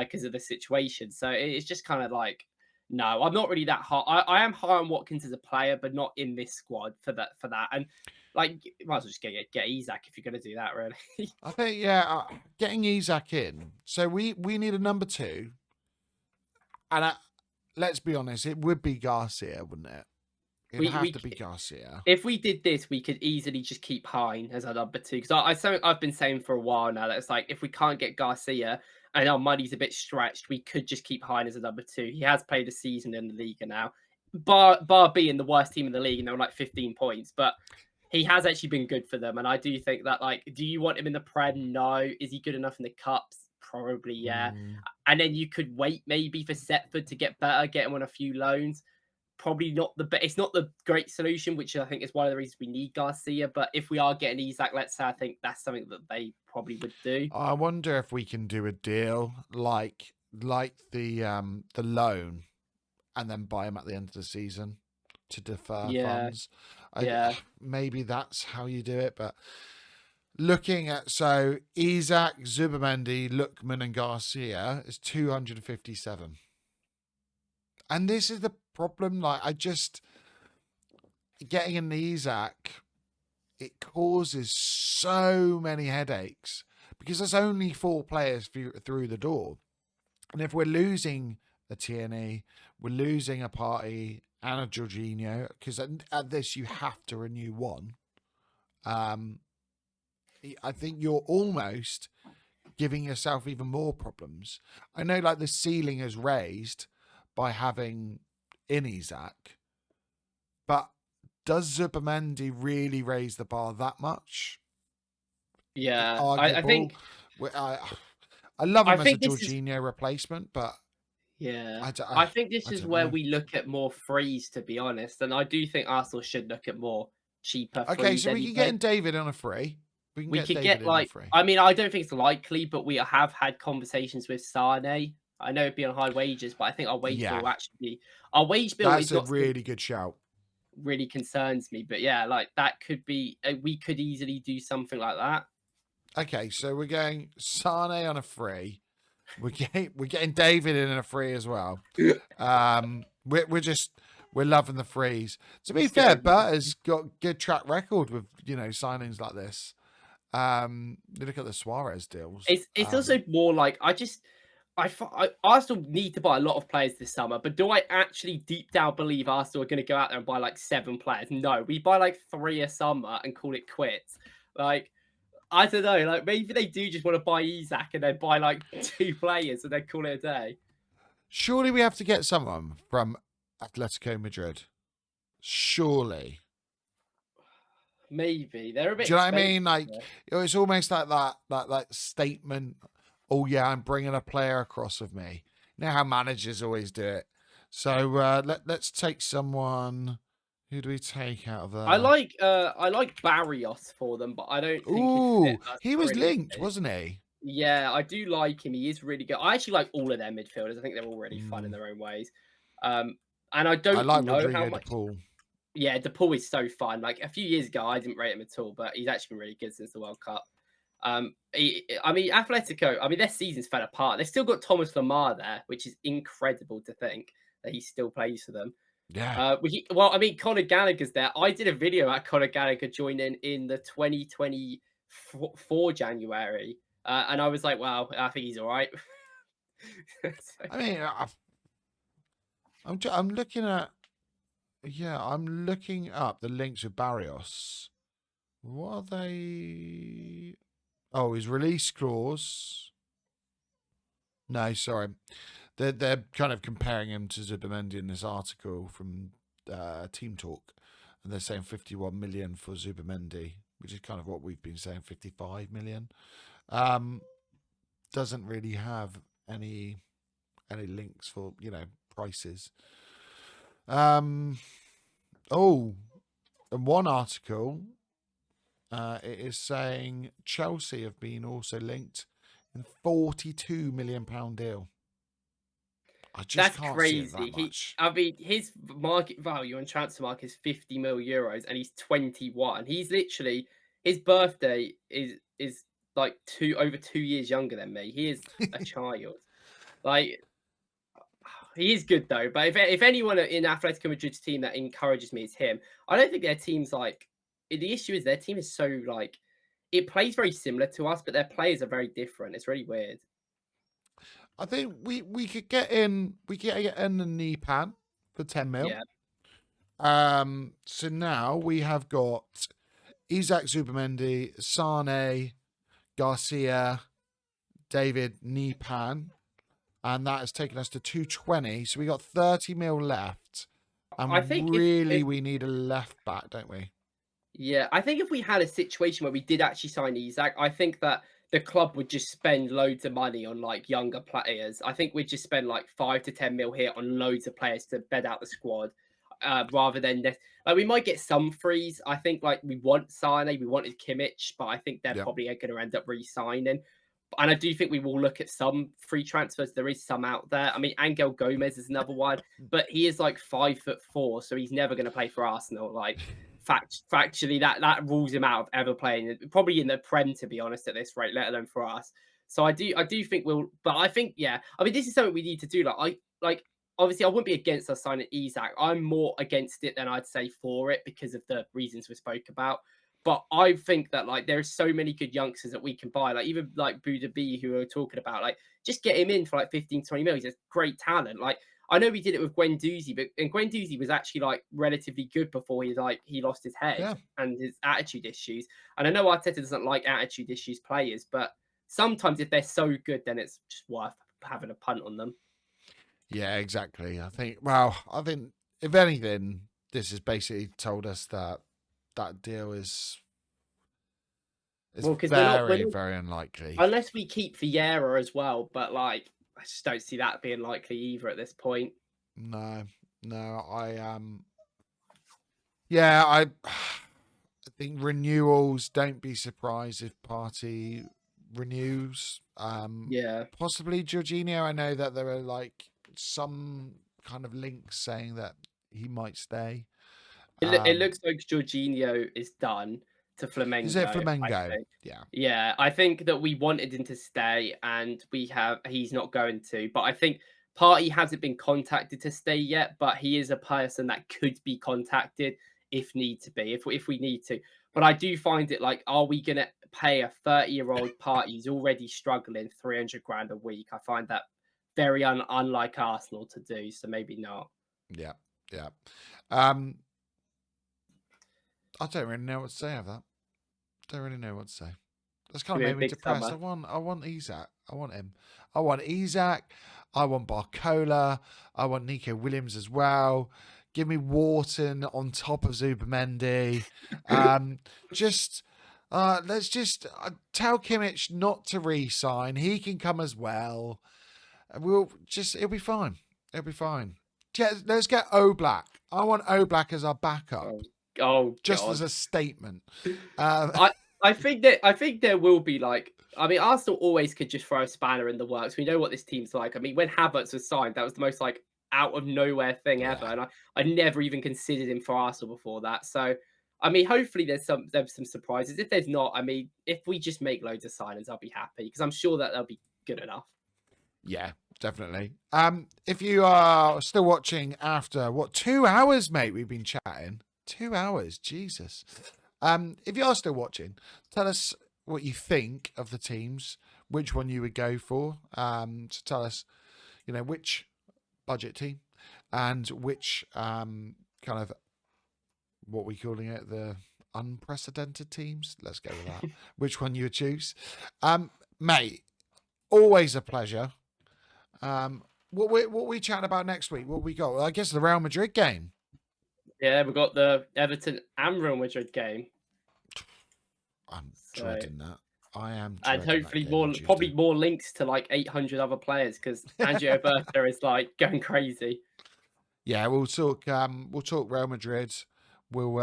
because of the situation. So it's just kind of like, no, I'm not really that high. I am high on Watkins as a player, but not in this squad for that. And like, you might as well just get Isak if you're going to do that, really. I think yeah, getting Isak in. So we need a number two, and let's be honest, it would be Garcia, wouldn't it? It'd we have we to be Garcia. If we did this, we could easily just keep Hine as our number two. Because something I've been saying for a while now that it's like if we can't get Garcia and our money's a bit stretched, we could just keep Hine as a number two. He has played a season in the league now, bar being the worst team in the league, and they were like 15 points, but he has actually been good for them. And I do think that like, do you want him in the Prem? No. Is he good enough in the cups? Probably, yeah. Mm. And then you could wait maybe for Setford to get better, get him on a few loans. Probably not the best. It's not the great solution, which I think is one of the reasons we need Garcia. But if we are getting Isak, let's say, I think that's something that they probably would do. I wonder if we can do a deal like the loan, and then buy him at the end of the season to defer Yeah, funds. yeah. Maybe that's how you do it, but looking at so Isak, Zubamendi, Lookman, and Garcia is 257. And this is the problem. Like, I just getting an Isak, it causes so many headaches because there's only four players through the door. And if we're losing a Tierney, we're losing a Party and a Jorginho, because at this you have to renew one. I think you're almost giving yourself even more problems. I know, like, the ceiling is raised by having in Isak, but does Zubimendi really raise the bar that much? Yeah, I Arguable. think I love I him as a think this is Jorginho replacement, but yeah. I don't, I think this I is don't where know. we look at more frees, to be honest, and I do think Arsenal should look at more cheaper Okay, frees so we can get anyway. in David on a free. We can We get could David get in a like, free. I mean, I don't think it's likely, but we have had conversations with Sane. I know it'd be on high wages, but I think our wage bill Yeah, will actually be our wage bill that's is a not something really good shout. that really concerns me. But yeah, like that could be we could easily do something like that. Okay, so we're going Sane on a free. We're getting David in a free as well. We're loving the frees. To be Let's go. fair, Bert has got good track record with signings like this. You look at the Suarez deals. It's also more like Arsenal need to buy a lot of players this summer, but do I actually deep down believe Arsenal are going to go out there and buy like 7 players? No, we buy like 3 a summer and call it quits. Like I don't know, like maybe they do just want to buy Isak and then buy like 2 players and then call it a day. Surely we have to get someone from Atletico Madrid. Surely. Maybe they're a bit Do you know what I expensive. mean? Like, it's almost like that statement. Oh yeah, I'm bringing a player across with me. You know how managers always do it. So let's take someone. Who do we take out of I there? like Barrios for them, but I don't think he'd fit Ooh, us he was linked, brilliantly. wasn't he? Yeah, I do like him. He is really good. I actually like all of their midfielders. I think they're all really fun in Mm, their own ways. And I I don't like know how Rodrigo de much. Paul. Yeah, DePaul is so fun. Like a few years ago, I didn't rate him at all, but he's actually been really good since the World Cup. I mean, Atletico. I mean, their seasons fell apart. They've still got Thomas Lamar there, which is incredible to think that he still plays for them. Yeah. Well, I mean, Conor Gallagher's there. I did a video at Conor Gallagher joining in the 2024 January, and I was like, "Wow, I think he's all right." So, I mean, I'm looking at. Yeah, I'm looking up the links with Barrios. What are they? Oh, his release clause. No, sorry. They're kind of comparing him to Zubimendi in this article from Team Talk, and they're saying 51 million for Zubimendi, which is kind of what we've been saying, 55 million. Doesn't really have any links for prices. Oh, and one article it is saying Chelsea have been also linked in £42 million deal. I just that's can't see it that crazy. much. I mean, his market value on transfer market is 50 mil euros, and he's 21. He's literally his birthday is like over 2 years younger than me. He is a child. Like he is good though. But if anyone in Atletico Madrid's team that encourages me is him. I don't think their team's like. The issue is their team is so like it plays very similar to us, but their players are very different. It's really weird. I think we could get in the knee pan for 10 mil. Yeah. So now we have got Isaac Zubimendi, Sane, Garcia, David Nipan, and that has taken us to 220. So we got 30 mil left. I And think really if we need a left back, don't we? yeah, I think if we had a situation where we did actually sign Isak, I think that the club would just spend loads of money on like younger players. I think we'd just spend like 5 to 10 mil here on loads of players to bed out the squad, rather than this. Like we might get some frees. I think like we want Sane, we wanted Kimmich, but I think they're Yeah. probably going to end up re-signing. And I do think we will look at some free transfers. There is some out there. I mean, Angel Gomez is another one, but he is like 5'4", so he's never going to play for Arsenal. Like factually, that rules him out of ever playing, probably in the Prem, to be honest, at this rate, let alone for us. So I do think we'll, but I think yeah. I mean, this is something we need to do. Like obviously I wouldn't be against us signing Isak. I'm more against it than I'd say for it because of the reasons we spoke about. But I think that like there's so many good youngsters that we can buy, like even like Buda B, who we were talking about, like just get him in for like 15, 20 mil. He's a great talent. Like I know we did it with Guendouzi, but and Guendouzi was actually like relatively good before he lost his head Yeah. and his attitude issues. And I know Arteta doesn't like attitude issues players, but sometimes if they're so good, then it's just worth having a punt on them. Yeah, exactly. I think if anything, this has basically told us that deal is Well, because we're not very unlikely. unless we keep Vieira as well, but like I just don't see that being likely either at this point. No, yeah, I think renewals. Don't be surprised if Party renews. Yeah. Possibly Jorginho. I know that there are like some kind of links saying that he might stay. It looks like Jorginho is done to Flamengo. Is it I Flamengo? think. Yeah. Yeah, I think that we wanted him to stay, and he's not going to. But I think Party hasn't been contacted to stay yet, but he is a person that could be contacted if need to be, if we need to. But I do find it like, are we going to pay a 30-year-old Party who's already struggling 300 grand a week? I find that very unlike Arsenal to do. So maybe not. Yeah. I don't really know what to say of that. Don't really know what to say. That's kind of made me depressed. Summer. I want Isak. I want him. I want Isak. I want Barcola. I want Nico Williams as well. Give me Wharton on top of Zubamendi. Let's just tell Kimmich not to re-sign. He can come as well. It'll be fine. It'll be fine. Let's get Oblak. I want Oblak as our backup. Just as a statement. I think there will be like, I mean, Arsenal always could just throw a spanner in the works. We know what this team's like. I mean, when Havertz was signed, that was the most like out of nowhere thing ever, and I never even considered him for Arsenal before that. So, I mean, hopefully there's some surprises. If there's not, I mean, if we just make loads of signings, I'll be happy because I'm sure that they'll be good enough. Yeah, definitely. If you are still watching after 2 hours, mate, we've been chatting. 2 hours, Jesus. If you are still watching, tell us what you think of the teams, which one you would go for. So tell us, which budget team and which kind of, what we calling it, the unprecedented teams. Let's go with that. Which one you would choose. Mate, always a pleasure. What we chatting about next week? What we got? Well, I guess the Real Madrid game. Yeah, we've got the Everton and Real Madrid game. I'm dreading that. I am. And hopefully probably more links to like 800 other players because Angio Berta is like going crazy. Yeah, we'll talk Real Madrid. We'll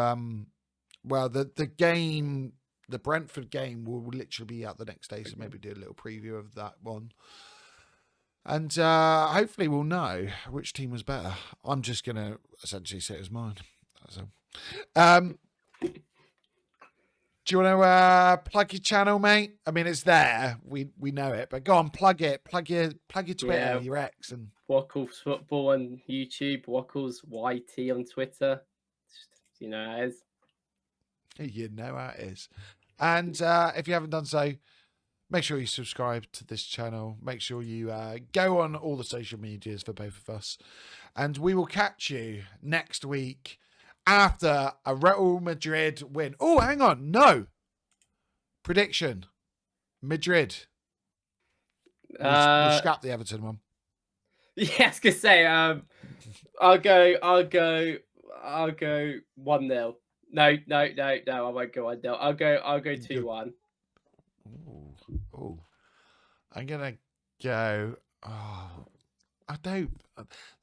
the game, the Brentford game will literally be out the next day, so maybe do a little preview of that one. And hopefully we'll know which team was better. I'm just gonna essentially say it was mine. So do you want to plug your channel, mate? I mean, it's there. We know it, but go on, plug it. Plug your Twitter, your X, and WoklzFootball on YouTube, Woklz YT on Twitter. You know how it is. You know how it is. And if you haven't done so, make sure you subscribe to this channel. Make sure you go on all the social medias for both of us, and we will catch you next week. After a Real Madrid win. Oh, hang on. No. Prediction. Madrid. We'll scrap the Everton one. Yeah, I was going to say, I'll go 1-0. No, I won't go 1-0. I'll go 2-1. Oh. I'm going to go. The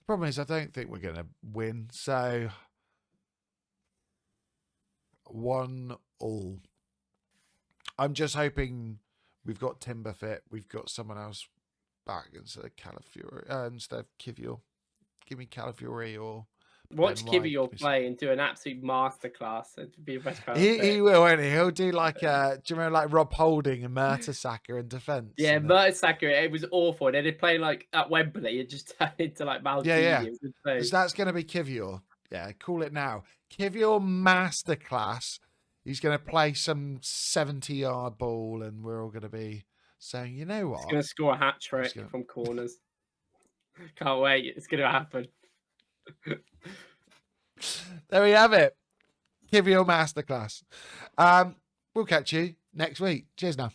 problem is I don't think we're going to win. So 1-1. I'm just hoping we've got Timber fit. We've got someone else back instead of Calafiori. Instead of Kivior. Give me Calafiori or watch Kivior play and do an absolute masterclass. It'd be the best part. He will, won't he? He'll do like do you remember like Rob Holding and Mertesacker in defence? Yeah, Mertesacker, it was awful. And then they play like at Wembley and just turn into like Maldini. Yeah. So that's going to be Kivior. Yeah, call it now. Kivior masterclass. He's going to play some 70-yard ball, and we're all going to be saying, you know what? He's going to score a hat trick from corners. Can't wait. It's going to happen. There we have it. Kivior masterclass. We'll catch you next week. Cheers now.